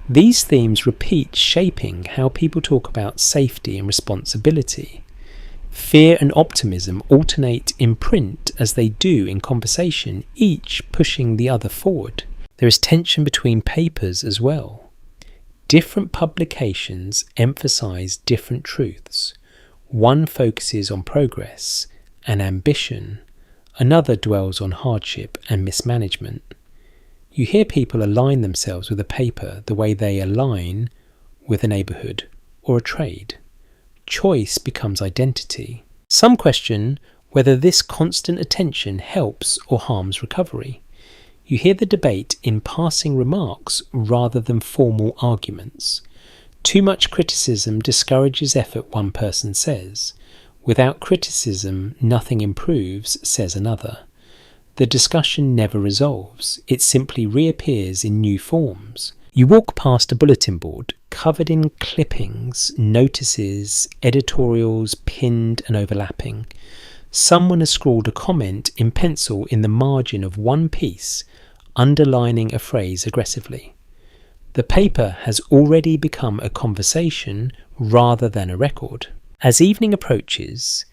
These themes repeat, shaping how people talk about safety and responsibility. Fear and optimism alternate in print as they do in conversation, each pushing the other forward. There is tension between papers as well. Different publications emphasise different truths. One focuses on progress and ambition. Another dwells on hardship and mismanagement. You hear people align themselves with a paper the way they align with a neighbourhood or a trade. Choice becomes identity. Some question whether this constant attention helps or harms recovery. You hear the debate in passing remarks rather than formal arguments. Too much criticism discourages effort, one person says. Without criticism, nothing improves, says another. The discussion never resolves. It simply reappears in new forms. You walk past a bulletin board covered in clippings, notices, editorials pinned and overlapping. Someone has scrawled a comment in pencil in the margin of one piece, underlining a phrase aggressively. The paper has already become a conversation rather than a record. As evening approaches,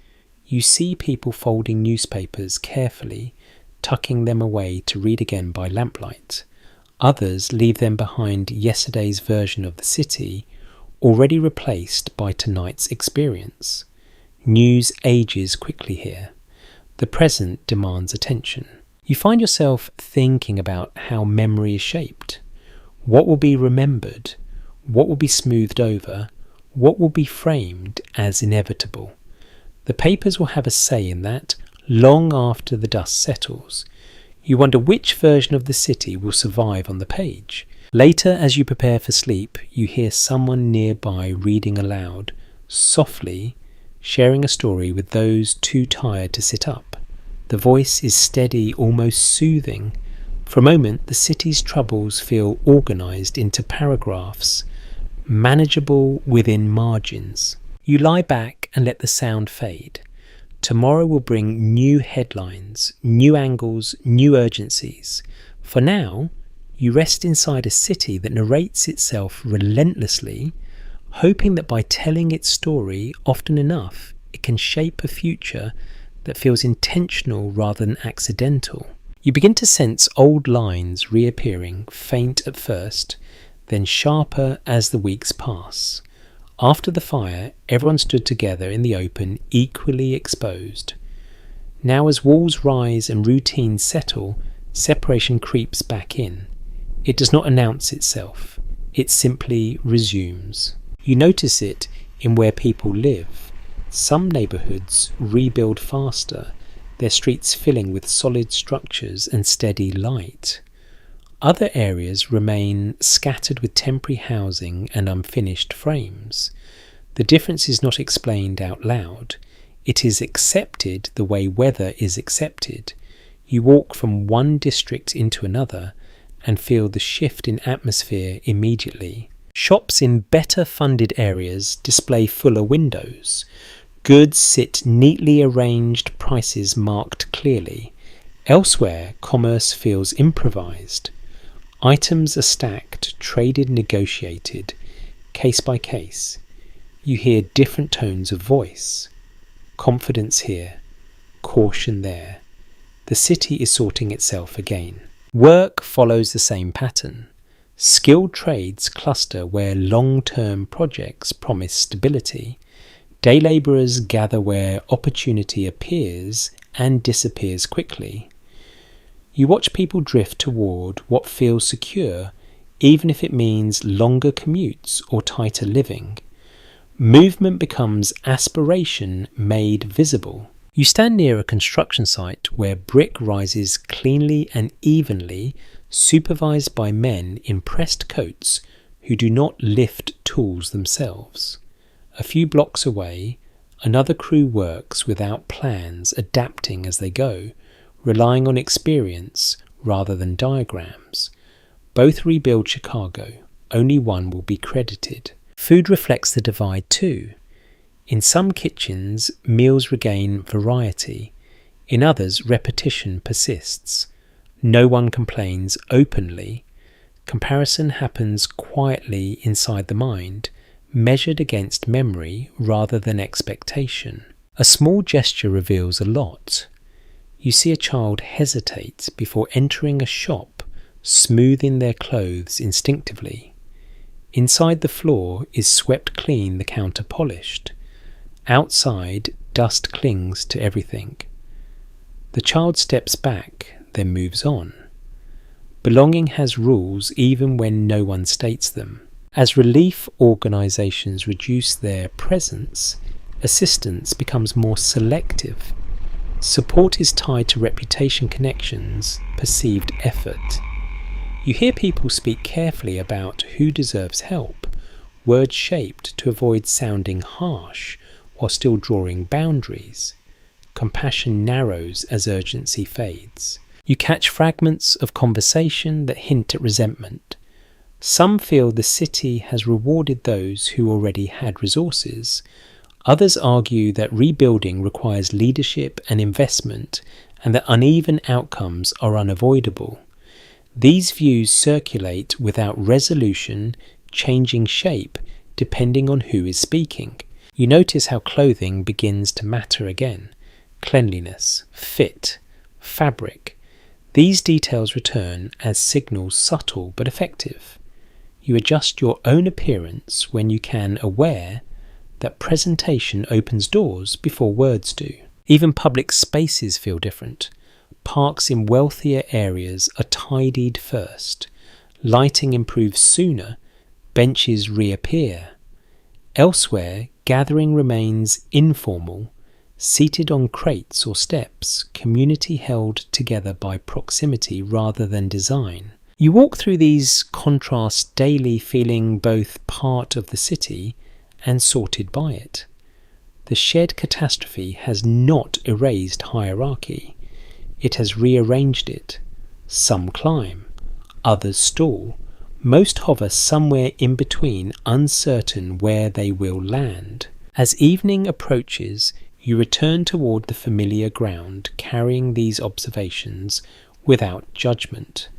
you see people folding newspapers carefully, tucking them away to read again by lamplight. Others leave them behind yesterday's version of the city, already replaced by tonight's experience. News ages quickly here. The present demands attention. You find yourself thinking about how memory is shaped. What will be remembered? What will be smoothed over? What will be framed as inevitable? The papers will have a say in that long after the dust settles. You wonder which version of the city will survive on the page. Later, as you prepare for sleep, you hear someone nearby reading aloud, softly, sharing a story with those too tired to sit up. The voice is steady, almost soothing. For a moment, the city's troubles feel organised into paragraphs, manageable within margins. You lie back and let the sound fade. Tomorrow will bring new headlines, new angles, new urgencies. For now, You rest inside a city that narrates itself relentlessly, hoping that by telling its story often enough, it can shape a future that feels intentional rather than accidental. You begin to sense old lines reappearing, faint at first, then sharper as the weeks pass. After the fire, everyone stood together in the open, equally exposed. Now as walls rise and routines settle, separation creeps back in. It does not announce itself, it simply resumes. You notice it in where people live. Some neighbourhoods rebuild faster, their streets filling with solid structures and steady light. Other areas remain scattered with temporary housing and unfinished frames. The difference is not explained out loud. It is accepted the way weather is accepted. You walk from one district into another and feel the shift in atmosphere immediately. Shops in better funded areas display fuller windows. Goods sit neatly arranged, prices marked clearly. Elsewhere, commerce feels improvised. Items are stacked, traded, negotiated, case by case. You hear different tones of voice. Confidence here, caution there. The city is sorting itself again. Work follows the same pattern. Skilled trades cluster where long-term projects promise stability. Day labourers gather where opportunity appears and disappears quickly. You watch people drift toward what feels secure, even if it means longer commutes or tighter living. Movement becomes aspiration made visible. You stand near a construction site where brick rises cleanly and evenly, supervised by men in pressed coats who do not lift tools themselves. A few blocks away, another crew works without plans, adapting as they go, relying on experience rather than diagrams. Both rebuild Chicago, only one will be credited. Food reflects the divide too. In some kitchens, meals regain variety. In others, repetition persists. No one complains openly. Comparison happens quietly inside the mind, measured against memory rather than expectation. A small gesture reveals a lot. You see a child hesitate before entering a shop, smoothing their clothes instinctively. Inside the floor is swept clean, the counter polished. Outside, dust clings to everything. The child steps back, then moves on. Belonging has rules even when no one states them. As relief organisations reduce their presence, assistance becomes more selective. Support is tied to reputation connections, perceived effort. You hear people speak carefully about who deserves help, words shaped to avoid sounding harsh while still drawing boundaries. Compassion narrows as urgency fades. You catch fragments of conversation that hint at resentment. Some feel the city has rewarded those who already had resources. Others argue that rebuilding requires leadership and investment, and that uneven outcomes are unavoidable. These views circulate without resolution, changing shape depending on who is speaking. You notice how clothing begins to matter again. Cleanliness, fit, fabric. These details return as signals subtle but effective. You adjust your own appearance when you can, aware that presentation opens doors before words do. Even public spaces feel different. Parks in wealthier areas are tidied first. Lighting improves sooner. Benches reappear. Elsewhere, gathering remains informal, seated on crates or steps, community held together by proximity rather than design. You walk through these contrasts daily, feeling both part of the city and sorted by it. The shared catastrophe has not erased hierarchy. It has rearranged it. Some climb, others stall. Most hover somewhere in between, uncertain where they will land. As evening approaches, you return toward the familiar ground, carrying these observations without judgment.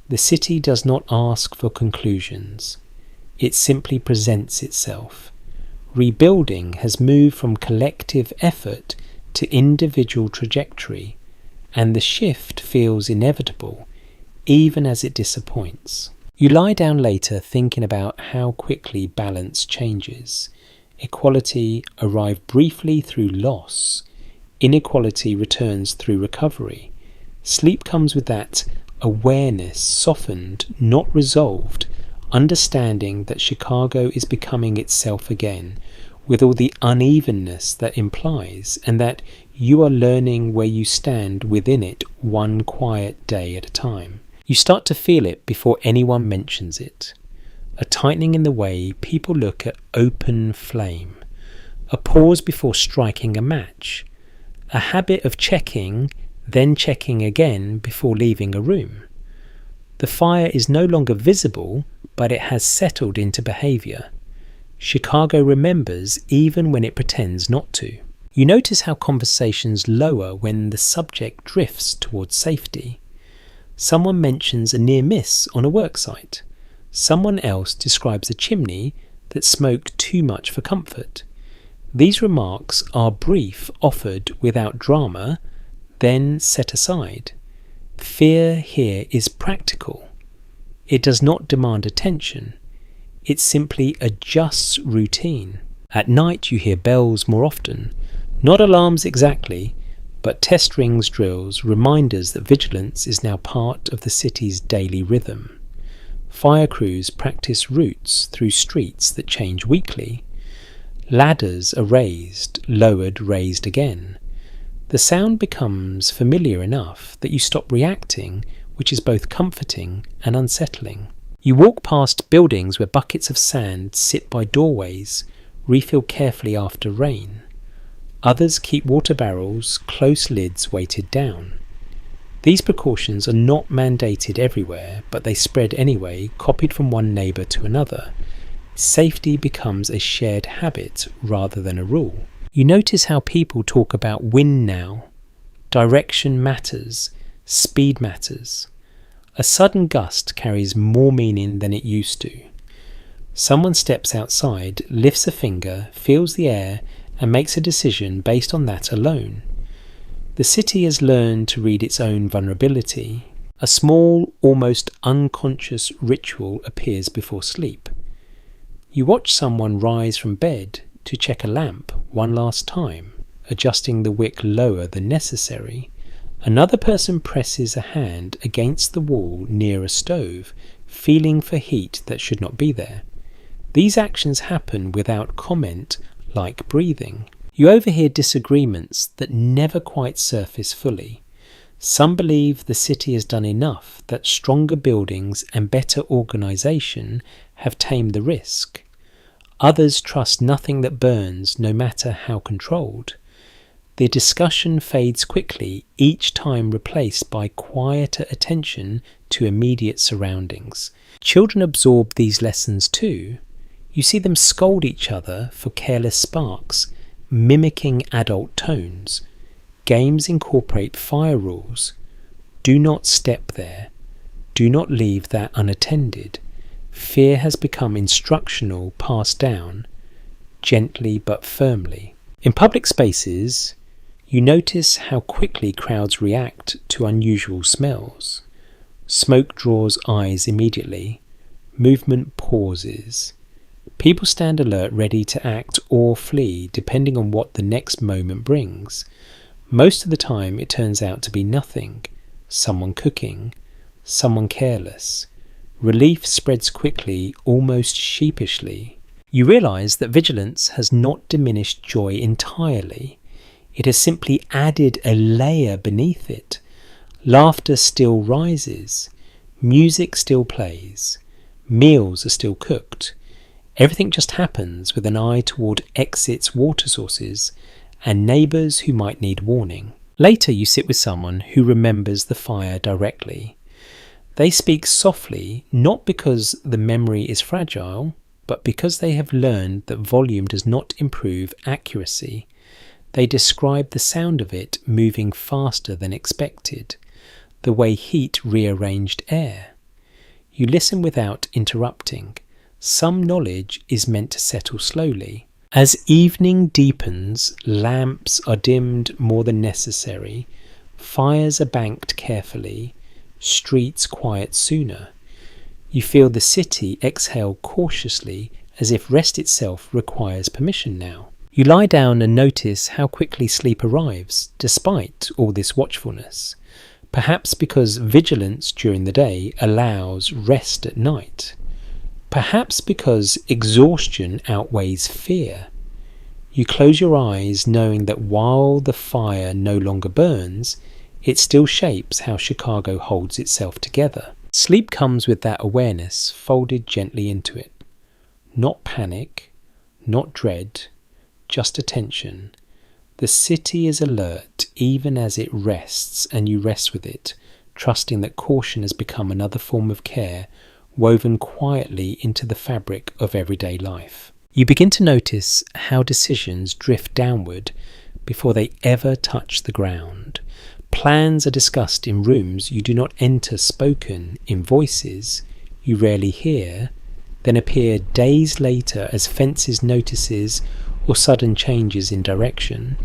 The city does not ask for conclusions. It simply presents itself. Rebuilding has moved from collective effort to individual trajectory, and the shift feels inevitable, even as it disappoints. You lie down later thinking about how quickly balance changes. Equality arrived briefly through loss. Inequality returns through recovery. Sleep comes with that awareness, softened, not resolved, understanding that Chicago is becoming itself again, with all the unevenness that implies, and that you are learning where you stand within it one quiet day at a time. You start to feel it before anyone mentions it. A tightening in the way people look at open flame. A pause before striking a match. A habit of checking, then checking again before leaving a room. The fire is no longer visible, but it has settled into behaviour. Chicago remembers even when it pretends not to. You notice how conversations lower when the subject drifts towards safety. Someone mentions a near miss on a worksite. Someone else describes a chimney that smoked too much for comfort. These remarks are brief, offered without drama, then set aside. Fear here is practical. It does not demand attention. It simply adjusts routine. At night you hear bells more often. Not alarms exactly, but test rings drills, reminders that vigilance is now part of the city's daily rhythm. Fire crews practice routes through streets that change weekly. Ladders are raised, lowered, raised again. The sound becomes familiar enough that you stop reacting, which is both comforting and unsettling. You walk past buildings where buckets of sand sit by doorways, refill carefully after rain. Others keep water barrels, close lids weighted down. These precautions are not mandated everywhere, but they spread anyway, copied from one neighbour to another. Safety becomes a shared habit rather than a rule. You notice how people talk about wind now. Direction matters, speed matters. A sudden gust carries more meaning than it used to. Someone steps outside, lifts a finger, feels the air, and makes a decision based on that alone. The city has learned to read its own vulnerability. A small, almost unconscious ritual appears before sleep. You watch someone rise from bed to check a lamp one last time, adjusting the wick lower than necessary. Another person presses a hand against the wall near a stove, feeling for heat that should not be there. These actions happen without comment, like breathing. You overhear disagreements that never quite surface fully. Some believe the city has done enough, that stronger buildings and better organisation have tamed the risk. Others trust nothing that burns, no matter how controlled. The discussion fades quickly, each time replaced by quieter attention to immediate surroundings. Children absorb these lessons too. You see them scold each other for careless sparks, mimicking adult tones. Games incorporate fire rules. Do not step there. Do not leave that unattended. Fear has become instructional, passed down, gently but firmly. In public spaces, you notice how quickly crowds react to unusual smells. Smoke draws eyes immediately. Movement pauses. People stand alert, ready to act or flee, depending on what the next moment brings. Most of the time it turns out to be nothing. Someone cooking. Someone careless. Relief spreads quickly, almost sheepishly. You realise that vigilance has not diminished joy entirely. It has simply added a layer beneath it. Laughter still rises. Music still plays. Meals are still cooked. Everything just happens with an eye toward exits, water sources, and neighbours who might need warning. Later you sit with someone who remembers the fire directly. They speak softly, not because the memory is fragile, but because they have learned that volume does not improve accuracy. They describe the sound of it moving faster than expected, the way heat rearranged air. You listen without interrupting. Some knowledge is meant to settle slowly. As evening deepens, lamps are dimmed more than necessary, fires are banked carefully, streets quiet sooner. You feel the city exhale cautiously, as if rest itself requires permission now. You lie down and notice how quickly sleep arrives, despite all this watchfulness. Perhaps because vigilance during the day allows rest at night. Perhaps because exhaustion outweighs fear. You close your eyes knowing that while the fire no longer burns, it still shapes how Chicago holds itself together. Sleep comes with that awareness folded gently into it. Not panic, not dread, just attention. The city is alert even as it rests, and you rest with it, trusting that caution has become another form of care woven quietly into the fabric of everyday life. You begin to notice how decisions drift downward before they ever touch the ground. Plans are discussed in rooms you do not enter, spoken in voices you rarely hear, then appear days later as fences notices or sudden changes in direction.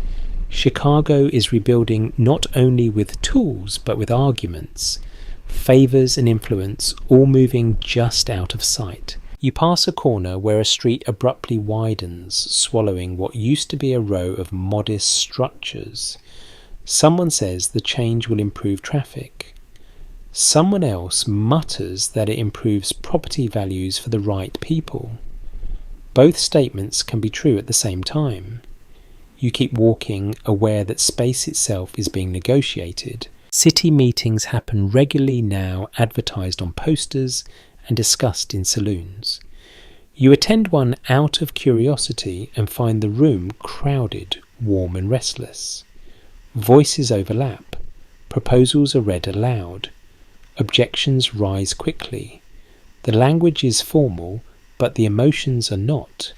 Chicago is rebuilding not only with tools but with arguments, favours and influence all moving just out of sight. You pass a corner where a street abruptly widens, swallowing what used to be a row of modest structures. Someone says the change will improve traffic. Someone else mutters that it improves property values for the right people. Both statements can be true at the same time. You keep walking, aware that space itself is being negotiated. City meetings happen regularly now, advertised on posters and discussed in saloons. You attend one out of curiosity and find the room crowded, warm and restless. Voices overlap. Proposals are read aloud. Objections rise quickly. The language is formal, but the emotions are not.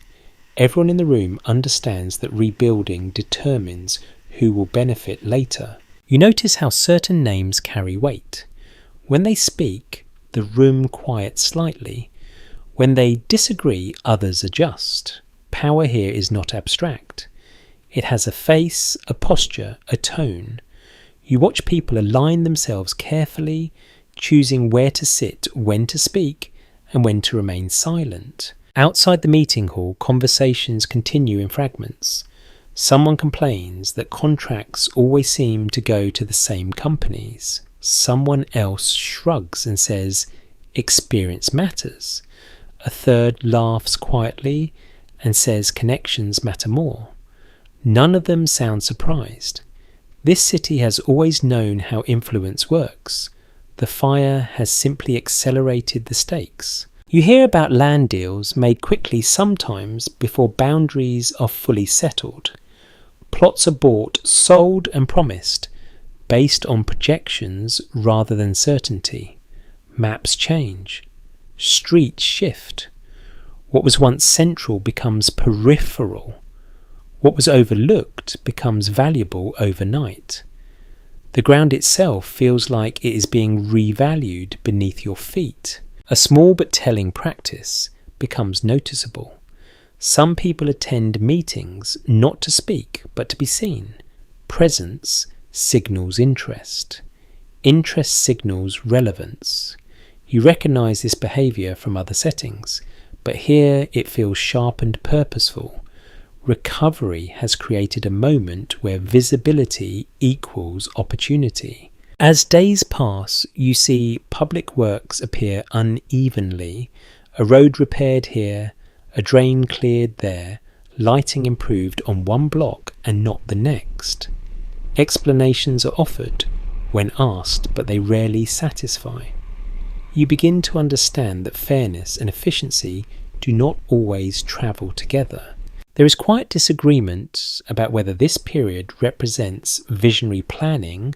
Everyone in the room understands that rebuilding determines who will benefit later. You notice how certain names carry weight. When they speak, the room quiets slightly. When they disagree, others adjust. Power here is not abstract. It has a face, a posture, a tone. You watch people align themselves carefully, choosing where to sit, when to speak, and when to remain silent. Outside the meeting hall, conversations continue in fragments. Someone complains that contracts always seem to go to the same companies. Someone else shrugs and says, experience matters. A third laughs quietly and says connections matter more. None of them sound surprised. This city has always known how influence works. The fire has simply accelerated the stakes. You hear about land deals made quickly sometimes before boundaries are fully settled. Plots are bought, sold and promised, based on projections rather than certainty. Maps change. Streets shift. What was once central becomes peripheral. What was overlooked becomes valuable overnight. The ground itself feels like it is being revalued beneath your feet. A small but telling practice becomes noticeable. Some people attend meetings not to speak but to be seen. Presence signals interest. Interest signals relevance. You recognise this behaviour from other settings, but here it feels sharp and purposeful. Recovery has created a moment where visibility equals opportunity. As days pass, you see public works appear unevenly, a road repaired here, a drain cleared there, lighting improved on one block and not the next. Explanations are offered when asked, but they rarely satisfy. You begin to understand that fairness and efficiency do not always travel together. There is quiet disagreement about whether this period represents visionary planning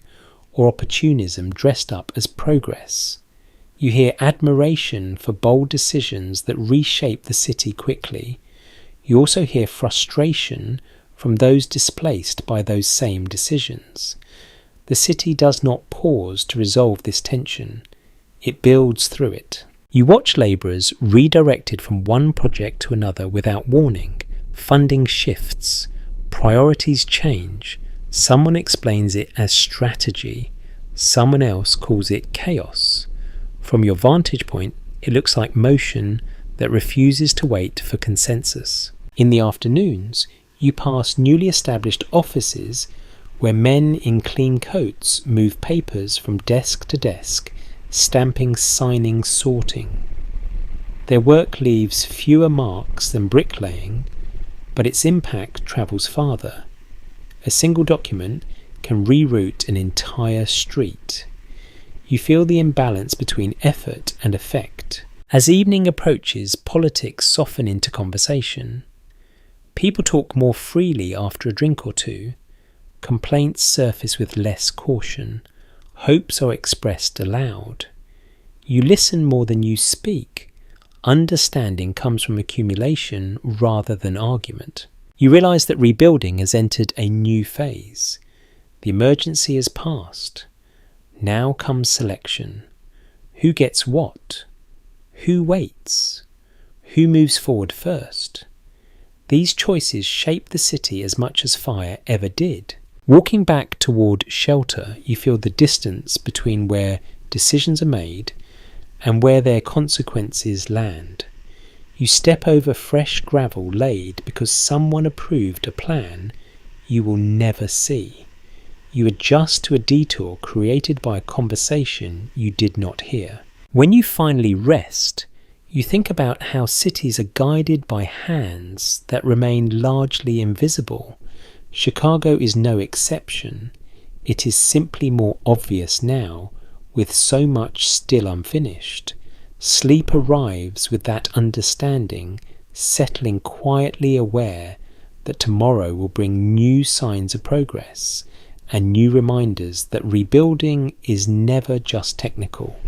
or opportunism dressed up as progress. You hear admiration for bold decisions that reshape the city quickly. You also hear frustration from those displaced by those same decisions. The city does not pause to resolve this tension. It builds through it. You watch labourers redirected from one project to another without warning. Funding shifts, priorities change, someone explains it as strategy, someone else calls it chaos. From your vantage point, it looks like motion that refuses to wait for consensus. In the afternoons, you pass newly established offices where men in clean coats move papers from desk to desk, stamping, signing, sorting. Their work leaves fewer marks than bricklaying, but its impact travels farther. A single document can reroute an entire street. You feel the imbalance between effort and effect. As evening approaches, politics soften into conversation. People talk more freely after a drink or two. Complaints surface with less caution. Hopes are expressed aloud. You listen more than you speak. Understanding comes from accumulation rather than argument. You realise that rebuilding has entered a new phase. The emergency has passed. Now comes selection. Who gets what? Who waits? Who moves forward first? These choices shape the city as much as fire ever did. Walking back toward shelter, you feel the distance between where decisions are made and where their consequences land. You step over fresh gravel laid because someone approved a plan you will never see. You adjust to a detour created by a conversation you did not hear. When you finally rest, you think about how cities are guided by hands that remain largely invisible. Chicago is no exception. It is simply more obvious now, with so much still unfinished. Sleep arrives with that understanding, settling quietly aware that tomorrow will bring new signs of progress and new reminders that rebuilding is never just technical.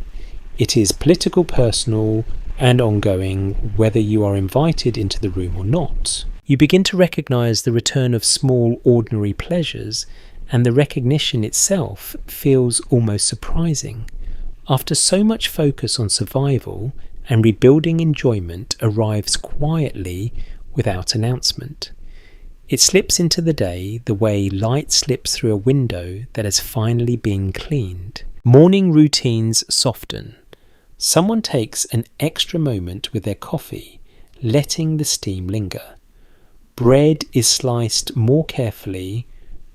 It is political, personal, and ongoing, whether you are invited into the room or not. You begin to recognise the return of small, ordinary pleasures, and the recognition itself feels almost surprising. After so much focus on survival, and rebuilding enjoyment arrives quietly without announcement. It slips into the day the way light slips through a window that has finally been cleaned. Morning routines soften. Someone takes an extra moment with their coffee, letting the steam linger. Bread is sliced more carefully,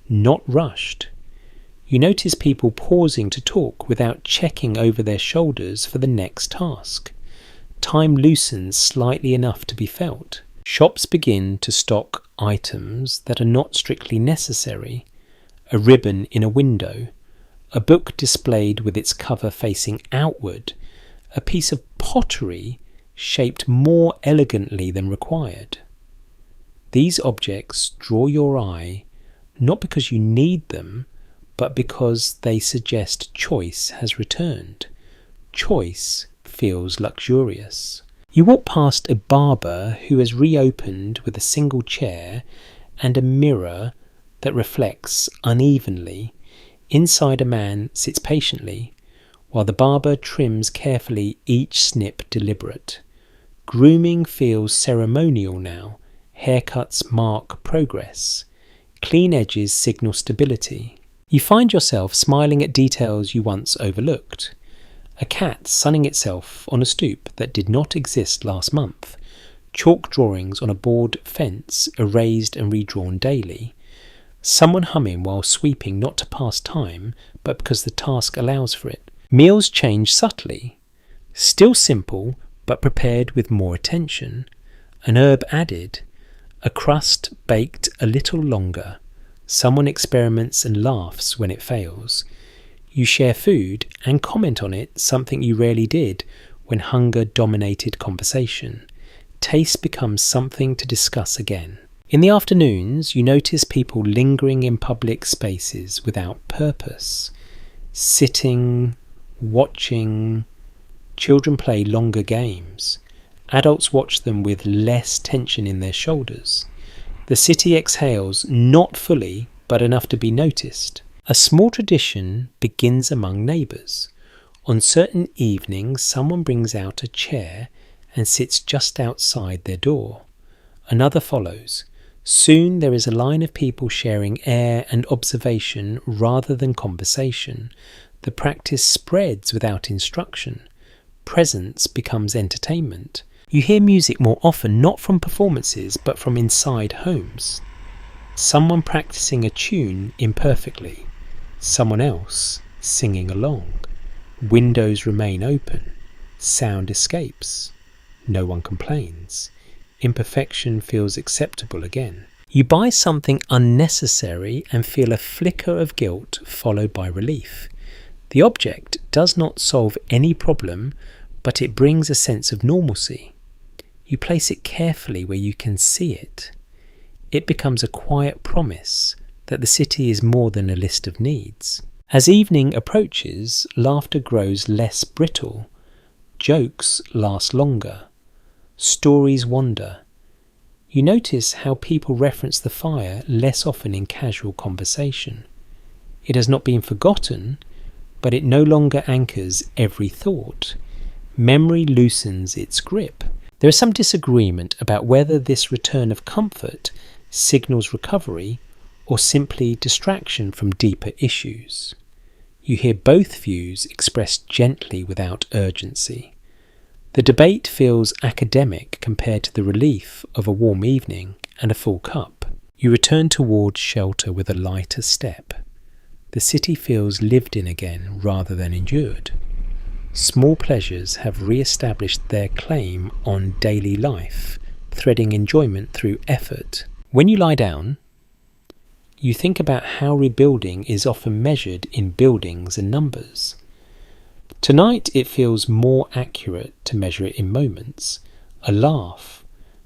not rushed. You notice people pausing to talk without checking over their shoulders for the next task. Time loosens slightly enough to be felt. Shops begin to stock items that are not strictly necessary. A ribbon in a window, a book displayed with its cover facing outward, a piece of pottery shaped more elegantly than required. These objects draw your eye, not because you need them, but because they suggest choice has returned. Choice feels luxurious. You walk past a barber who has reopened with a single chair and a mirror that reflects unevenly. Inside, a man sits patiently, while the barber trims carefully, each snip deliberate. Grooming feels ceremonial now. Haircuts mark progress. Clean edges signal stability. You find yourself smiling at details you once overlooked. A cat sunning itself on a stoop that did not exist last month. Chalk drawings on a board fence erased and redrawn daily. Someone humming while sweeping, not to pass time, but because the task allows for it. Meals change subtly. Still simple, but prepared with more attention. An herb added. A crust baked a little longer. Someone experiments and laughs when it fails. You share food and comment on it, something you rarely did when hunger dominated conversation. Taste becomes something to discuss again. In the afternoons, you notice people lingering in public spaces without purpose. Sitting, watching. Children play longer games. Adults watch them with less tension in their shoulders. The city exhales, not fully, but enough to be noticed. A small tradition begins among neighbours. On certain evenings, someone brings out a chair and sits just outside their door. Another follows. Soon there is a line of people sharing air and observation rather than conversation. The practice spreads without instruction. Presence becomes entertainment. You hear music more often not from performances but from inside homes. Someone practicing a tune imperfectly. Someone else singing along. Windows remain open. Sound escapes. No one complains. Imperfection feels acceptable again. You buy something unnecessary and feel a flicker of guilt followed by relief. The object does not solve any problem, but it brings a sense of normalcy. You place it carefully where you can see it. It becomes a quiet promise that the city is more than a list of needs. As evening approaches, laughter grows less brittle. Jokes last longer. Stories wander. You notice how people reference the fire less often in casual conversation. It has not been forgotten, but it no longer anchors every thought. Memory loosens its grip. There is some disagreement about whether this return of comfort signals recovery or simply distraction from deeper issues. You hear both views expressed gently without urgency. The debate feels academic compared to the relief of a warm evening and a full cup. You return towards shelter with a lighter step. The city feels lived in again rather than endured. Small pleasures have re-established their claim on daily life, threading enjoyment through effort. When you lie down, you think about how rebuilding is often measured in buildings and numbers. Tonight it feels more accurate to measure it in moments. A laugh,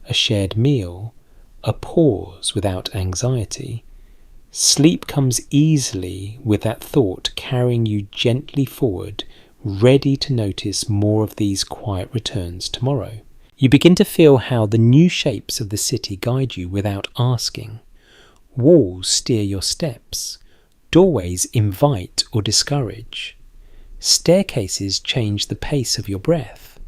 a shared meal, a pause without anxiety. Sleep comes easily with that thought carrying you gently forward, ready to notice more of these quiet returns tomorrow. You begin to feel how the new shapes of the city guide you without asking. Walls steer your steps. Doorways invite or discourage. Staircases change the pace of your breath.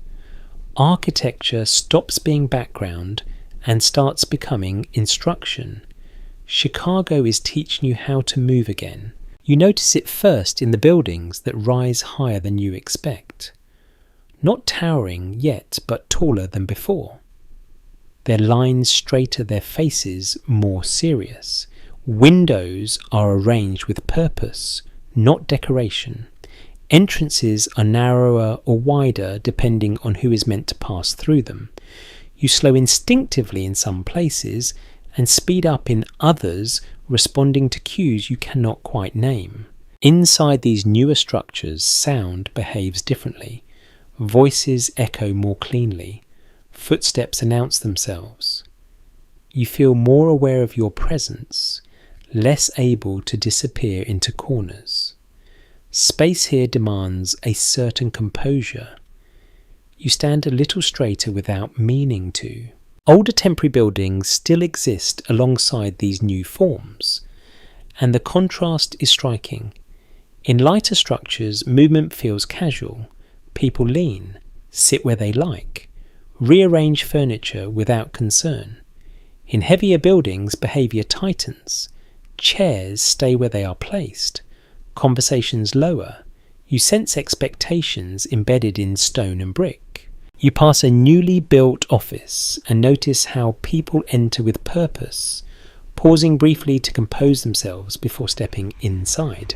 Architecture stops being background and starts becoming instruction. Chicago is teaching you how to move again. You notice it first in the buildings that rise higher than you expect. Not towering yet, but taller than before. Their lines straighter, their faces more serious. Windows are arranged with purpose, not decoration. Entrances are narrower or wider depending on who is meant to pass through them. You slow instinctively in some places and speed up in others, responding to cues you cannot quite name. Inside these newer structures, sound behaves differently. Voices echo more cleanly. Footsteps announce themselves. You feel more aware of your presence, less able to disappear into corners. Space here demands a certain composure. You stand a little straighter without meaning to. Older temporary buildings still exist alongside these new forms, and the contrast is striking. In lighter structures, movement feels casual. People lean, sit where they like, rearrange furniture without concern. In heavier buildings, behaviour tightens. Chairs stay where they are placed. Conversations lower. You sense expectations embedded in stone and brick. You pass a newly built office and notice how people enter with purpose, pausing briefly to compose themselves before stepping inside.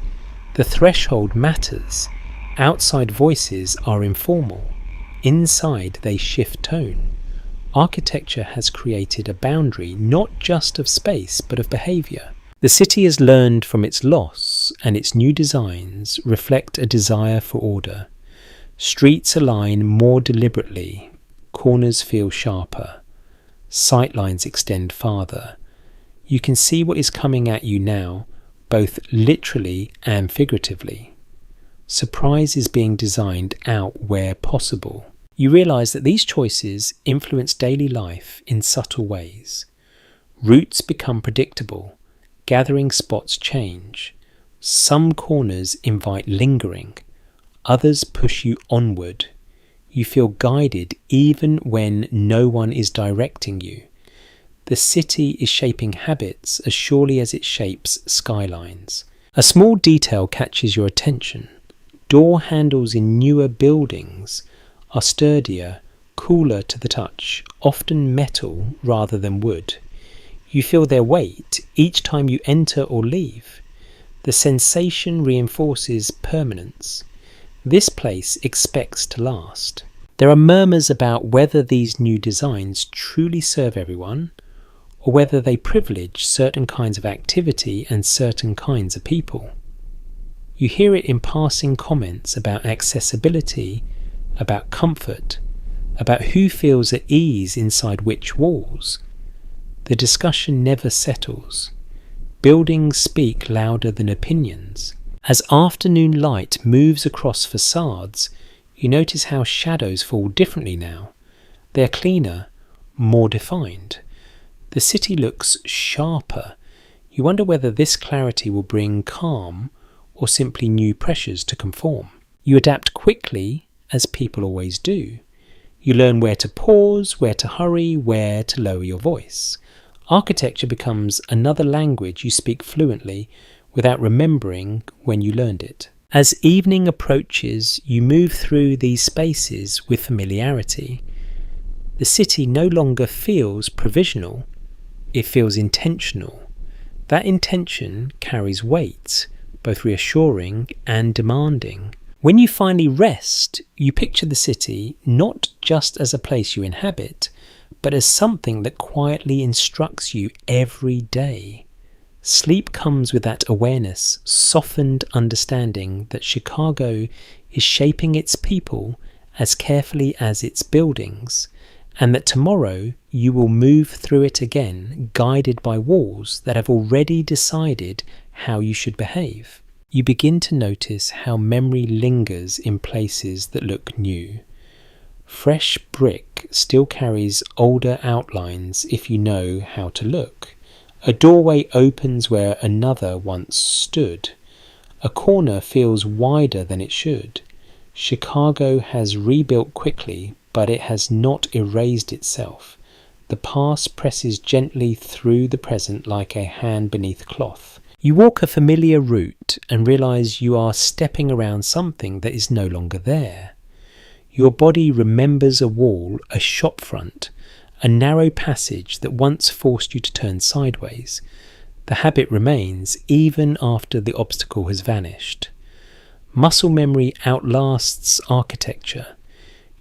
The threshold matters. Outside voices are informal. Inside they shift tone. Architecture has created a boundary not just of space but of behaviour. The city has learned from its loss, and its new designs reflect a desire for order. Streets align more deliberately, corners feel sharper, sightlines extend farther. You can see what is coming at you now, both literally and figuratively. Surprise is being designed out where possible. You realise that these choices influence daily life in subtle ways. Routes become predictable. Gathering spots change. Some corners invite lingering. Others push you onward. You feel guided even when no one is directing you. The city is shaping habits as surely as it shapes skylines. A small detail catches your attention. Door handles in newer buildings are sturdier, cooler to the touch, often metal rather than wood. You feel their weight each time you enter or leave. The sensation reinforces permanence. This place expects to last. There are murmurs about whether these new designs truly serve everyone, or whether they privilege certain kinds of activity and certain kinds of people. You hear it in passing comments about accessibility, about comfort, about who feels at ease inside which walls. The discussion never settles. Buildings speak louder than opinions. As afternoon light moves across facades, you notice how shadows fall differently now. They're cleaner, more defined. The city looks sharper. You wonder whether this clarity will bring calm or simply new pressures to conform. You adapt quickly, as people always do. You learn where to pause, where to hurry, where to lower your voice. Architecture becomes another language you speak fluently without remembering when you learned it. As evening approaches, you move through these spaces with familiarity. The city no longer feels provisional, it feels intentional. That intention carries weight, both reassuring and demanding. When you finally rest, you picture the city not just as a place you inhabit, but as something that quietly instructs you every day. Sleep comes with that awareness, softened understanding that Chicago is shaping its people as carefully as its buildings, and that tomorrow you will move through it again, guided by walls that have already decided how you should behave. You begin to notice how memory lingers in places that look new. Fresh brick still carries older outlines if you know how to look. A doorway opens where another once stood. A corner feels wider than it should. Chicago has rebuilt quickly, but it has not erased itself. The past presses gently through the present like a hand beneath cloth. You walk a familiar route and realize you are stepping around something that is no longer there. Your body remembers a wall, a shop front, a narrow passage that once forced you to turn sideways. The habit remains even after the obstacle has vanished. Muscle memory outlasts architecture.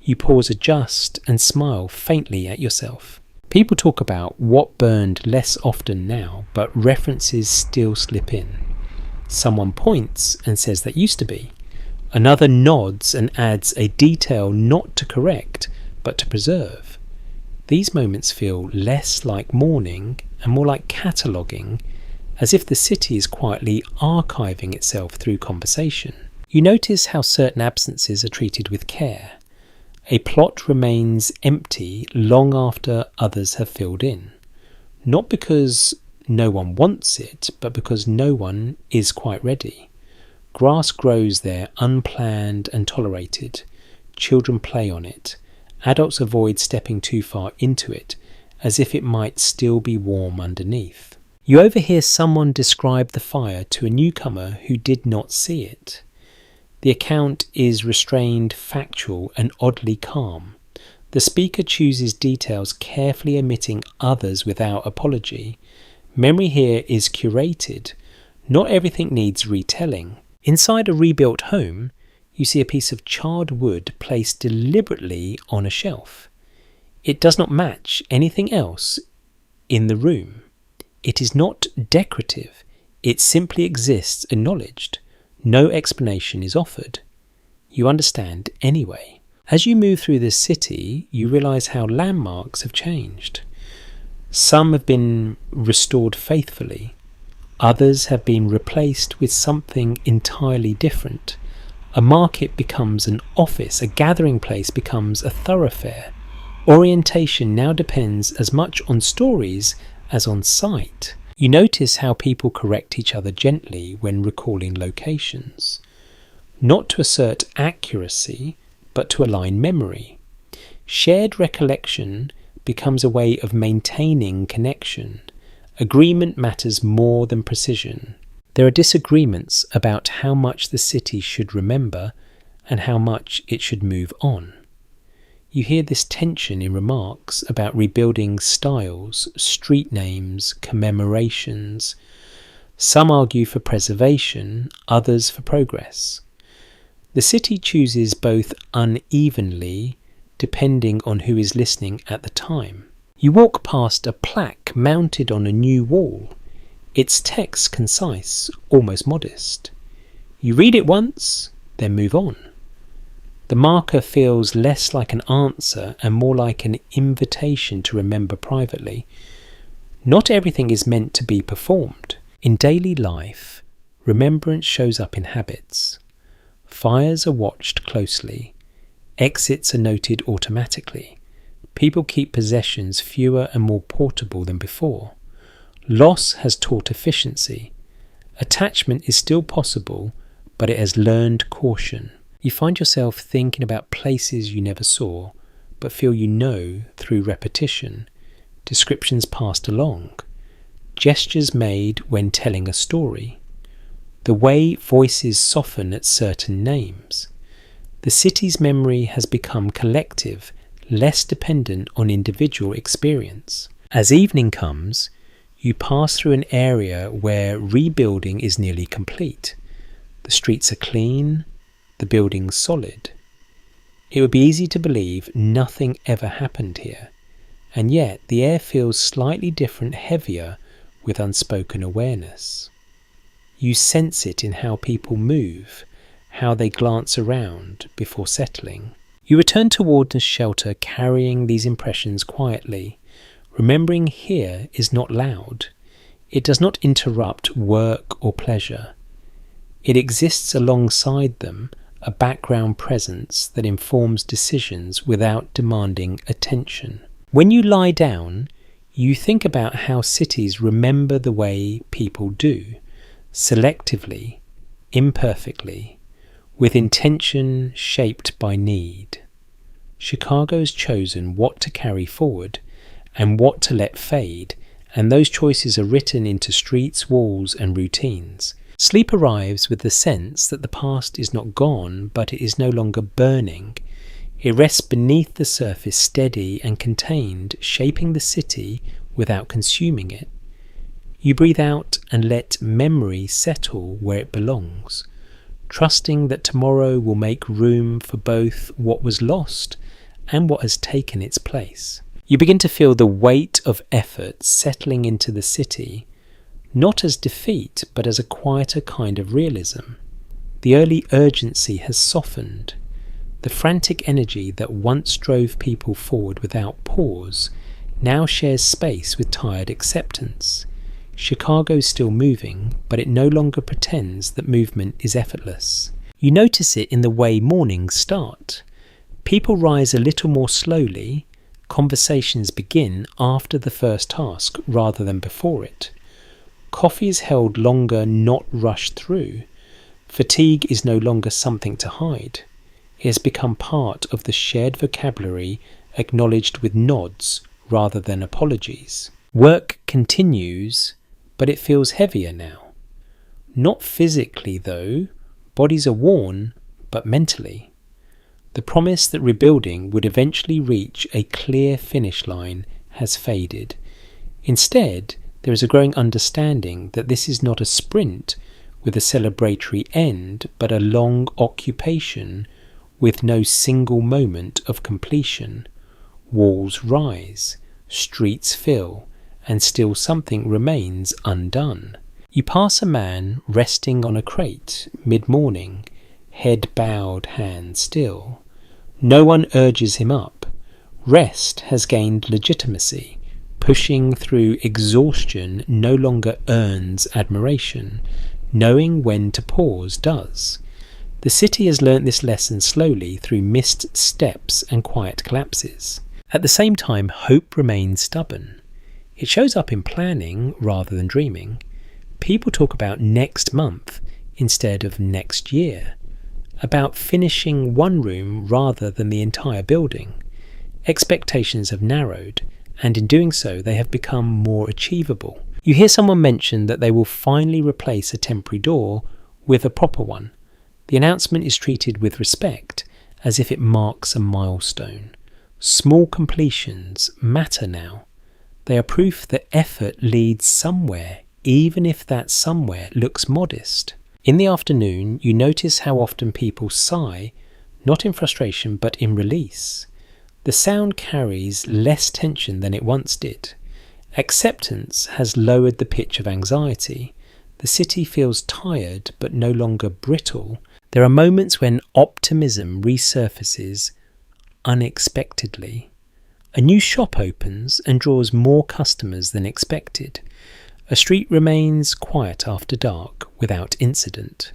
You pause, adjust, and smile faintly at yourself. People talk about what burned less often now, but references still slip in. Someone points and says that used to be. Another nods and adds a detail not to correct, but to preserve. These moments feel less like mourning and more like cataloguing, as if the city is quietly archiving itself through conversation. You notice how certain absences are treated with care. A plot remains empty long after others have filled in. Not because no one wants it, but because no one is quite ready. Grass grows there unplanned and tolerated. Children play on it. Adults avoid stepping too far into it, as if it might still be warm underneath. You overhear someone describe the fire to a newcomer who did not see it. The account is restrained, factual, and oddly calm. The speaker chooses details, carefully omitting others without apology. Memory here is curated. Not everything needs retelling. Inside a rebuilt home, you see a piece of charred wood placed deliberately on a shelf. It does not match anything else in the room. It is not decorative. It simply exists acknowledged. No explanation is offered. You understand anyway. As you move through this city, you realize how landmarks have changed. Some have been restored faithfully. Others have been replaced with something entirely different. A market becomes an office. A gathering place becomes a thoroughfare. Orientation now depends as much on stories as on sight. You notice how people correct each other gently when recalling locations. not to assert accuracy, but to align memory. Shared recollection becomes a way of maintaining connection. Agreement matters more than precision. There are disagreements about how much the city should remember and how much it should move on. You hear this tension in remarks about rebuilding styles, street names, commemorations. Some argue for preservation, others for progress. The city chooses both unevenly, depending on who is listening at the time. You walk past a plaque mounted on a new wall, its text concise, almost modest. You read it once, then move on. The marker feels less like an answer and more like an invitation to remember privately. Not everything is meant to be performed. In daily life, remembrance shows up in habits. Fires are watched closely. Exits are noted automatically. People keep possessions fewer and more portable than before. Loss has taught efficiency. Attachment is still possible, but it has learned caution. You find yourself thinking about places you never saw, but feel you know through repetition, descriptions passed along, gestures made when telling a story, the way voices soften at certain names. The city's memory has become collective, less dependent on individual experience. As evening comes, you pass through an area where rebuilding is nearly complete. The streets are clean, the buildings solid. It would be easy to believe nothing ever happened here, and yet the air feels slightly different, heavier, with unspoken awareness. You sense it in how people move, how they glance around before settling. You return toward the shelter carrying these impressions quietly. Remembering here is not loud. It does not interrupt work or pleasure. It exists alongside them, a background presence that informs decisions without demanding attention. When you lie down, you think about how cities remember the way people do, selectively, imperfectly, with intention shaped by need. Chicago's chosen what to carry forward and what to let fade, and those choices are written into streets, walls, and routines. Sleep arrives with the sense that the past is not gone, but it is no longer burning. It rests beneath the surface, steady and contained, shaping the city without consuming it. You breathe out and let memory settle where it belongs, trusting that tomorrow will make room for both what was lost and what has taken its place. You begin to feel the weight of effort settling into the city, not as defeat, but as a quieter kind of realism. The early urgency has softened. The frantic energy that once drove people forward without pause now shares space with tired acceptance. Chicago's still moving, but it no longer pretends that movement is effortless. You notice it in the way mornings start. People rise a little more slowly. Conversations begin after the first task rather than before it. Coffee is held longer, not rushed through. Fatigue is no longer something to hide. It has become part of the shared vocabulary, acknowledged with nods rather than apologies. Work continues, but it feels heavier now. Not physically, though. Bodies are worn, but mentally. The promise that rebuilding would eventually reach a clear finish line has faded. Instead, there is a growing understanding that this is not a sprint with a celebratory end, but a long occupation with no single moment of completion. Walls rise, streets fill, and still something remains undone. You pass a man resting on a crate mid-morning, head bowed, hands still. No one urges him up. Rest has gained legitimacy. Pushing through exhaustion no longer earns admiration. Knowing when to pause does. The city has learnt this lesson slowly through missed steps and quiet collapses. At the same time, hope remains stubborn. It shows up in planning rather than dreaming. People talk about next month instead of next year. about finishing one room rather than the entire building. Expectations have narrowed, and in doing so they have become more achievable. You hear someone mention that they will finally replace a temporary door with a proper one. The announcement is treated with respect, as if it marks a milestone. Small completions matter now. They are proof that effort leads somewhere, even if that somewhere looks modest. In the afternoon, you notice how often people sigh, not in frustration but in release. The sound carries less tension than it once did. Acceptance has lowered the pitch of anxiety. The city feels tired but no longer brittle. There are moments when optimism resurfaces unexpectedly. A new shop opens and draws more customers than expected. A street remains quiet after dark without incident.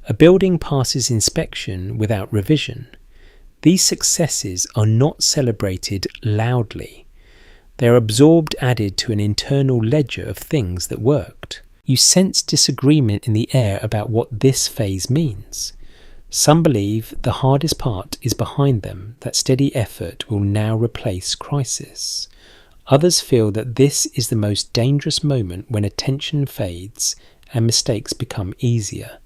A building passes inspection without revision. These successes are not celebrated loudly. They are absorbed, added to an internal ledger of things that worked. You sense disagreement in the air about what this phase means. Some believe the hardest part is behind them, that steady effort will now replace crisis. Others feel that this is the most dangerous moment when attention fades and mistakes become easier.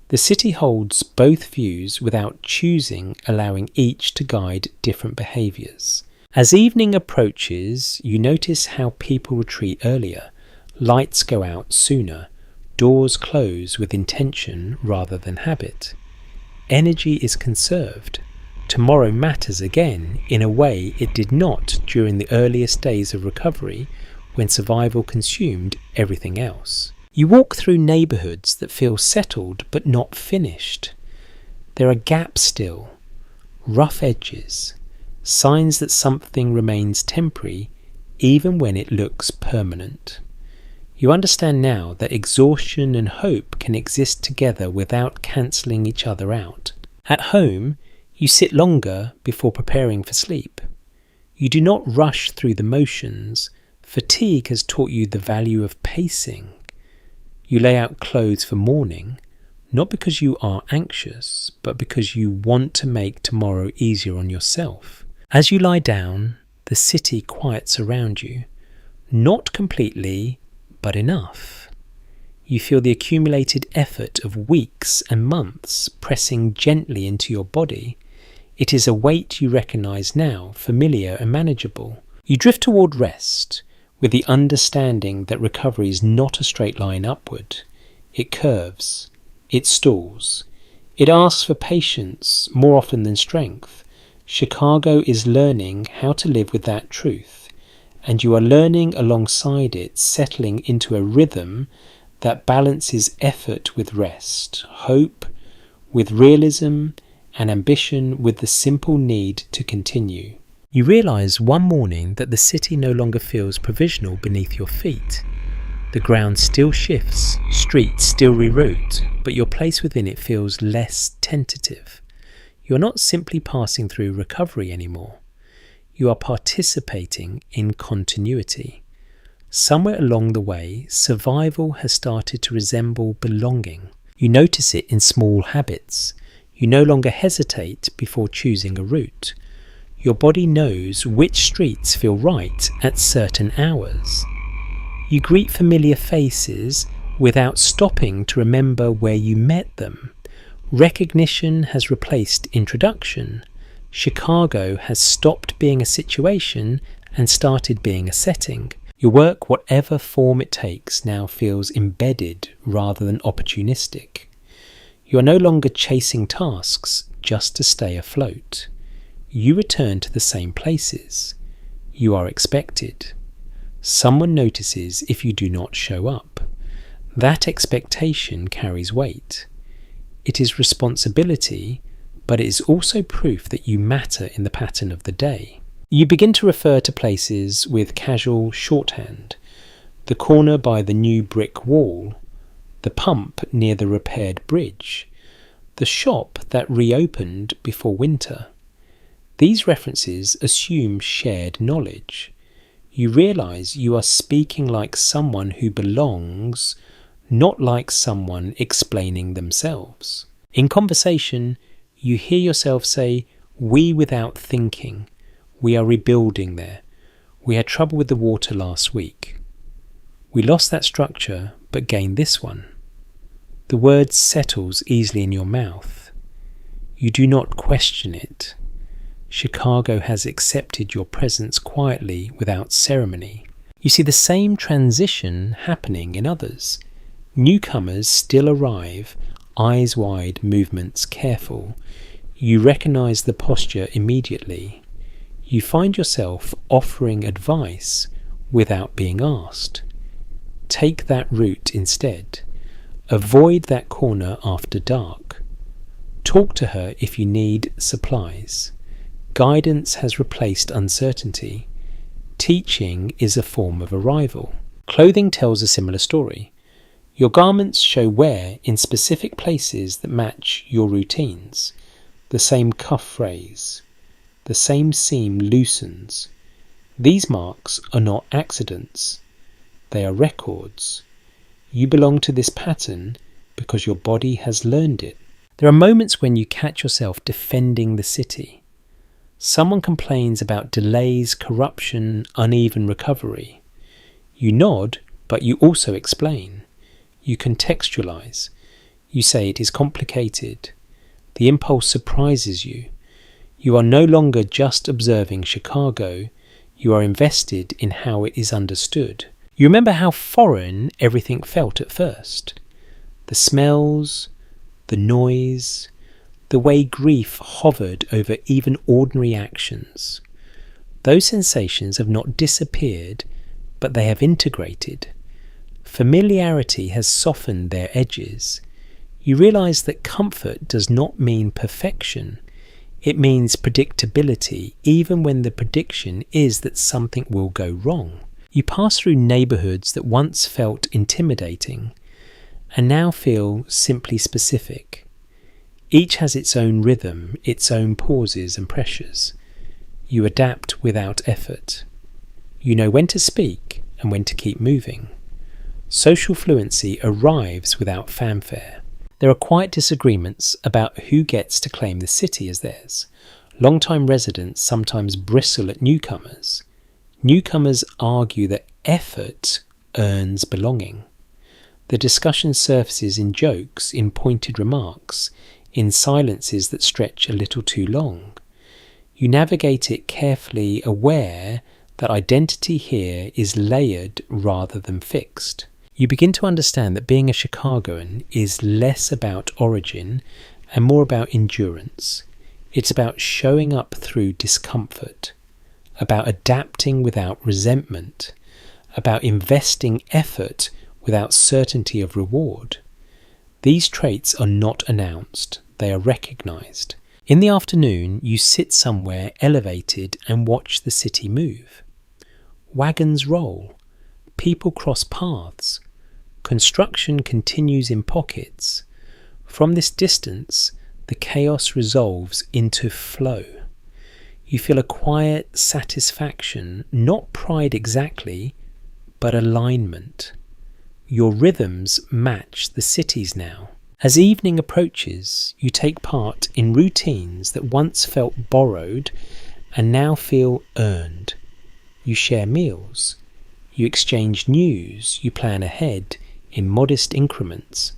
The city holds both views without choosing, allowing each to guide different behaviours. As evening approaches, you notice how people retreat earlier. Lights go out sooner. Doors close with intention rather than habit. Energy is conserved. Tomorrow matters again in a way it did not during the earliest days of recovery when survival consumed everything else. You walk through neighbourhoods that feel settled but not finished. There are gaps still, rough edges, signs that something remains temporary even when it looks permanent. You understand now that exhaustion and hope can exist together without cancelling each other out. At home, you sit longer before preparing for sleep. You do not rush through the motions. Fatigue has taught you the value of pacing. You lay out clothes for morning, not because you are anxious, but because you want to make tomorrow easier on yourself. As you lie down, the city quiets around you. Not completely, but enough. You feel the accumulated effort of weeks and months pressing gently into your body. It is a weight you recognise now, familiar and manageable. You drift toward rest, with the understanding that recovery is not a straight line upward. It curves. It stalls. It asks for patience more often than strength. Chicago is learning how to live with that truth, and you are learning alongside it, settling into a rhythm that balances effort with rest, hope with realism, and ambition with the simple need to continue. You realise one morning that the city no longer feels provisional beneath your feet. The ground still shifts, streets still reroute, but your place within it feels less tentative. You are not simply passing through recovery anymore. You are participating in continuity. Somewhere along the way, survival has started to resemble belonging. You notice it in small habits. You no longer hesitate before choosing a route. Your body knows which streets feel right at certain hours. You greet familiar faces without stopping to remember where you met them. Recognition has replaced introduction. Chicago has stopped being a situation and started being a setting. Your work, whatever form it takes, now feels embedded rather than opportunistic. You are no longer chasing tasks just to stay afloat. You return to the same places. You are expected. Someone notices if you do not show up. That expectation carries weight. It is responsibility, but it is also proof that you matter in the pattern of the day. You begin to refer to places with casual shorthand. The corner by the new brick wall, the pump near the repaired bridge, the shop that reopened before winter. These references assume shared knowledge. You realise you are speaking like someone who belongs, not like someone explaining themselves. In conversation, you hear yourself say, "We," without thinking. "We are rebuilding there. We had trouble with the water last week. We lost that structure, but gained this one." The word settles easily in your mouth. You do not question it. Chicago has accepted your presence quietly without ceremony. You see the same transition happening in others. Newcomers still arrive, eyes wide, movements careful. You recognize the posture immediately. You find yourself offering advice without being asked. Take that route instead. Avoid that corner after dark. Talk to her if you need supplies. Guidance has replaced uncertainty. Teaching is a form of arrival. Clothing tells a similar story. Your garments show wear in specific places that match your routines. The same cuff phrase. The same seam loosens. These marks are not accidents. They are records. You belong to this pattern because your body has learned it. There are moments when you catch yourself defending the city. Someone complains about delays, corruption, uneven recovery. You nod, but you also explain. You contextualize. You say it is complicated. The impulse surprises you. You are no longer just observing Chicago. You are invested in how it is understood. You remember how foreign everything felt at first. The smells, the noise, the way grief hovered over even ordinary actions. Those sensations have not disappeared, but they have integrated. Familiarity has softened their edges. You realize that comfort does not mean perfection. It means predictability, even when the prediction is that something will go wrong. You pass through neighborhoods that once felt intimidating and now feel simply specific. Each has its own rhythm, its own pauses and pressures. You adapt without effort. You know when to speak and when to keep moving. Social fluency arrives without fanfare. There are quiet disagreements about who gets to claim the city as theirs. Long-time residents sometimes bristle at newcomers. Newcomers argue that effort earns belonging. The discussion surfaces in jokes, in pointed remarks, in silences that stretch a little too long. You navigate it carefully, aware that identity here is layered rather than fixed. You begin to understand that being a Chicagoan is less about origin and more about endurance. It's about showing up through discomfort, about adapting without resentment, about investing effort without certainty of reward. These traits are not announced, they are recognized. In the afternoon, you sit somewhere elevated and watch the city move. Wagons roll, people cross paths, construction continues in pockets. From this distance, the chaos resolves into flow. You feel a quiet satisfaction, not pride exactly, but alignment. Your rhythms match the city's now. As evening approaches, you take part in routines that once felt borrowed and now feel earned. You share meals. You exchange news. You plan ahead in modest increments.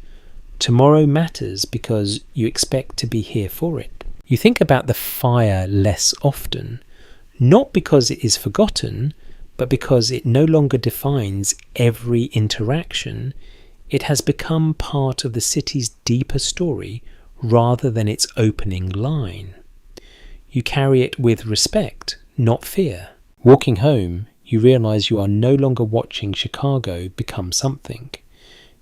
Tomorrow matters because you expect to be here for it. You think about the fire less often, not because it is forgotten, but because it no longer defines every interaction. It has become part of the city's deeper story rather than its opening line. You carry it with respect, not fear. Walking home, you realize you are no longer watching Chicago become something.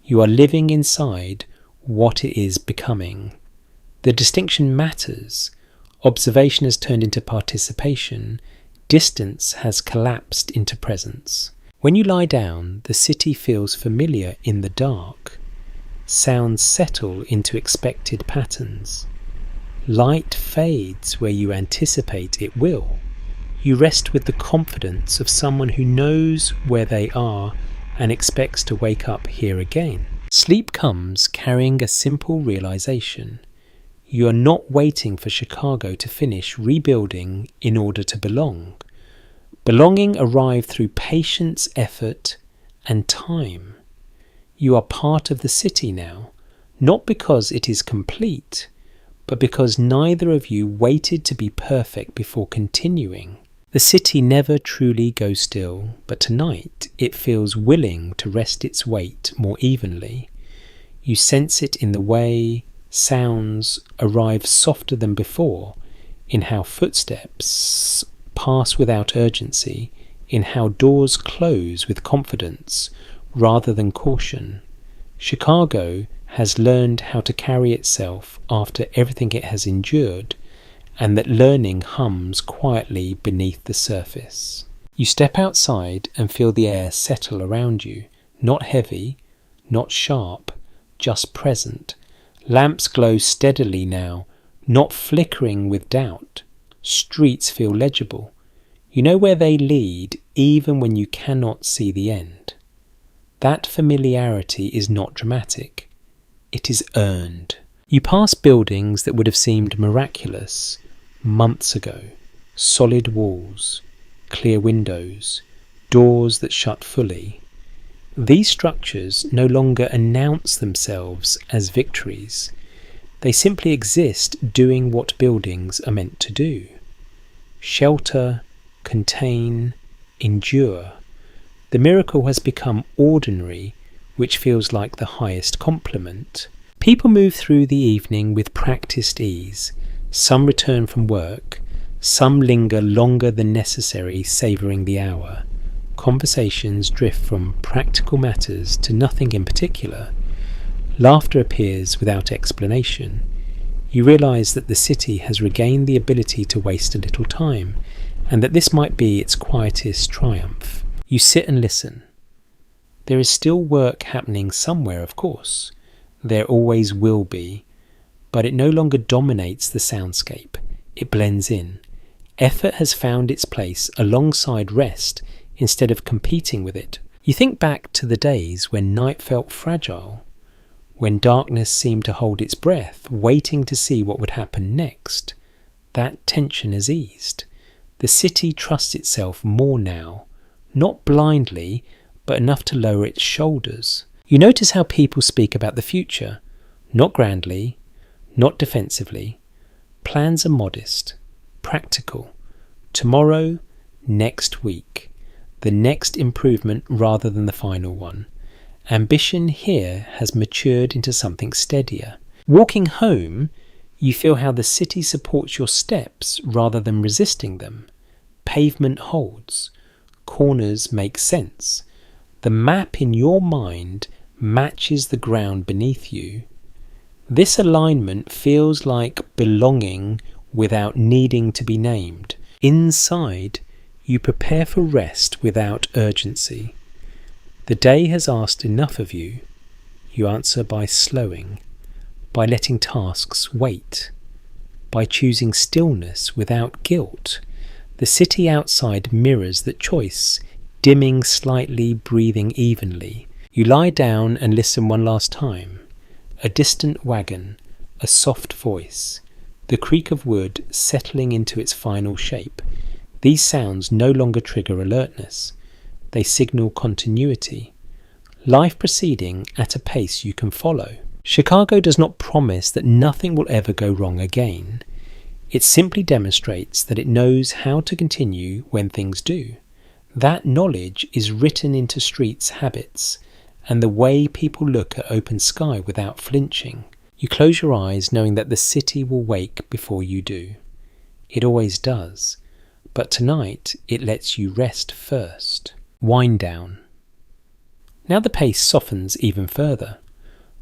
You are living inside what it is becoming. The distinction matters. Observation has turned into participation. Distance has collapsed into presence. When you lie down, the city feels familiar in the dark. Sounds settle into expected patterns. Light fades where you anticipate it will. You rest with the confidence of someone who knows where they are and expects to wake up here again. Sleep comes carrying a simple realization. You are not waiting for Chicago to finish rebuilding in order to belong. Belonging arrived through patience, effort, and time. You are part of the city now, not because it is complete, but because neither of you waited to be perfect before continuing. The city never truly goes still, but tonight it feels willing to rest its weight more evenly. You sense it in the way sounds arrive softer than before, in how footsteps pass without urgency, in how doors close with confidence rather than caution. Chicago has learned how to carry itself after everything it has endured, and that learning hums quietly beneath the surface. You step outside and feel the air settle around you, not heavy, not sharp, just present. Lamps glow steadily now, not flickering with doubt. Streets feel legible. You know where they lead, even when you cannot see the end. That familiarity is not dramatic. It is earned. You pass buildings that would have seemed miraculous months ago. Solid walls, clear windows, doors that shut fully. These structures no longer announce themselves as victories. They simply exist doing what buildings are meant to do. Shelter, contain, endure. The miracle has become ordinary, which feels like the highest compliment. People move through the evening with practiced ease. Some return from work. Some linger longer than necessary, savouring the hour. Conversations drift from practical matters to nothing in particular. Laughter appears without explanation. You realise that the city has regained the ability to waste a little time, and that this might be its quietest triumph. You sit and listen. There is still work happening somewhere, of course. There always will be. But it no longer dominates the soundscape. It blends in. Effort has found its place alongside rest instead of competing with it. You think back to the days when night felt fragile, when darkness seemed to hold its breath, waiting to see what would happen next. That tension has eased. The city trusts itself more now, not blindly, but enough to lower its shoulders. You notice how people speak about the future, not grandly, not defensively. Plans are modest, practical. Tomorrow, next week. The next improvement rather than the final one. Ambition here has matured into something steadier. Walking home, you feel how the city supports your steps rather than resisting them. Pavement holds. Corners make sense. The map in your mind matches the ground beneath you. This alignment feels like belonging without needing to be named. Inside, you prepare for rest without urgency. The day has asked enough of you. You answer by slowing, by letting tasks wait, by choosing stillness without guilt. The city outside mirrors that choice, dimming slightly, breathing evenly. You lie down and listen one last time. A distant wagon, a soft voice, the creak of wood settling into its final shape. These sounds no longer trigger alertness. They signal continuity. Life proceeding at a pace you can follow. Chicago does not promise that nothing will ever go wrong again. It simply demonstrates that it knows how to continue when things do. That knowledge is written into streets' habits and the way people look at open sky without flinching. You close your eyes knowing that the city will wake before you do. It always does. But tonight it lets you rest first. Wind down. Now the pace softens even further.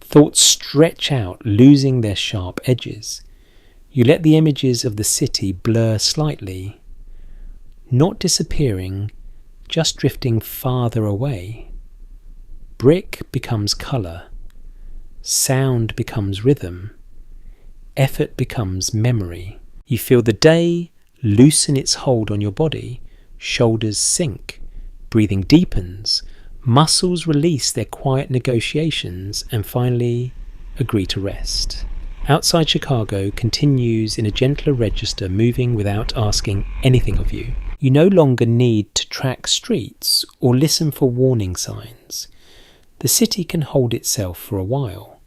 Thoughts stretch out, losing their sharp edges. You let the images of the city blur slightly, not disappearing, just drifting farther away. Brick becomes colour. Sound becomes rhythm. Effort becomes memory. You feel the day loosen its hold on your body, shoulders sink, breathing deepens, muscles release their quiet negotiations and finally agree to rest. Outside Chicago continues in a gentler register, moving without asking anything of you. You no longer need to track streets or listen for warning signs. The city can hold itself for a while.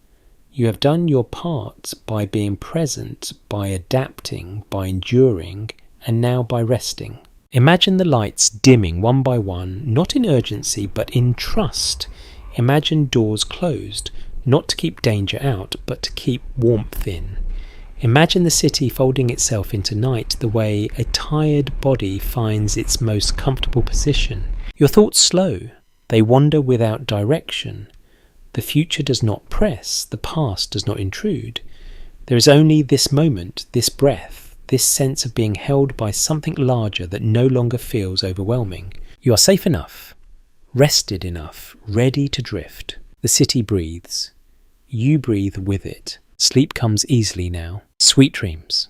You have done your part by being present, by adapting, by enduring, and now by resting. Imagine the lights dimming one by one, not in urgency, but in trust. Imagine doors closed, not to keep danger out, but to keep warmth in. Imagine the city folding itself into night the way a tired body finds its most comfortable position. Your thoughts slow. They wander without direction. The future does not press. The past does not intrude. There is only this moment, this breath, this sense of being held by something larger that no longer feels overwhelming. You are safe enough, rested enough, ready to drift. The city breathes. You breathe with it. Sleep comes easily now. Sweet dreams.